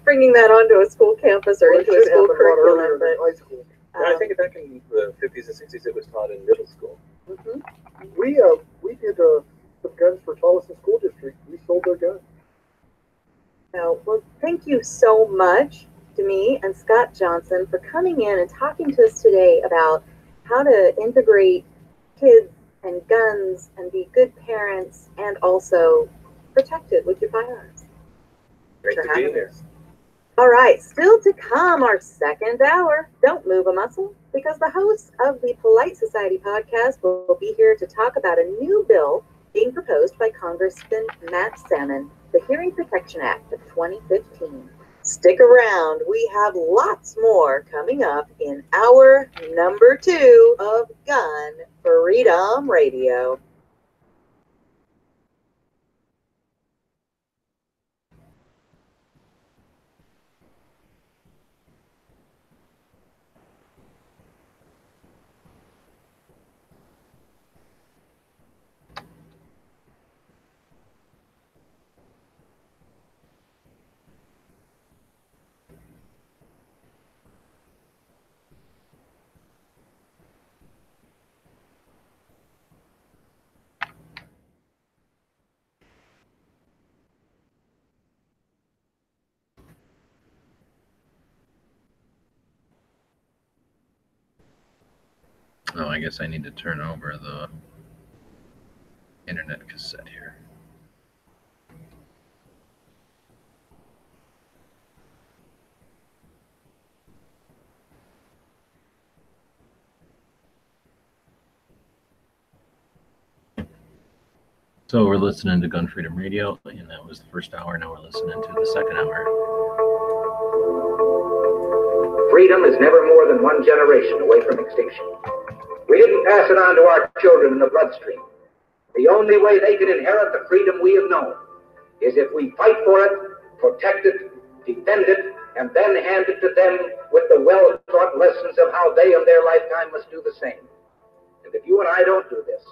Speaker 7: bringing that onto a school campus or into a school curriculum. But
Speaker 18: I think back in the 50s and 60s, it was taught in middle school.
Speaker 7: Mm-hmm.
Speaker 15: We did some guns for Tolleson School District. We sold their guns.
Speaker 7: Well, thank you so much, Demi and Scott Johnson, for coming in and talking to us today about how to integrate kids and guns and be good parents and also protected with your firearms.
Speaker 18: Great to be here.
Speaker 7: All right, still to come, our second hour. Don't move a muscle, because the hosts of the Polite Society podcast will be here to talk about a new bill being proposed by Congressman Matt Salmon, the Hearing Protection Act of 2015. Stick around. We have lots more coming up in hour number 2 of Gun Freedom Radio.
Speaker 1: Oh, I guess I need to turn over the internet cassette here. So we're listening to Gun Freedom Radio, and that was the first hour. Now we're listening to the second hour.
Speaker 6: Freedom is never more than one generation away from extinction. We didn't pass it on to our children in the bloodstream. The only way they can inherit the freedom we have known is if we fight for it, protect it, defend it, and then hand it to them with the well-taught lessons of how they in their lifetime must do the same. And if you and I don't do this,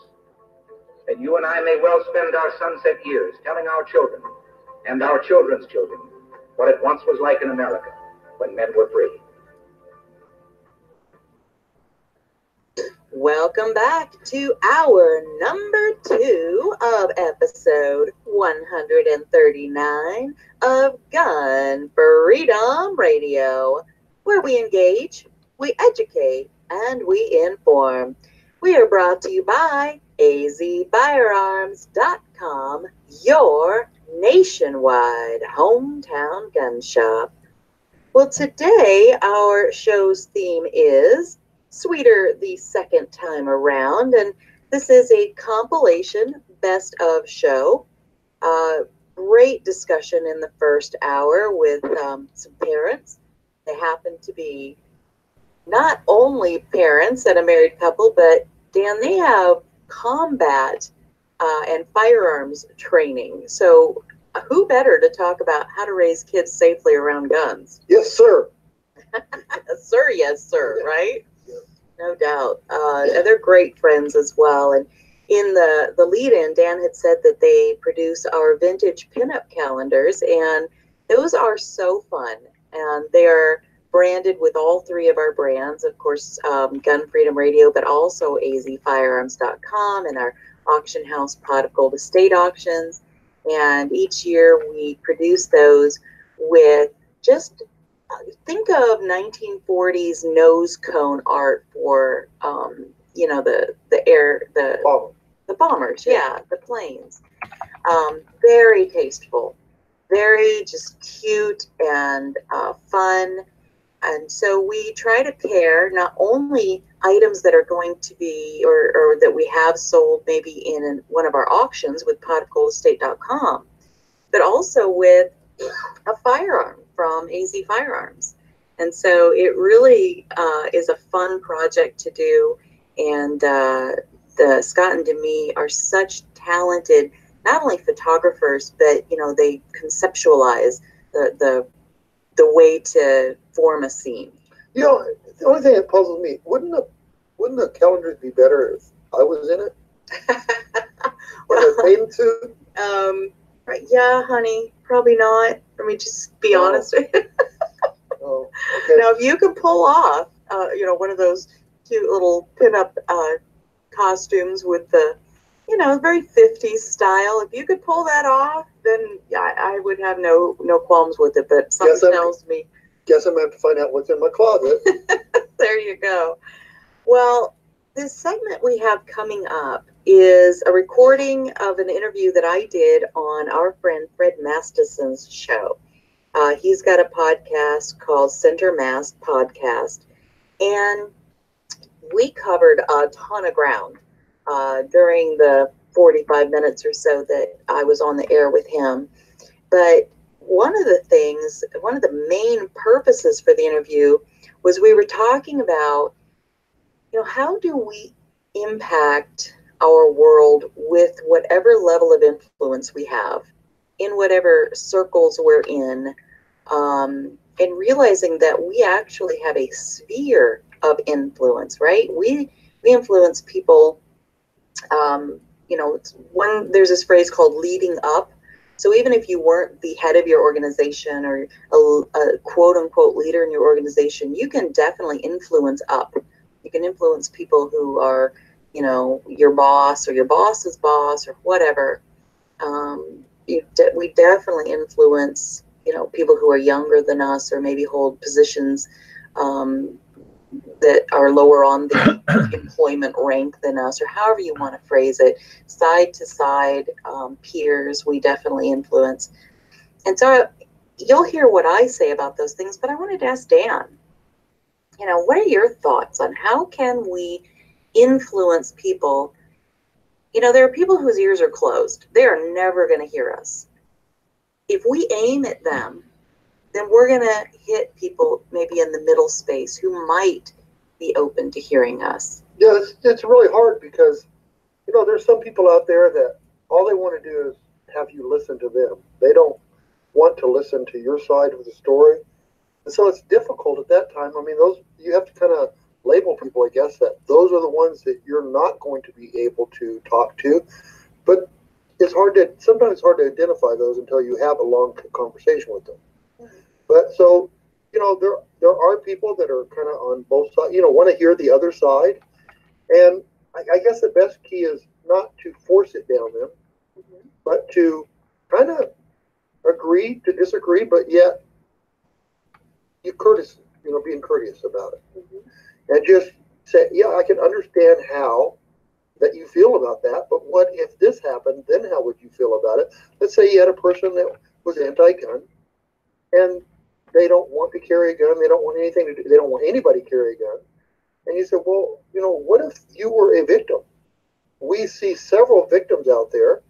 Speaker 6: then you and I may well spend our sunset years telling our children and our children's children what it once was like in America when men were free.
Speaker 7: Welcome back to hour number 2 of episode 139 of Gun Freedom Radio, where we engage, we educate, and we inform. We are brought to you by azfirearms.com, your nationwide hometown gun shop. Well, today our show's theme is Sweeter the Second Time Around, and this is a compilation best of show. Great discussion in the first hour with some parents. They happen to be not only parents and a married couple, but Dan, they have combat and firearms training. So who better to talk about how to raise kids safely around guns?
Speaker 15: Yes, sir.
Speaker 7: Sir, yes, sir, right? No doubt. And they're great friends as well. And in the lead-in, Dan had said that they produce our vintage pinup calendars, and those are so fun. And they are branded with all 3 of our brands, of course, Gun Freedom Radio, but also azfirearms.com and our auction house, Pot of Gold Estate Auctions. And each year we produce those with just think of 1940s nose cone art for, you know, the bombers, yeah, the planes. Very tasteful, very just cute and fun. And so we try to pair not only items that are going to be, or that we have sold maybe in one of our auctions with potofgoldestate.com, but also with a firearm from AZ Firearms. And so it really is a fun project to do. And the Scott and Demi are such talented, not only photographers, but, you know, they conceptualize the way to form a scene.
Speaker 15: You know, the only thing that puzzles me, wouldn't the calendars be better if I was in it? Or made to?
Speaker 7: Right, yeah, honey, probably not. Let me just be honest with you.
Speaker 15: Oh, okay.
Speaker 7: Now, if you could pull off, you know, one of those cute little pinup costumes with the, you know, very 50s style, if you could pull that off, then I would have no qualms with it. But something tells me.
Speaker 15: Guess I'm going to have to find out what's in my closet.
Speaker 7: There you go. Well, this segment we have coming up is a recording of an interview that I did on our friend Fred Mastison's show. He's got a podcast called Center Mass Podcast, and we covered a ton of ground during the 45 minutes or so that I was on the air with him. But one of the main purposes for the interview was we were talking about, you know, how do we impact our world with whatever level of influence we have in whatever circles we're in, and realizing that we actually have a sphere of influence, right? We influence people. You know, there's this phrase called leading up. So even if you weren't the head of your organization or a quote unquote leader in your organization, you can definitely influence up. You can influence people who are, you know, your boss or your boss's boss or whatever. We definitely influence, you know, people who are younger than us or maybe hold positions that are lower on the employment rank than us, or however you want to phrase it. Side to side, peers, we definitely influence. And so you'll hear what I say about those things, but I wanted to ask Dan, you know, what are your thoughts on how can we influence people You know, there are people whose ears are closed. They are never going to hear us. If we aim at them, then we're going to hit people maybe in the middle space who might be open to hearing us.
Speaker 15: Yeah, it's really hard because, you know, there's some people out there that all they want to do is have you listen to them. They don't want to listen to your side of the story. And so it's difficult at that time. I mean, those, you have to kind of label people, I guess, that those are the ones that you're not going to be able to talk to. But it's hard to, sometimes it's hard to identify those until you have a long conversation with them. But so, you know, there are people that are kind of on both sides, you know, want to hear the other side. And I guess the best key is not to force it down them, but to kind of agree to disagree, but yet you courteous, you know, being courteous about it. And just say, yeah, I can understand how that you feel about that, but what if this happened, then how would you feel about it? Let's say you had a person that was anti-gun, and they don't want to carry a gun, they don't want anything to do, they don't want anybody to carry a gun. And you said, well, you know, what if you were a victim? We see several victims out there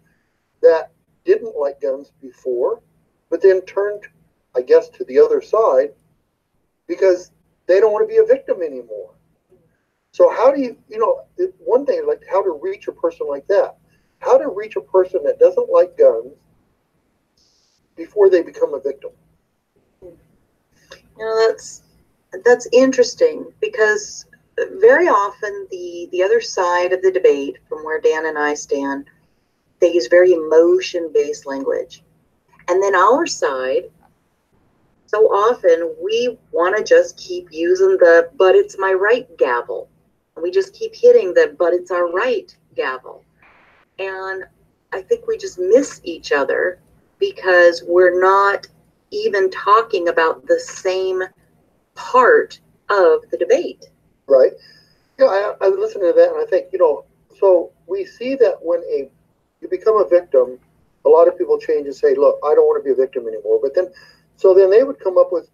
Speaker 15: that didn't like guns before, but then turned, I guess, to the other side because they don't want to be a victim anymore. So how do you, you know, one thing is like how to reach a person like that. How to reach a person that doesn't like guns before they become a victim.
Speaker 7: You know, that's interesting because very often the other side of the debate, from where Dan and I stand, they use very emotion-based language. And then our side, so often we want to just keep using the but it's my right gavel. And we just keep hitting the but it's our right gavel. And I think we just miss each other because we're not even talking about the same part of the debate.
Speaker 15: Right. Yeah, I listen to that and I think, you know, so we see that when you become a victim, a lot of people change and say, look, I don't want to be a victim anymore. But then, so then they would come up with,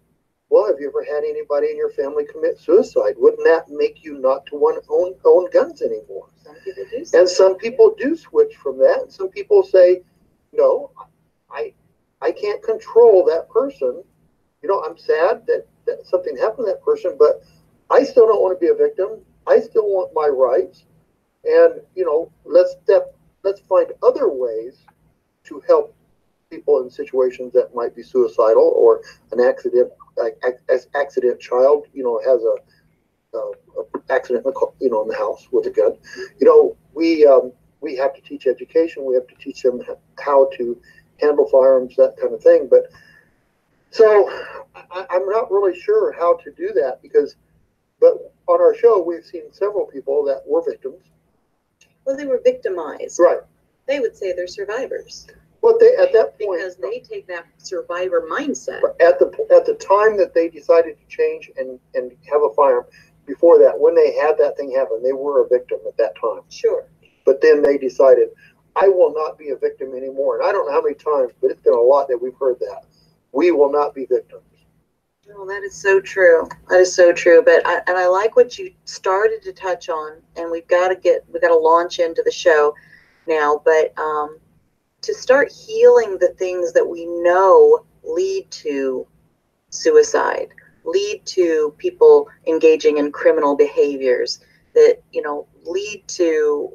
Speaker 15: well, have you ever had anybody in your family commit suicide? Wouldn't that make you not to want to own guns anymore?
Speaker 7: Some people do.
Speaker 15: And some people do switch from that. And some people say, no, I can't control that person. You know, I'm sad that something happened to that person, but I still don't want to be a victim. I still want my rights. And, you know, let's find other ways to help people in situations that might be suicidal or an accident, accident child, you know, has a accident, you know, in the house with a gun. You know, we have to teach education. We have to teach them how to handle firearms, that kind of thing. But so I'm not really sure how to do that but on our show, we've seen several people that were victims.
Speaker 7: Well, they were victimized.
Speaker 15: Right.
Speaker 7: They would say they're survivors.
Speaker 15: But they, at that point,
Speaker 7: because they take that survivor mindset.
Speaker 15: At the time that they decided to change and have a firearm, before that, when they had that thing happen, they were a victim at that time.
Speaker 7: Sure.
Speaker 15: But then they decided, I will not be a victim anymore. And I don't know how many times, but it's been a lot that we've heard that. We will not be victims.
Speaker 7: Oh, that is so true. That is so true. But I like what you started to touch on, and we've got to launch into the show now. But to start healing the things that we know lead to suicide, lead to people engaging in criminal behaviors, that, you know, lead to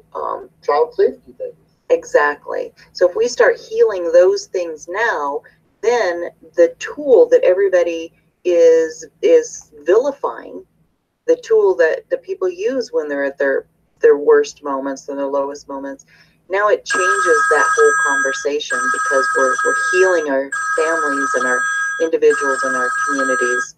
Speaker 15: child safety things.
Speaker 7: Exactly. So if we start healing those things now, then the tool that everybody is vilifying, the tool that the people use when they're at their worst moments and their lowest moments, now it changes that whole conversation because we're healing our families and our individuals and our communities.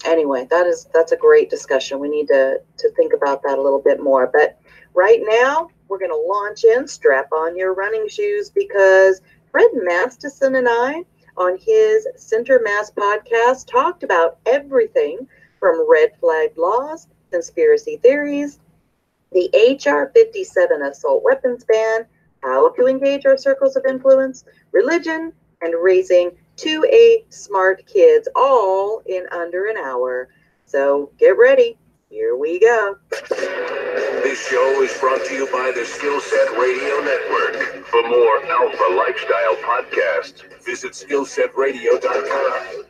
Speaker 7: Anyway, that's a great discussion. We need to think about that a little bit more. But right now, we're going to launch in. Strap on your running shoes because Fred Masterson and I, on his Center Mass podcast, talked about everything from red flag laws, conspiracy theories, the HR 57 assault weapons ban, how to engage our circles of influence, religion, and raising 2A smart kids, all in under an hour. So get ready. Here we go.
Speaker 5: This show is brought to you by the Skill Set Radio Network. For more alpha lifestyle podcasts, visit skillsetradio.com.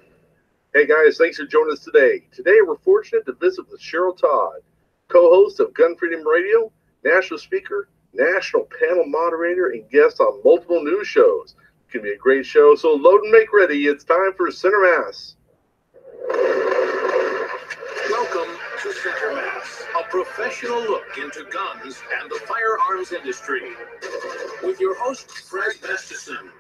Speaker 5: Hey guys, thanks for joining us today. Today we're fortunate to visit with Cheryl Todd, co-host of Gun Freedom Radio, national speaker, national panel moderator, and guest on multiple news shows. It's going to be a great show, so load and make ready. It's time for Center Mass.
Speaker 10: Welcome to Center Mass, a professional look into guns and the firearms industry. With your host, Fred Masterson.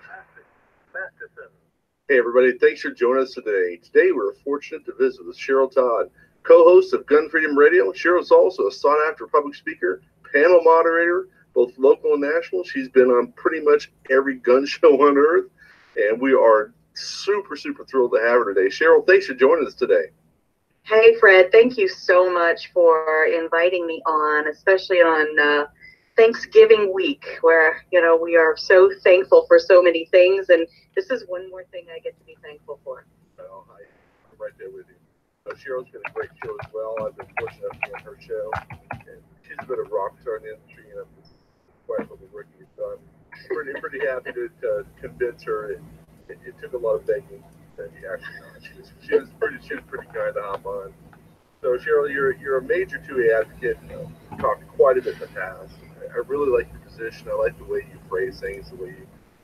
Speaker 5: Hey everybody, thanks for joining us today. Today we're fortunate to visit with Cheryl Todd, co-host of Gun Freedom Radio. Cheryl's also a sought-after public speaker, panel moderator, both local and national. She's been on pretty much every gun show on earth, and we are super, super thrilled to have her today. Cheryl, thanks for joining us today.
Speaker 21: Hey, Fred, thank you so much for inviting me on, especially on Thanksgiving week, where, you know, we are so thankful for so many things, and this is one more thing I get to be thankful for.
Speaker 5: Well, I'm right there with you. Cheryl's been a great show as well. I've been fortunate to be on her show, and she's a bit of a rock star in the industry, and I'm quite what the work you've done. Pretty happy to convince her. It took a lot of begging. She was pretty kind to hop on. So Cheryl, you're a major 2A advocate. You've talked quite a bit in the past. I really like your position. I like the way you phrase things, the way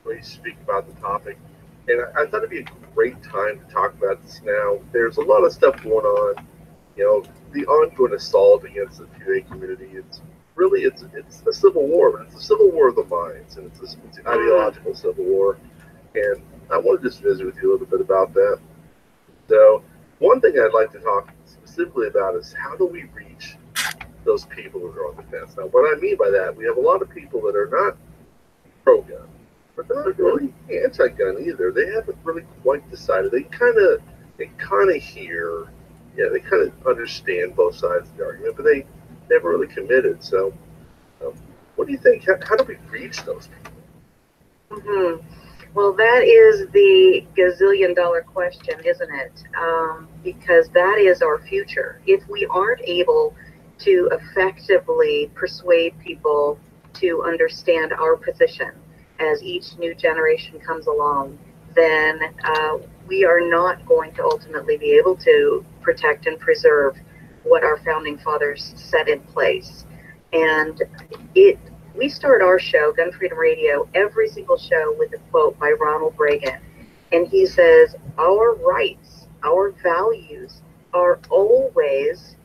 Speaker 5: you speak about the topic. And I thought it'd be a great time to talk about this now. There's a lot of stuff going on. You know, the ongoing assault against the 2A community. It's a civil war, but it's a civil war of the minds, and it's an ideological civil war. And I want to just visit with you a little bit about that. So one thing I'd like to talk specifically about is how do we reach those people who are on the fence? Now, what I mean by that, we have a lot of people that are not pro-gun, but they're not really anti-gun either. They haven't really quite decided. They kind of hear, they kind of understand both sides of the argument, but they never really committed. So what do you think? How do we reach those people?
Speaker 21: Mm-hmm. Well, that is the gazillion-dollar question, isn't it? Because that is our future. If we aren't able to effectively persuade people to understand our position as each new generation comes along, then we are not going to ultimately be able to protect and preserve what our founding fathers set in place. And we start our show, Gun Freedom Radio, every single show with a quote by Ronald Reagan. And he says, our rights, our values are always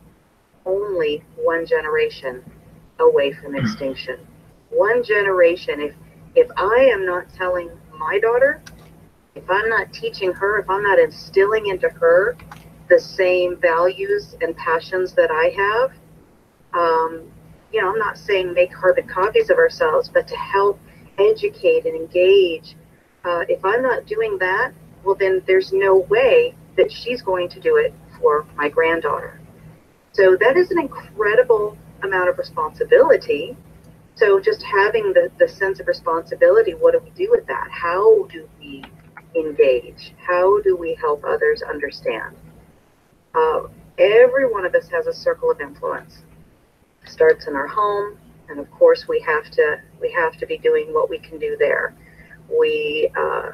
Speaker 21: only one generation away from extinction. One generation. If I am not telling my daughter, if I'm not teaching her, if I'm not instilling into her the same values and passions that I have, I'm not saying make carbon copies of ourselves, but to help educate and engage. If I'm not doing that, well, then there's no way that she's going to do it for my granddaughter. So that is an incredible amount of responsibility. So just having the sense of responsibility, what do we do with that? How do we engage? How do we help others understand? Every one of us has a circle of influence. Starts in our home, and of course we have to be doing what we can do there.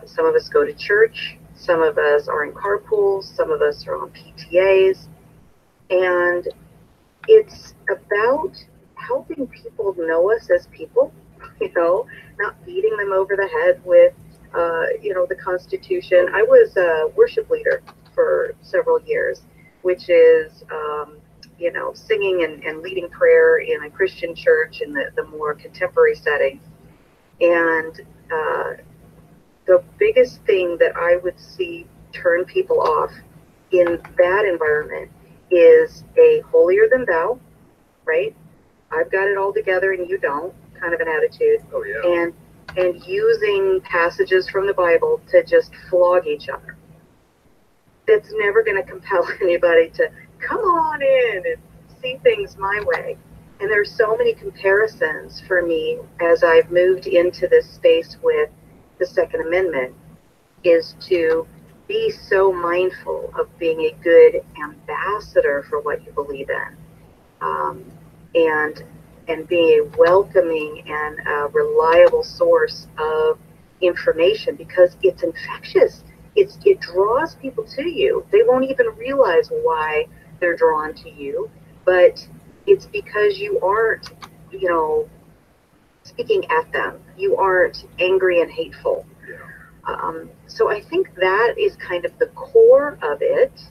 Speaker 21: Some of us go to church, some of us are in carpools, some of us are on PTAs, and it's about helping people know us as people, not beating them over the head with the Constitution. I was a worship leader for several years, which is singing and leading prayer in a Christian church in the more contemporary setting. And the biggest thing that I would see turn people off in that environment is a holier than thou, right? I've got it all together and you don't, kind of an attitude.
Speaker 5: Oh, yeah.
Speaker 21: And using passages from the Bible to just flog each other. That's never going to compel anybody to come on in and see things my way. And there's so many comparisons for me as I've moved into this space with the Second Amendment, is to be so mindful of being a good ambassador for what you believe in. and be a welcoming and a reliable source of information, because it's infectious. It draws people to you. They won't even realize why they're drawn to you, but it's because you aren't, speaking at them. You aren't angry and hateful. So I think that is kind of the core of it.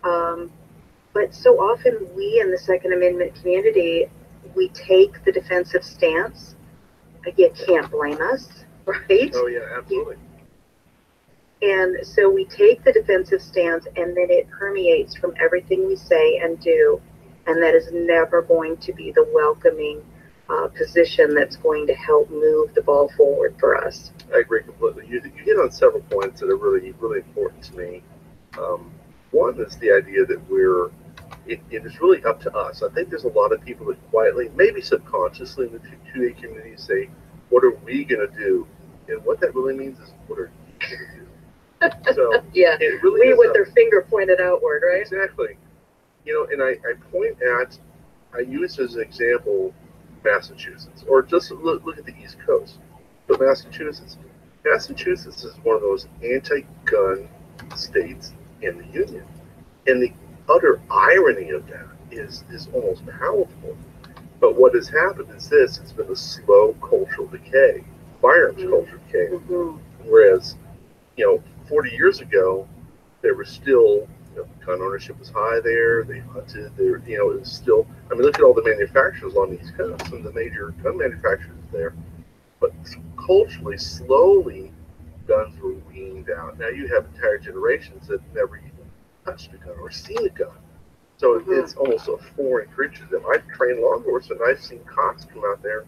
Speaker 21: But so often we in the Second Amendment community, we take the defensive stance. You can't blame us, right?
Speaker 11: Oh, yeah, absolutely.
Speaker 21: And so we take the defensive stance, and then it permeates from everything we say and do. And that is never going to be the welcoming position that's going to help move the ball forward for us.
Speaker 11: I agree completely. You hit on several points that are really, really important to me. One is the idea that it is really up to us. I think there's a lot of people that quietly, maybe subconsciously in the 2A community say, what are we going to do? And what that really means is, what are you going to do? So
Speaker 21: yeah,
Speaker 11: it really
Speaker 21: we
Speaker 11: is
Speaker 21: with their finger pointed outward, right?
Speaker 11: Exactly. And I point at, I use as an example Massachusetts, or just look at the East Coast. But Massachusetts is one of those anti-gun states in the Union. And the utter irony of that is almost palatable. But what has happened is this: it's been a slow cultural decay, firearms cultural decay. Whereas, 40 years ago, there was still, gun ownership was high there. They hunted there. It was still. I mean, look at all the manufacturers on the East Coast, some of the major gun manufacturers there. But culturally, slowly, guns were weaned out. Now you have entire generations that never even touched a gun or seen a gun. So it's almost a foreign creature to them. I've trained law enforcement, and I've seen cops come out there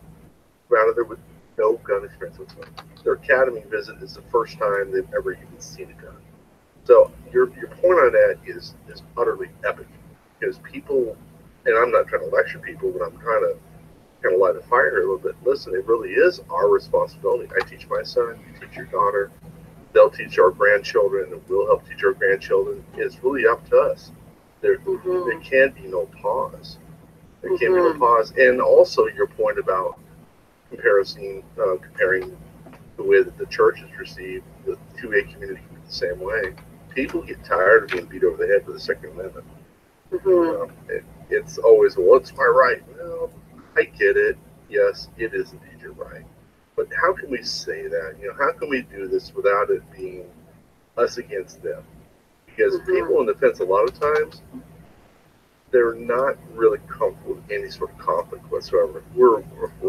Speaker 11: with no gun experience whatsoever. Their academy visit is the first time they've ever even seen a gun. So your point on that is utterly epic, because people, and I'm not trying to lecture people, but I'm trying to kind of light a fire here a little bit. Listen, it really is our responsibility. I teach my son, you teach your daughter, they'll teach our grandchildren, and we'll help teach our grandchildren. It's really up to us. There can't be no pause. There can't be no pause. And also your point about comparing the way that the church is received, the 2A community the same way. People get tired of being beat over the head with the Second Amendment. It's always, well, it's my right. No, I get it. Yes, it is indeed your right. But how can we say that? How can we do this without it being us against them? Because people in the fence, a lot of times, they're not really comfortable with any sort of conflict whatsoever. If we're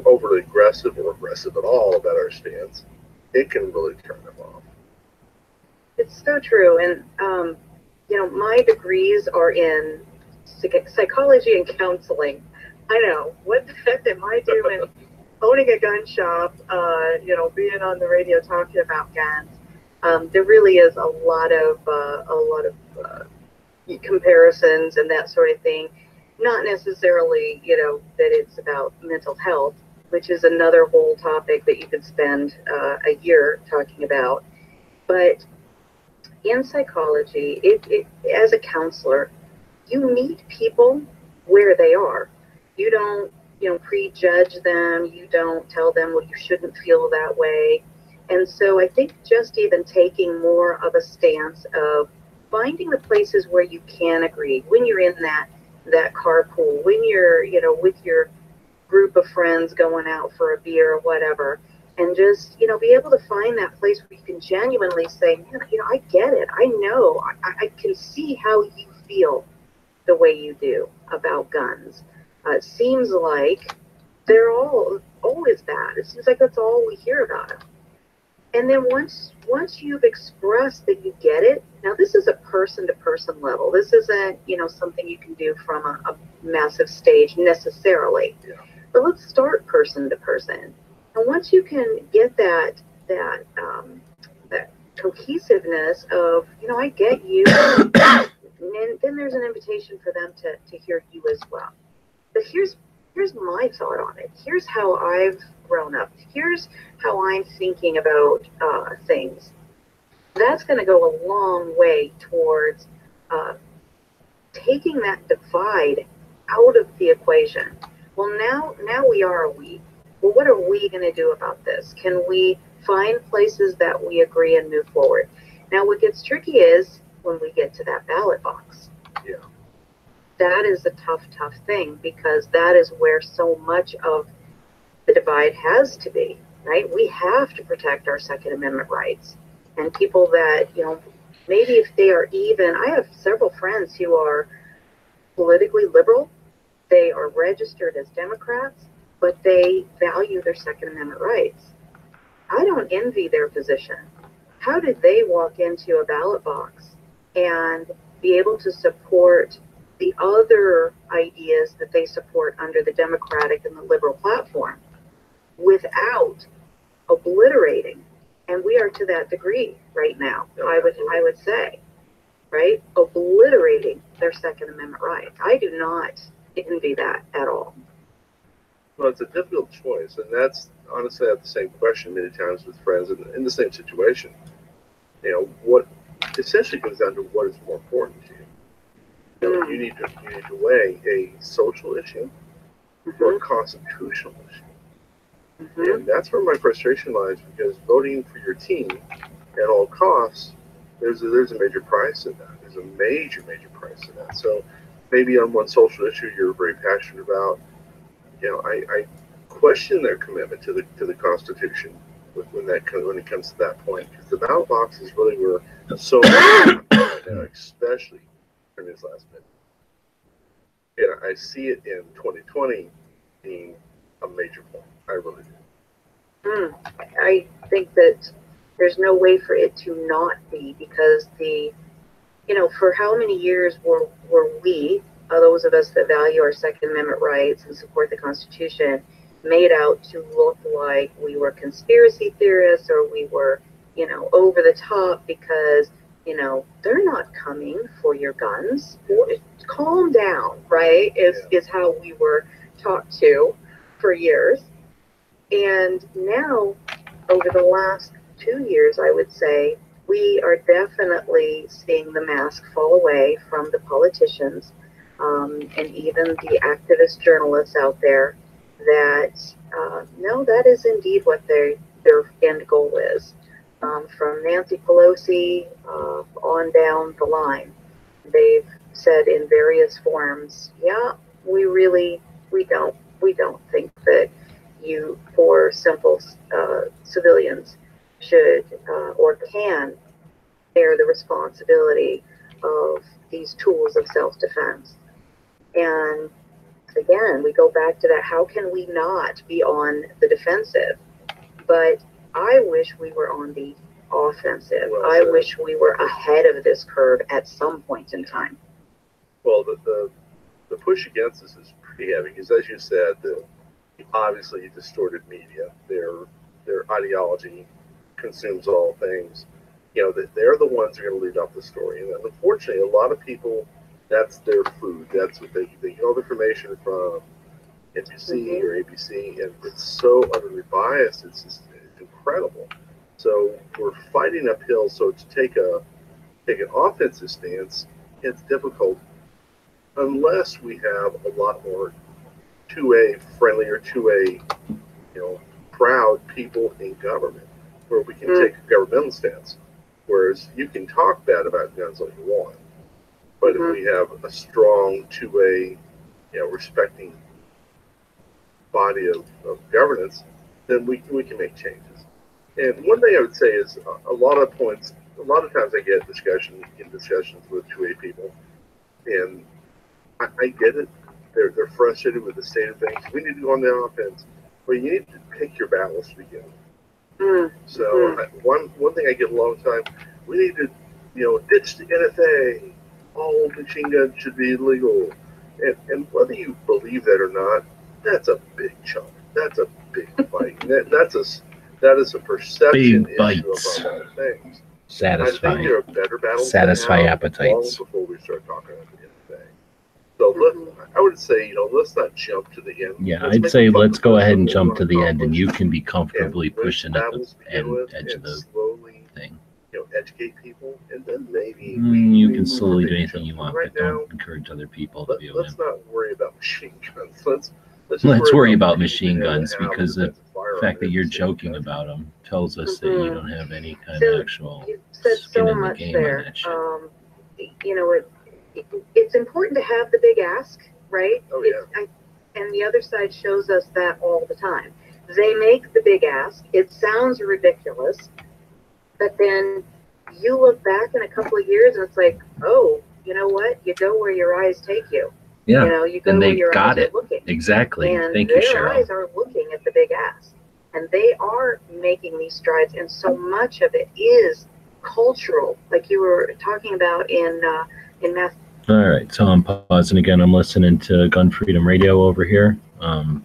Speaker 11: overly aggressive or aggressive at all about our stance, it can really turn them off.
Speaker 21: It's so true. And, my degrees are in psychology and counseling. I know, what the heck am I doing owning a gun shop, being on the radio talking about guns? There really is a lot of comparisons and that sort of thing. Not necessarily, that it's about mental health, which is another whole topic that you could spend a year talking about. But in psychology, as a counselor, you meet people where they are. You don't, prejudge them. You don't tell them, well, you shouldn't feel that way. And so I think just even taking more of a stance of finding the places where you can agree, when you're in that carpool, when you're, with your group of friends going out for a beer or whatever, and just, be able to find that place where you can genuinely say, man, I get it. I know. I can see how you feel the way you do about guns. It seems like they're always bad. It seems like that's all we hear about them. And then once you've expressed that you get it, now this is a person-to-person level. This isn't, something you can do from a massive stage necessarily. Yeah. But let's start person-to-person. And once you can get that cohesiveness of, I get you, and then there's an invitation for them to hear you as well. But here's my thought on it. Here's how I've grown up. Here's how I'm thinking about things. That's going to go a long way towards taking that divide out of the equation. Well, now we are a we. Well, what are we going to do about this? Can we find places that we agree and move forward? Now, what gets tricky is when we get to that ballot box.
Speaker 2: Yeah.
Speaker 21: That is a tough thing, because that is where so much of the divide has to be, right? We have to protect our Second Amendment rights. And people that, maybe if they are even, I have several friends who are politically liberal, they are registered as Democrats, but they value their Second Amendment rights. I don't envy their position. How did they walk into a ballot box and be able to support the other ideas that they support under the Democratic and the liberal platform without obliterating? And we are to that degree right now, I would say, right? Obliterating their Second Amendment rights. I do not envy that at all.
Speaker 9: Well, it's a difficult choice, and that's honestly I have the same question many times with friends in the same situation. What essentially comes down to what is more important to you. You need to weigh a social issue or a constitutional issue. And that's where my frustration lies, because voting for your team at all costs, there's a major price in that. There's a major price in that. So maybe on one social issue you're very passionate about, I question their commitment to the Constitution when it comes to that point, because the ballot box is really where so many especially in this last minute. And I see it in 2020 being a major point. I really do.
Speaker 21: I think that there's no way for it to not be, because for how many years were we, those of us that value our Second Amendment rights and support the Constitution, made out to look like we were conspiracy theorists, or we were, over the top because, they're not coming for your guns. Calm down, right? Is how we were talked to for years. And now, over the last 2 years, I would say, we are definitely seeing the mask fall away from the politicians, and even the activist journalists out there, that no, that is indeed what their end goal is. From Nancy Pelosi on down the line, they've said in various forms, we don't think that you poor simple civilians should or can bear the responsibility of these tools of self-defense. And again, we go back to that, how can we not be on the defensive? But I wish we were on the offensive. I wish we were ahead of this curve at some point in time.
Speaker 9: Well, the push against this is pretty heavy, because as you said, obviously distorted media, their ideology consumes all things. They're the ones who are going to lead off the story. And unfortunately, a lot of people, that's their food. That's what they get all the information from NBC or ABC, and it's so utterly biased. It's incredible. So we're fighting uphill. So to take an offensive stance, it's difficult unless we have a lot more 2A friendly or 2A, proud people in government, where we can take a governmental stance. Whereas you can talk bad about guns all you want, but if we have a strong 2A, respecting body of governance, then we can make changes. And one thing I would say is a lot of times I get discussions with 2A people, and I get it. They're frustrated with the state of things. We need to go on the offense, but you need to pick your battles to begin with. So one thing I get a lot of time, we need to, ditch the NFA. All machine guns should be illegal. And whether you believe that or not, that's a big chunk. That's a big fight. That is a perception issue of a lot of things. I think there are better battles.
Speaker 1: Satisfy appetites.
Speaker 9: Long before we start talking about the NFA. So I would say, let's not jump to the end.
Speaker 1: Yeah, I'd say let's go ahead and jump to the end, and you can be comfortably pushing at the edge of the thing.
Speaker 9: educate people, and then maybe
Speaker 1: You
Speaker 9: we
Speaker 1: can
Speaker 9: move
Speaker 1: slowly
Speaker 9: the
Speaker 1: do
Speaker 9: big
Speaker 1: anything you
Speaker 9: jump.
Speaker 1: want,
Speaker 9: Right
Speaker 1: but
Speaker 9: now,
Speaker 1: don't encourage other people to be able
Speaker 9: let's
Speaker 1: to.
Speaker 9: not worry about machine guns. Let's
Speaker 1: Let's worry about
Speaker 9: what
Speaker 1: machine
Speaker 9: people
Speaker 1: guns,
Speaker 9: have a
Speaker 1: because the
Speaker 9: defensive firearm
Speaker 1: fact that
Speaker 9: in
Speaker 1: you're
Speaker 9: the state.
Speaker 1: joking about them tells us that you don't have any kind
Speaker 21: So
Speaker 1: of actual
Speaker 21: you said
Speaker 1: skin
Speaker 21: so
Speaker 1: in the
Speaker 21: much
Speaker 1: game on
Speaker 21: there.
Speaker 1: that shit.
Speaker 21: You know, it's important to have the big ask, right?
Speaker 9: Oh, yeah.
Speaker 21: And the other side shows us that all the time. They make the big ask. It sounds ridiculous, but then you look back in a couple of years and it's like, oh, you know what? You go where your eyes take you.
Speaker 1: Yeah,
Speaker 21: You know, you go
Speaker 1: and
Speaker 21: where
Speaker 1: they
Speaker 21: your
Speaker 1: got
Speaker 21: eyes
Speaker 1: it.
Speaker 21: are looking.
Speaker 1: Exactly.
Speaker 21: And
Speaker 1: Thank you,
Speaker 21: their
Speaker 1: Cheryl.
Speaker 21: eyes are looking at the big ask. And they are making these strides, and so much of it is cultural, like you were talking about in math.
Speaker 1: All right, so I'm pausing again. I'm listening to Gun Freedom Radio over here.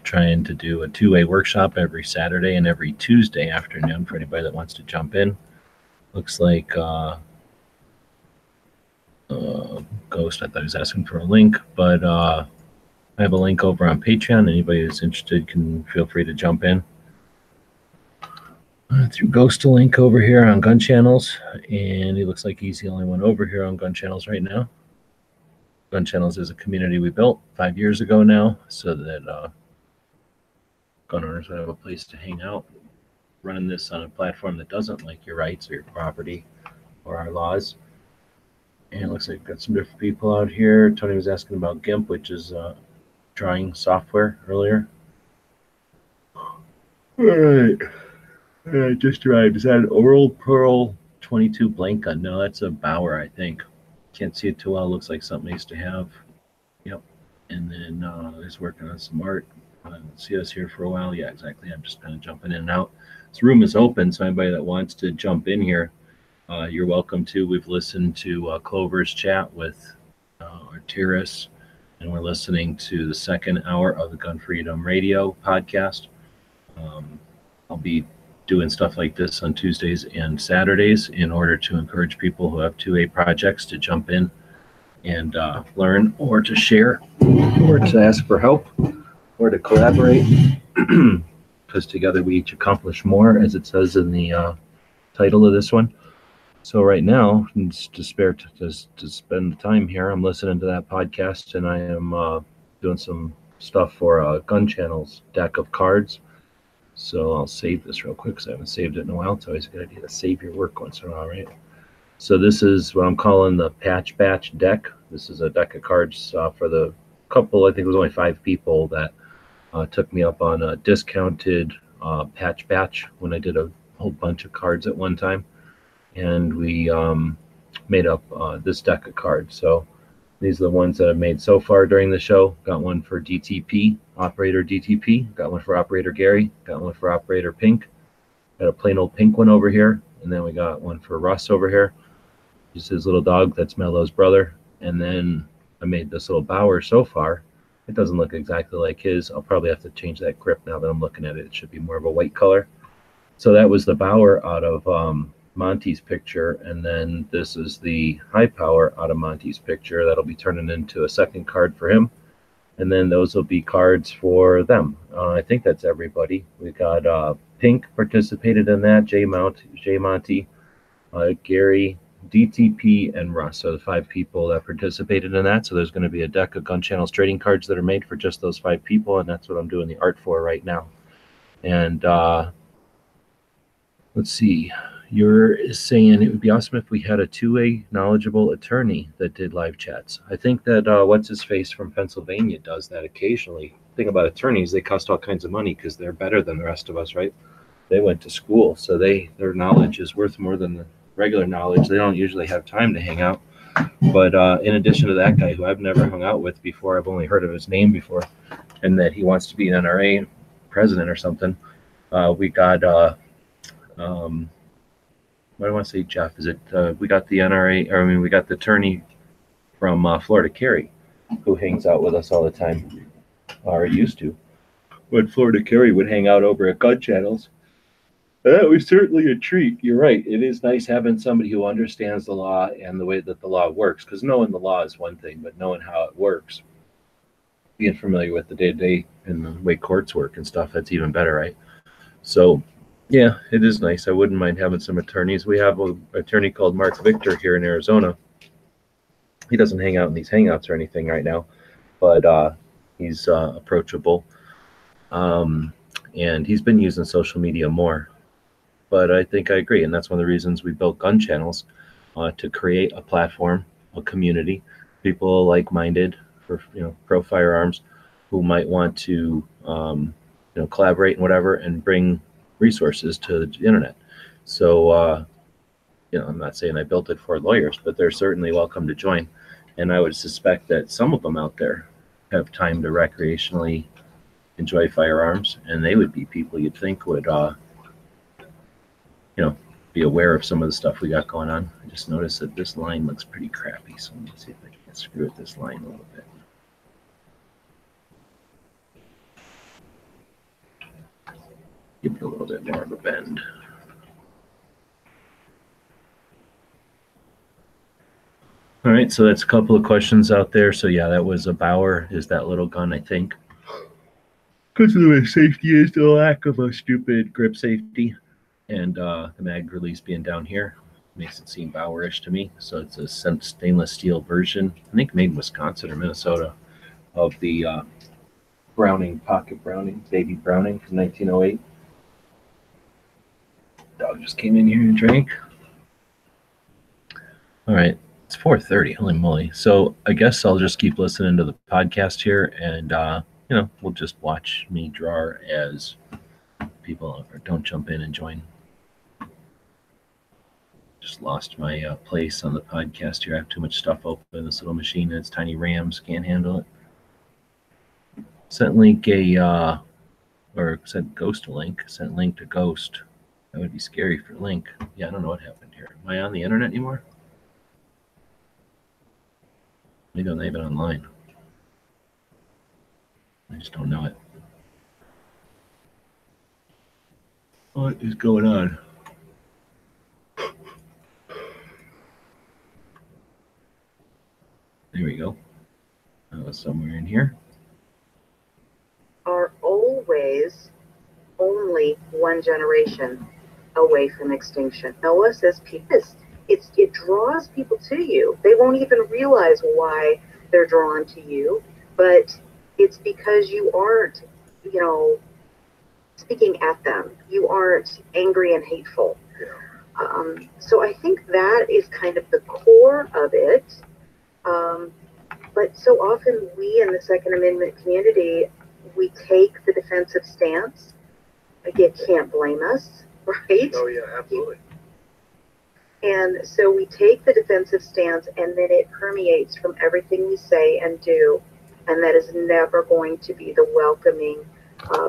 Speaker 1: Trying to do a two-way workshop every Saturday and every Tuesday afternoon for anybody that wants to jump in. Looks like Ghost, I thought he was asking for a link, but I have a link over on Patreon. Anybody that's interested can feel free to jump in. Through Ghost a link over here on Gun Channels, and he looks like he's the only one over here on Gun Channels right now. Gun Channels is a community we built 5 years ago now, so that gun owners would have a place to hang out. Running this on a platform that doesn't like your rights or your property or our laws. And it looks like we've got some different people out here. Tony was asking about GIMP, which is drawing software earlier. All right. I just arrived. Is that an Oral Pearl 22 blank gun? No, that's a Bauer, I think. Can't see it too well. Looks like something I used to have. Yep. And then he's working on some art. See us here for a while. Yeah, exactly. I'm just kind of jumping in and out. This room is open, so anybody that wants to jump in here, you're welcome to. We've listened to Clover's chat with Artiris, and we're listening to the second hour of the Gun Freedom Radio podcast. I'll be doing stuff like this on Tuesdays and Saturdays in order to encourage people who have 2A projects to jump in and learn, or to share, or to ask for help, or to collaborate, because together we each accomplish more, as it says in the title of this one. So right now, to spend the time here, I'm listening to that podcast, and I am doing some stuff for Gun Channel's deck of cards. So I'll save this real quick because I haven't saved it in a while. It's always a good idea to save your work once in a while, right? So this is what I'm calling the Patch Batch deck. This is a deck of cards for the couple, I think it was only 5 people that took me up on a discounted Patch Batch when I did a whole bunch of cards at one time. And we made up this deck of cards. So these are the ones that I've made so far during the show. Got one for DTP, Operator DTP. Got one for Operator Gary. Got one for Operator Pink. Got a plain old pink one over here. And then we got one for Russ over here. Just his little dog. That's Mello's brother. And then I made this little Bauer so far. It doesn't look exactly like his. I'll probably have to change that grip now that I'm looking at it. It should be more of a white color. So that was the Bauer out of Monty's picture, and then this is the High Power out of Monty's picture. That'll be turning into a second card for him, and then those will be cards for them. I think that's everybody. We got Pink participated in that, J Monty, Gary, DTP, and Russ. So the 5 people that participated in that. So there's going to be a deck of Gun Channel's trading cards that are made for just those 5 people, and that's what I'm doing the art for right now. And let's see. You're saying it would be awesome if we had a 2A knowledgeable attorney that did live chats. I think that what's his face from Pennsylvania does that occasionally. Thing about attorneys, they cost all kinds of money because they're better than the rest of us, right? They went to school, so their knowledge is worth more than the regular knowledge. They don't usually have time to hang out. But in addition to that guy who I've never hung out with before, I've only heard of his name before, and that he wants to be an NRA president or something, we got what do I want to say, Jeff? Is it we got the NRA, or I mean, we got the attorney from Florida, Carey, who hangs out with us all the time, or used to. When Florida Carey would hang out over at Gun Channels, that was certainly a treat. You're right. It is nice having somebody who understands the law and the way that the law works, because knowing the law is one thing, but knowing how it works, being familiar with the day-to-day and the way courts work and stuff, that's even better, right? So Yeah, it is nice. I wouldn't mind having some attorneys. We have an attorney called Mark Victor here in Arizona. He doesn't hang out in these hangouts or anything right now, but he's approachable. Um, and he's been using social media more. But I think I agree, and that's one of the reasons we built gun channels, to create a platform, a community, people like-minded for pro firearms, who might want to collaborate and whatever, and bring resources to the internet. So I'm not saying I built it for lawyers, but they're certainly welcome to join. And I would suspect that some of them out there have time to recreationally enjoy firearms, and they would be people you'd think would be aware of some of the stuff we got going on. I just noticed that this line looks pretty crappy, so let me see if I can screw with this line a little bit. Give it a little bit more of a bend. All right, so that's a couple of questions out there. So yeah, that was a Bauer, is that little gun, I think. Because of the way safety is, the lack of a stupid grip safety, and the mag release being down here makes it seem Bauerish to me. So it's a stainless steel version, I think made in Wisconsin or Minnesota, of the Browning, Pocket Browning, Baby Browning from 1908. Dog just came in here and drank. All right, it's 4:30. Holy moly! So I guess I'll just keep listening to the podcast here, and we'll just watch me draw as people don't jump in and join. Just lost my place on the podcast here. I have too much stuff open. This little machine, it's tiny RAMs, can't handle it. Sent link or sent Ghost a link. Sent link to Ghost. That would be scary for Link. Yeah, I don't know what happened here. Am I on the internet anymore? Maybe I'm not even online. I just don't know it. What is going on? There we go. That was somewhere in here.
Speaker 21: Are always only one generation away from extinction. Noah says it draws people to you. They won't even realize why they're drawn to you, but it's because you aren't, speaking at them. You aren't angry and hateful. So I think that is kind of the core of it. But so often we in the Second Amendment community, we take the defensive stance. You can't blame us, right?
Speaker 9: Oh, yeah, absolutely.
Speaker 21: And so we take the defensive stance, and then it permeates from everything we say and do, and that is never going to be the welcoming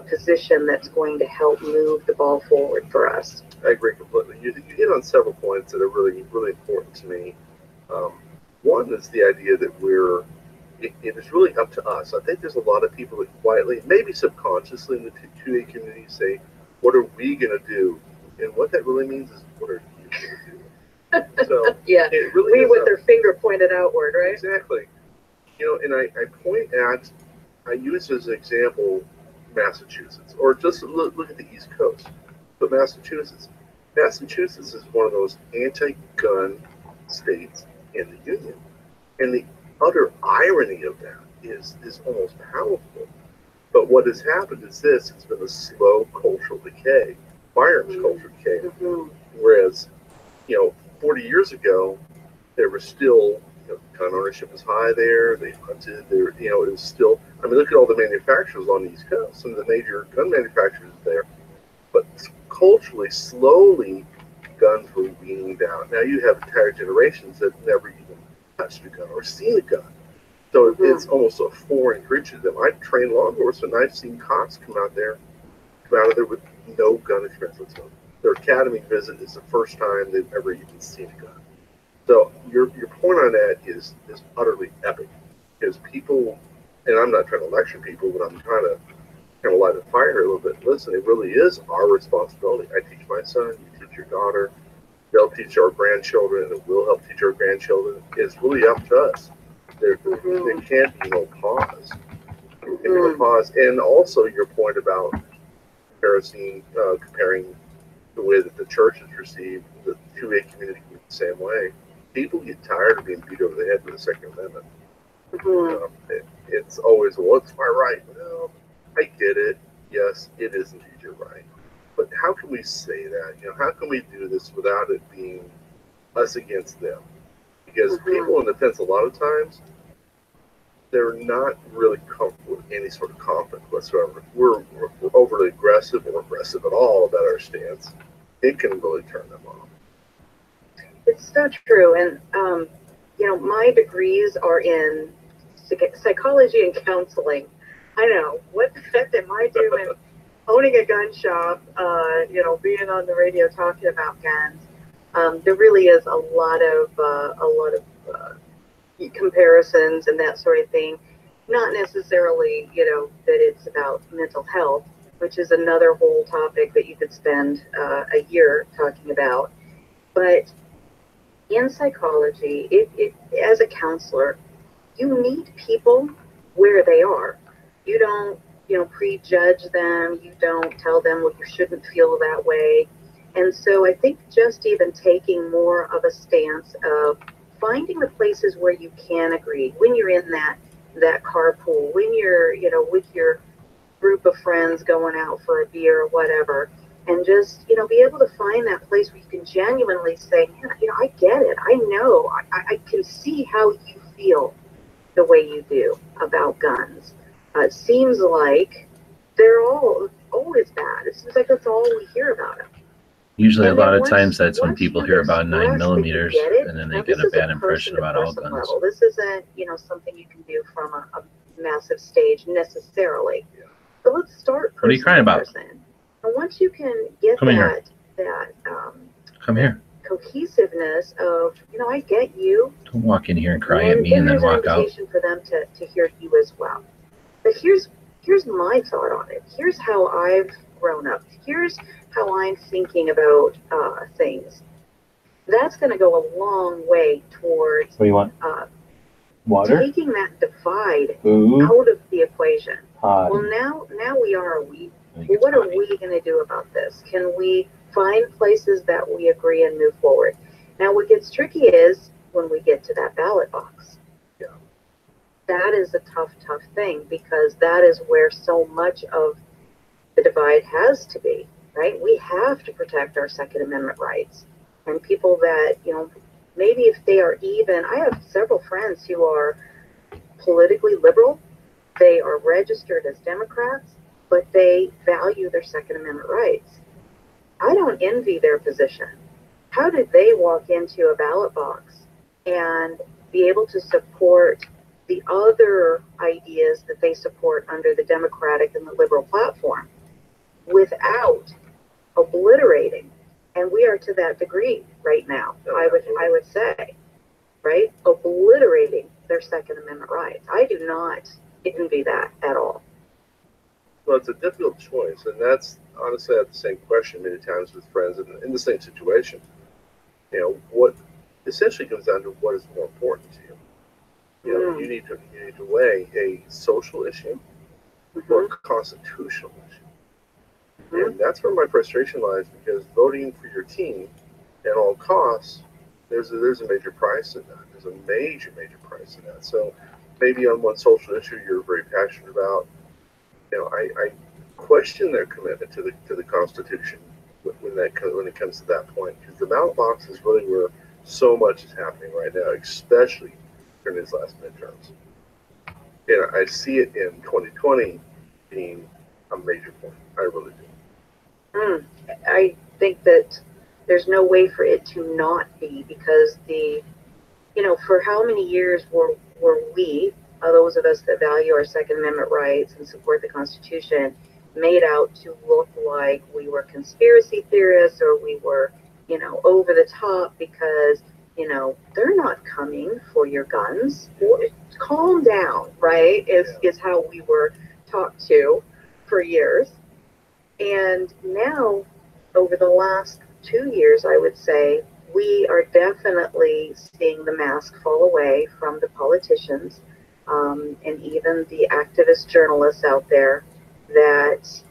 Speaker 21: position that's going to help move the ball forward for us.
Speaker 9: I agree completely. You hit on several points that are really, really important to me. One is the idea that it is really up to us. I think there's a lot of people that quietly, maybe subconsciously in the 2A community say, what are we going to do? And what that really means is, what are you going to do? So
Speaker 21: yeah,
Speaker 9: it really
Speaker 21: we with their finger pointed outward, right?
Speaker 9: Exactly. And I use as an example Massachusetts, or just look at the East Coast. But Massachusetts is one of those anti-gun states in the Union. And the utter irony of that is almost powerful. But what has happened is this: it's been a slow cultural decay, firearms cultural decay. Whereas, 40 years ago, there was still, gun ownership was high there. They hunted there. It was still. I mean, look at all the manufacturers on the East Coast, some of the major gun manufacturers there. But culturally, slowly, guns were weaned out. Now you have entire generations that never even touched a gun or seen a gun. So it's almost a foreign creature to them. I've trained law enforcement, and I've seen cops come out of there with no gun experience whatsoever. Their academy visit is the first time they've ever even seen a gun. So your point on that is utterly epic, because people, and I'm not trying to lecture people, but I'm trying to kind of light a fire here a little bit. Listen, it really is our responsibility. I teach my son, you teach your daughter, they'll teach our grandchildren, and we'll help teach our grandchildren. It's really up to us. There can't be no pause. And also your point about comparing the way that the church is received, the 2A community can be the same way. People get tired of being beat over the head with the Second Amendment. It's always, well, it's my right. Well, I get it. Yes, it is indeed your right. But how can we say that? How can we do this without it being us against them? Because people in the fence, a lot of times, they're not really comfortable with any sort of conflict whatsoever. We're overly aggressive or aggressive at all about our stance. It can really turn them off.
Speaker 21: It's so true. And, my degrees are in psychology and counseling. I know, what the heck am I doing owning a gun shop, being on the radio talking about guns? There really is a lot of comparisons and that sort of thing. Not necessarily, that it's about mental health, which is another whole topic that you could spend a year talking about. But in psychology, as a counselor, you meet people where they are. You don't, prejudge them. You don't tell them, well, you shouldn't feel that way. And so I think just even taking more of a stance of finding the places where you can agree, when you're in that carpool, when you're, with your group of friends going out for a beer or whatever, and just, be able to find that place where you can genuinely say, yeah, I get it. I know. I can see how you feel the way you do about guns. It seems like they're always bad. It seems like that's all we hear about them.
Speaker 1: Usually a lot of times that's when people hear about 9mm, and then they get a bad impression about all guns.
Speaker 21: Level. This isn't, something you can do from a massive stage necessarily. So let's start person.
Speaker 1: What are you crying about?
Speaker 21: And once you can get
Speaker 1: Come here.
Speaker 21: cohesiveness of, I get you.
Speaker 1: Don't walk in here and cry at me and then walk out.
Speaker 21: There's an invitation for them to hear you as well. But here's my thought on it. Here's how I've grown up. Here's how I'm thinking about things. That's going to go a long way towards
Speaker 13: what do you want? Water?
Speaker 21: Taking that divide out of the equation. Well, now we are well, what are we going to do about this? Can we find places that we agree and move forward? Now, what gets tricky is when we get to that ballot box.
Speaker 9: Yeah.
Speaker 21: That is a tough thing, because that is where so much of the divide has to be, right? We have to protect our Second Amendment rights. And people that, maybe if they are even, I have several friends who are politically liberal. They are registered as Democrats, but they value their Second Amendment rights. I don't envy their position. How did they walk into a ballot box and be able to support the other ideas that they support under the Democratic and the liberal platform without obliterating? And we are to that degree right now, I would say, right? Obliterating their Second Amendment rights. I do not envy that at all.
Speaker 9: Well, it's a difficult choice, and that's honestly, I have the same question many times with friends in the same situation. What essentially comes down to what is more important to you. You need to weigh a social issue or a constitutional issue, and that's where my frustration lies. Because voting for your team at all costs, there's a major price in that. There's a major price in that. So maybe on one social issue you're very passionate about. I question their commitment to the Constitution when it comes to that point, because the ballot box is really where so much is happening right now, especially during these last midterms. And I see it in 2020 being a major point. I really do.
Speaker 21: I think that there's no way for it to not be, because for how many years were we, those of us that value our Second Amendment rights and support the Constitution, made out to look like we were conspiracy theorists, or we were, over the top because, they're not coming for your guns. Calm down, right? Is how we were talked to for years. And now, over the last 2 years, I would say, we are definitely seeing the mask fall away from the politicians. And even the activist journalists out there, that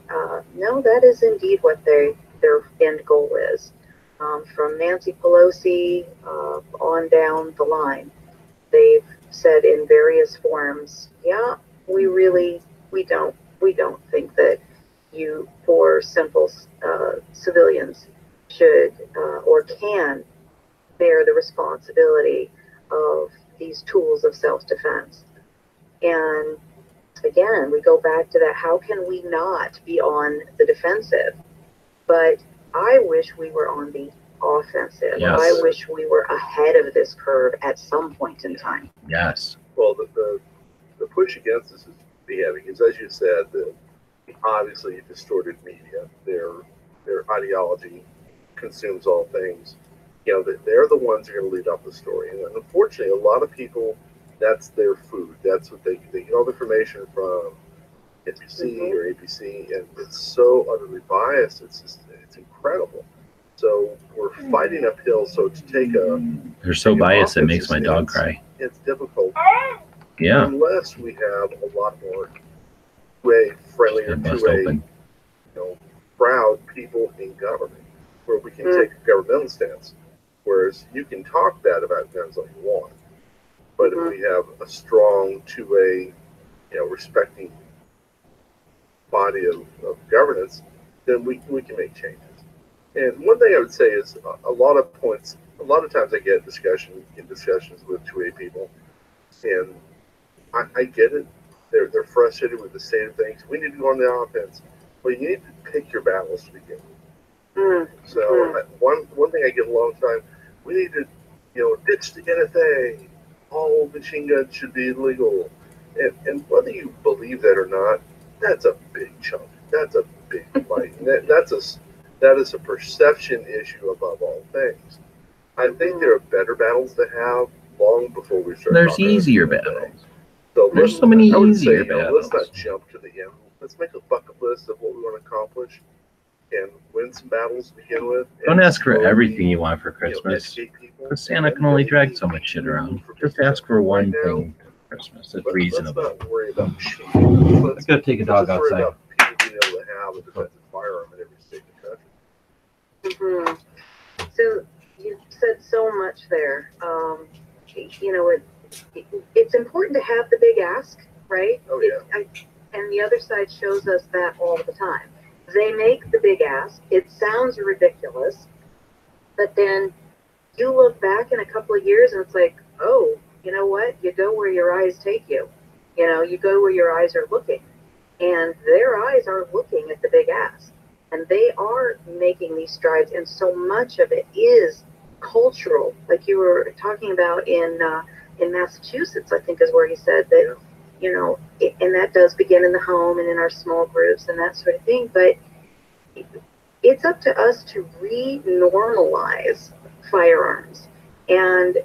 Speaker 21: no, that is indeed what they their end goal is. From Nancy Pelosi on down the line, they've said in various forms, yeah, we don't think that you poor simple civilians should or can bear the responsibility of these tools of self-defense. And again, we go back to that, how can we not be on the defensive? But I wish we were on the offensive.
Speaker 1: Yes.
Speaker 21: I wish we were ahead of this curve at some point in time.
Speaker 1: Yes.
Speaker 9: Well, the push against this is heavy, because as you said, obviously distorted media, their ideology consumes all things. You know, they're the ones who are going to lead up the story. And unfortunately, a lot of people, that's their food. That's what they get all the information from NBC or ABC, and it's so utterly biased. It's incredible. So we're fighting uphill. So to take
Speaker 1: They're so biased it makes my dog cry.
Speaker 9: It's difficult.
Speaker 1: Yeah.
Speaker 9: Unless we have a lot more friendlier, proud people in government, where we can take a governmental stance. Whereas you can talk bad about guns all you want, but if we have a strong two-way, respecting body of governance, then we can make changes. And one thing I would say is a lot of times I get discussions with two-way people, and I get it. They're frustrated with the state of things. We need to go on the offense. Well, you need to pick your battles to begin with. So one thing I get a long time, we need to, ditch the NFA. All machine guns should be illegal. And whether you believe that or not, that's a big chunk. That's a big fight. That is a perception issue above all things. I think there are better battles to have long before we start.
Speaker 1: There's easier battles.
Speaker 9: So
Speaker 1: there's so many easier
Speaker 9: battles. Let's
Speaker 1: battles.
Speaker 9: not jump to the end. Let's make a bucket list of what we want to accomplish and win some battles to begin with.
Speaker 1: Don't ask for everything you want for Christmas, because Santa can only drag so much shit around. Just ask for one thing for Christmas that's reasonable.
Speaker 9: Let's not worry about cheating.
Speaker 1: Let's go take a dog
Speaker 9: Let's worry
Speaker 1: outside.
Speaker 9: about people being able to have a defensive firearm in every state in the country.
Speaker 21: So you said so much there. It's important to have the big ask, right?
Speaker 9: Oh, yeah.
Speaker 21: And the other side shows us that all the time. They make the big ask. It sounds ridiculous, but then you look back in a couple of years and it's like, oh, you know what? You go where your eyes take you. You go where your eyes are looking. And their eyes are looking at the big ask. And they are making these strides. And so much of it is cultural. Like you were talking about in Massachusetts, I think is where you said that, and that does begin in the home and in our small groups and that sort of thing. But it's up to us to re-normalize firearms. And,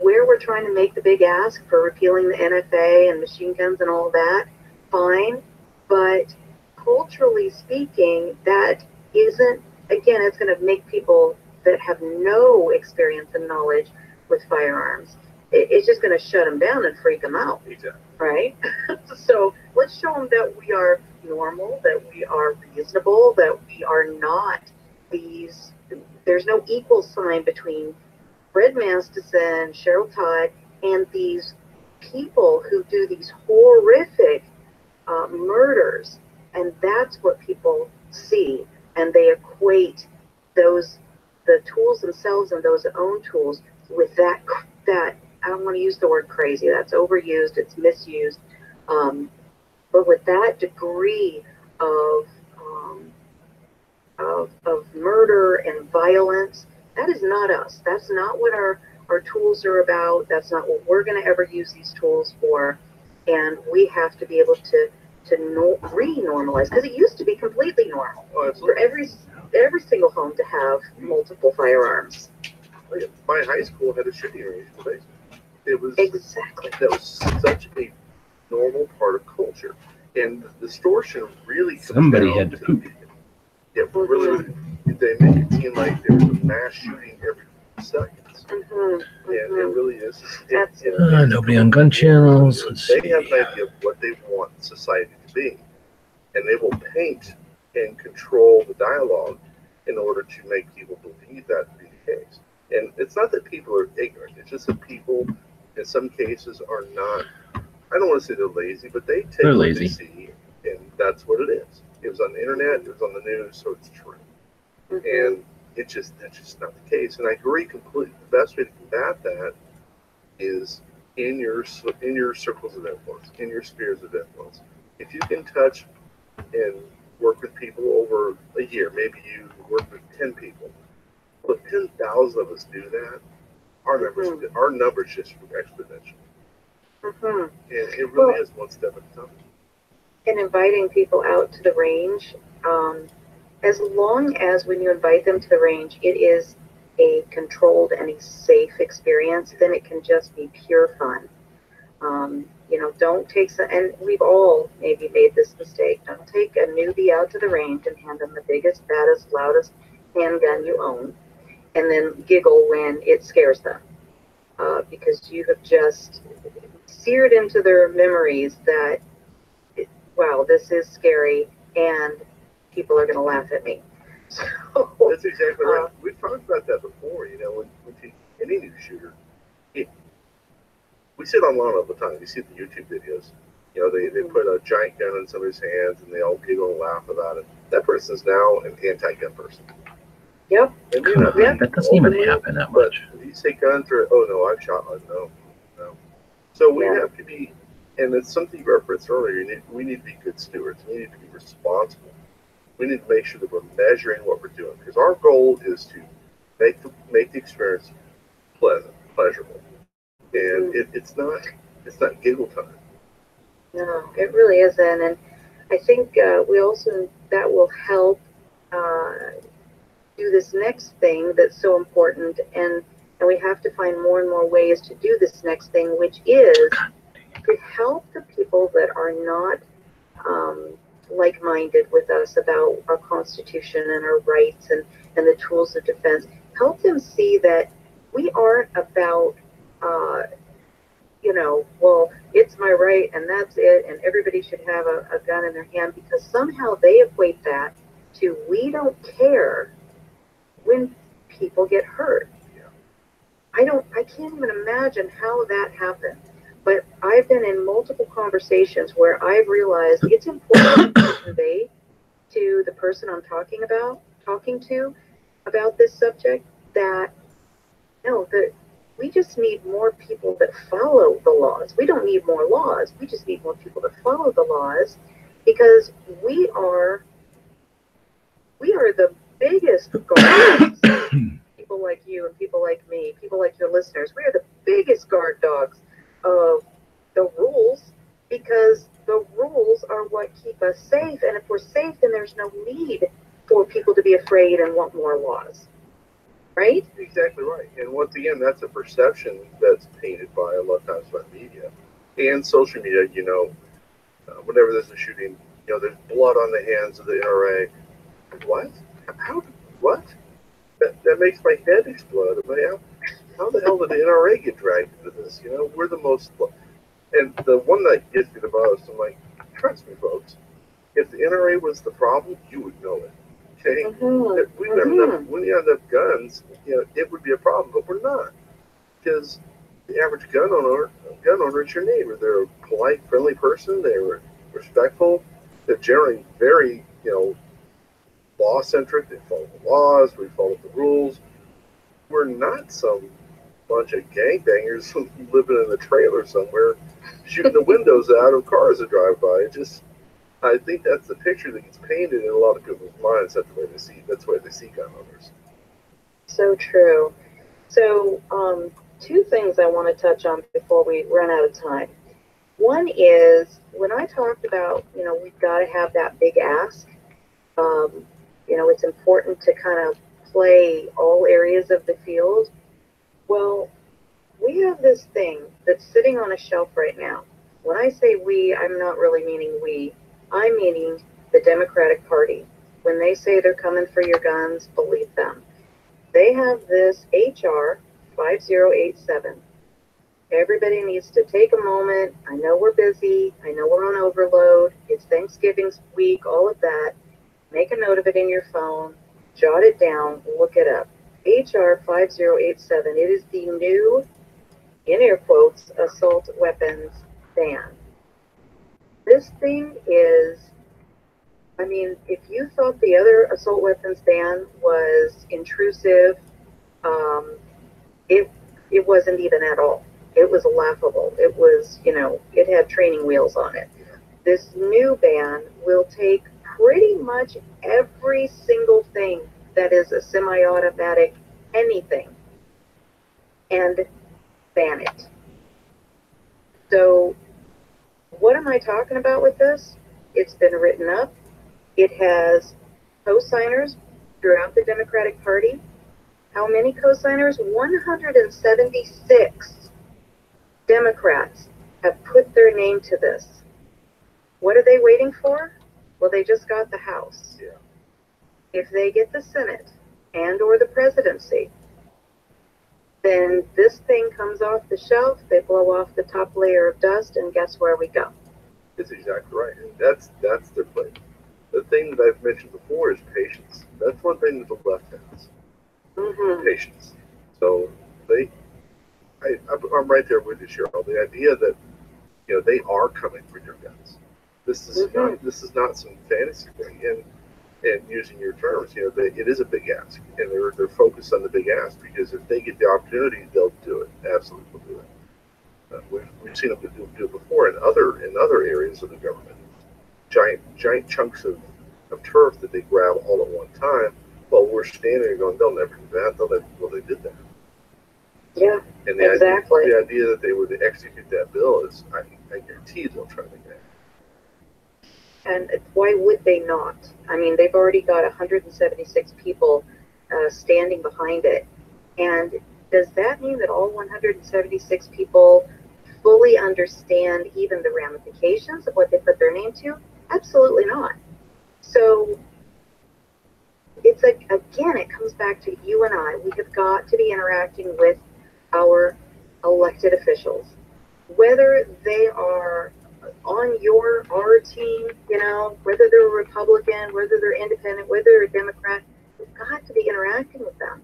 Speaker 21: where we're trying to make the big ask for repealing the NFA and machine guns and all that, fine. But culturally speaking, that isn't, again, it's going to make people that have no experience and knowledge with firearms, it's just going to shut them down and freak them out.
Speaker 9: Exactly.
Speaker 21: Right? So let's show them that we are normal, that we are reasonable, that we are not there's no equal sign between Fred Masterson, Cheryl Todd, and these people who do these horrific murders. And that's what people see. And they equate the tools themselves and those own tools with that I don't want to use the word crazy. That's overused. It's misused. But with that degree of murder and violence, that is not us. That's not what our tools are about. That's not what we're going to ever use these tools for. And we have to be able to re-normalize, because it used to be completely normal for every single home to have multiple firearms.
Speaker 9: My high school had a shooting range in the basement. It was
Speaker 21: exactly
Speaker 9: that was such a normal part of culture, and the distortion really
Speaker 1: somebody had to poop.
Speaker 9: Yeah, really, they make it seem like there was a mass shooting every seconds, and it really is.
Speaker 1: Nobody on gun channels.
Speaker 9: They have an idea of what they want society to be, and they will paint and control the dialogue in order to make people believe that to be the case. And it's not that people are ignorant. It's just that people, in some cases, are not. I don't want to say they're lazy, but they take what they see, and that's what it is. It was on the internet. It was on the news, so it's true. And that's just not the case. And I agree completely. The best way to combat that is in your circles of influence, in your spheres of influence. If you can touch and work with people over a year, maybe you work with 10 people, but 10,000 of us do that, our numbers just exponential. And it really is one step at a time.
Speaker 21: And inviting people out to the range, as long as when you invite them to the range, it is a controlled and a safe experience, then it can just be pure fun. You know, don't take some, and we've all maybe made this mistake, don't take a newbie out to the range and hand them the biggest, baddest, loudest handgun you own, and then giggle when it scares them. Because you have just seared into their memories that, wow, this is scary, and people are going to laugh at me. So,
Speaker 9: that's exactly right. We've talked about that before. You know, when any new shooter, we sit online all the time. You see the YouTube videos. You know, they put a giant gun in somebody's hands, and they all giggle and laugh about it. That person is now an anti-gun person.
Speaker 21: Yep.
Speaker 1: And that doesn't even happen that much.
Speaker 9: But you say guns are, oh no, I've shot one. No. So we have to be, and it's something you referenced earlier. We need to be good stewards. We need to be responsible. We need to make sure that we're measuring what we're doing, because our goal is to make the experience pleasant, pleasurable, and it's not giggle time.
Speaker 21: No, it really isn't, and I think we also, that will help do this next thing that's so important, and we have to find more and more ways to do this next thing, which is to help the people that are not like-minded with us about our Constitution and our rights and the tools of defense. Help them see that we aren't about, you know, well, it's my right and that's it, and everybody should have a gun in their hand, because somehow they equate that to we don't care when people get hurt. I can't even imagine how that happened. But I've been in multiple conversations where I've realized it's important to convey to the person I'm talking to about this subject that, no, that we just need more people that follow the laws. We don't need more laws. We just need more people that follow the laws, because we are the biggest guards. People like you and people like me, people like your listeners, we are the biggest guard dogs of the rules, because the rules are what keep us safe. And if we're safe, then there's no need for people to be afraid and want more laws. Right?
Speaker 9: Exactly right. And once again, that's a perception that's painted by a lot of times by media and social media. You know, whenever there's a shooting, you know, there's blood on the hands of the NRA. What? What? That makes my head explode. I mean, how the hell did the NRA get dragged into this? You know, we're the most, and the one that gets me the most, I'm like, trust me, folks, if the NRA was the problem, you would know it. Okay? If we have enough, when you have enough guns, you know, it would be a problem, but we're not, because the average gun owner is your neighbor. They're a polite, friendly person. They're respectful. They're generally very, you know, law-centric. They follow the laws. We follow the rules. We're not some bunch of gangbangers living in a trailer somewhere, shooting the windows out of cars that drive by. I think that's the picture that gets painted in a lot of people's minds. That's the way they see gun owners.
Speaker 21: So true. So, two things I want to touch on before we run out of time. One is, when I talked about, you know, we've got to have that big ask. You know, it's important to kind of play all areas of the field. Well, we have this thing that's sitting on a shelf right now. When I say we, I'm not really meaning we. I'm meaning the Democratic Party. When they say they're coming for your guns, believe them. They have this HR 5087. Everybody needs to take a moment. I know we're busy. I know we're on overload. It's Thanksgiving week, all of that. Make a note of it in your phone. Jot it down, look it up. HR 5087. It is the new, in air quotes, assault weapons ban. This thing is, I mean, if you thought the other assault weapons ban was intrusive, it wasn't even at all. It was laughable. It was, you know, it had training wheels on it. This new ban will take pretty much every single thing that is a semi-automatic anything and ban it. So what am I talking about with this? It's been written up. It has co-signers throughout the Democratic Party. How many co-signers? 176 Democrats have put their name to this. What are they waiting for? Well, they just got the House.
Speaker 9: Yeah.
Speaker 21: If they get the Senate and or the presidency, then this thing comes off the shelf, they blow off the top layer of dust, and guess where we go?
Speaker 9: That's exactly right. And that's their play. The thing that I've mentioned before is patience. That's one thing that the left has.
Speaker 21: Mm-hmm.
Speaker 9: Patience. So I'm right there with you, Cheryl. The idea that, you know, they are coming for your guns. This is not some fantasy thing. And using your terms, you know, it is a big ask, and they're focused on the big ask because if they get the opportunity, they'll do it. Absolutely do it. We've seen them do it before in other areas of the government. Giant chunks of turf that they grab all at one time. While we're standing there going, they'll never do that. Well, they did that.
Speaker 21: Yeah,
Speaker 9: and the
Speaker 21: exactly.
Speaker 9: Idea that they would execute that bill is, I guarantee they'll try to do that.
Speaker 21: And why would they not? I mean, they've already got 176 people standing behind it. And does that mean that all 176 people fully understand even the ramifications of what they put their name to? Absolutely not. So it's like, again, it comes back to you and I. We have got to be interacting with our elected officials, whether they are on our team, you know, whether they're a Republican, whether they're independent, whether they're a Democrat. We've got to be interacting with them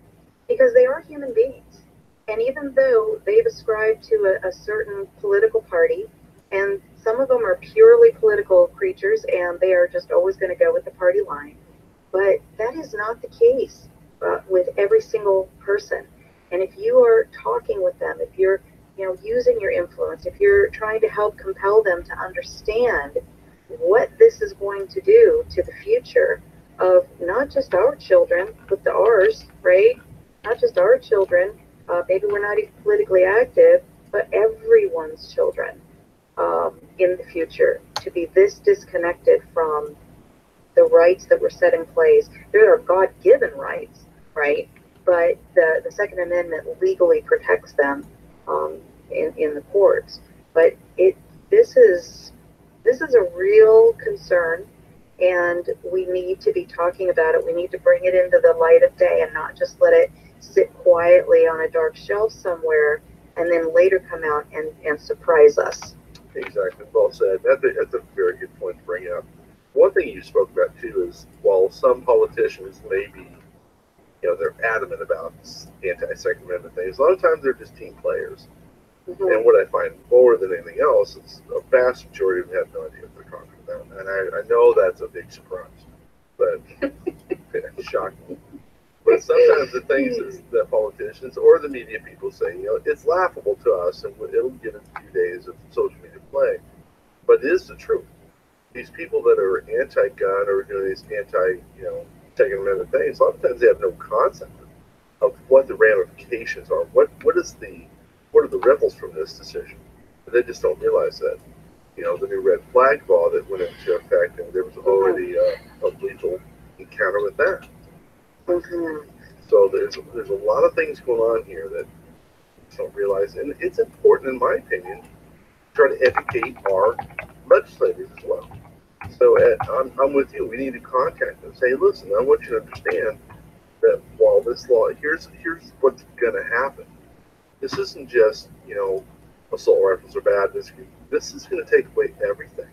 Speaker 21: because they are human beings. And even though they've ascribed to a certain political party, and some of them are purely political creatures and they are just always going to go with the party line, but that is not the case with every single person. And if you are talking with them, if you're, you know, using your influence, if you're trying to help compel them to understand what this is going to do to the future of not just our children, but ours, right? Not just our children, maybe we're not even politically active, but everyone's children in the future, to be this disconnected from the rights that were set in place. There are God-given rights, right? But the Second Amendment legally protects them in the courts. But this is a real concern, and we need to be talking about it. We need to bring it into the light of day and not just let it sit quietly on a dark shelf somewhere and then later come out and surprise us.
Speaker 9: Exactly. Well said. That's a very good point to bring up. One thing you spoke about too is while some politicians may be, you know, they're adamant about anti-Second Amendment things, a lot of times they're just team players. Mm-hmm. And what I find more than anything else is a vast majority of them have no idea what they're talking about. And I know that's a big surprise, but it's shocking. But sometimes the things that politicians or the media people say, you know, it's laughable to us, and it'll give it a few days of social media play. But it is the truth. These people that are anti-gun or doing these Second Amendment things, a lot of times they have no concept of what the ramifications are. What are the ripples from this decision? And they just don't realize that. You know, the new red flag law that went into effect, and there was already a lethal encounter with that. Mm-hmm. So there's a lot of things going on here that you don't realize, and it's important, in my opinion, to try to educate our legislators as well. So I'm with you. We need to contact them and say, listen, I want you to understand that while this law, here's what's going to happen. This isn't just, you know, assault rifles are bad. This is going to take away everything.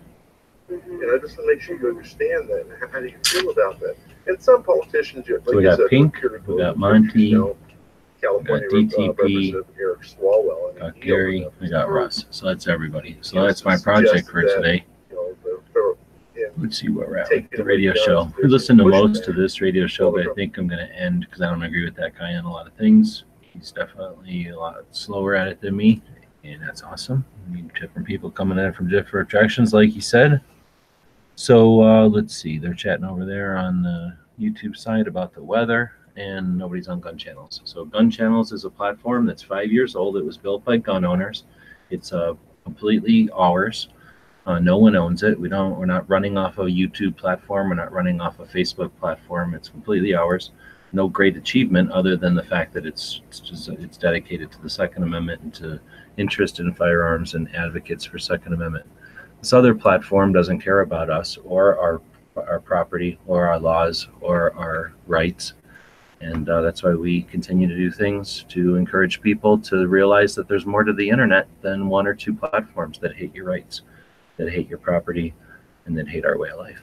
Speaker 9: Mm-hmm. And I just want to make sure you understand that. How do you feel about that? And some politicians, like
Speaker 1: So we
Speaker 9: you
Speaker 1: got
Speaker 9: said,
Speaker 1: Pink,
Speaker 9: appear to
Speaker 1: we
Speaker 9: go
Speaker 1: got
Speaker 9: to
Speaker 1: Monty,
Speaker 9: you know, California
Speaker 1: we got DTP,
Speaker 9: Representative Eric Swalwell.
Speaker 1: we got Gary, we got Russ. So that's everybody. So
Speaker 9: You know,
Speaker 1: that's my project for
Speaker 9: that,
Speaker 1: today.
Speaker 9: You know, the
Speaker 1: Let's see where we're at with
Speaker 9: taking
Speaker 1: the
Speaker 9: away
Speaker 1: radio
Speaker 9: guns,
Speaker 1: show. I
Speaker 9: there's
Speaker 1: listened to
Speaker 9: some
Speaker 1: most
Speaker 9: pushback.
Speaker 1: of this radio show, but I think I'm going to end because I don't agree with that guy on a lot of things. He's definitely a lot slower at it than me, and that's awesome. I mean, different people coming in from different directions, like he said. So let's see. They're chatting over there on the YouTube side about the weather, and nobody's on Gun Channels. So Gun Channels is a platform that's 5 years old. It was built by gun owners. It's completely ours. No one owns it. We're not running off a YouTube platform. We're not running off a Facebook platform. It's completely ours. No great achievement other than the fact that it's dedicated to the Second Amendment and to interest in firearms and advocates for Second Amendment. This other platform doesn't care about us or our property or our laws or our rights. And that's why we continue to do things to encourage people to realize that there's more to the internet than one or two platforms that hate your rights, that hate your property, and that hate our way of life.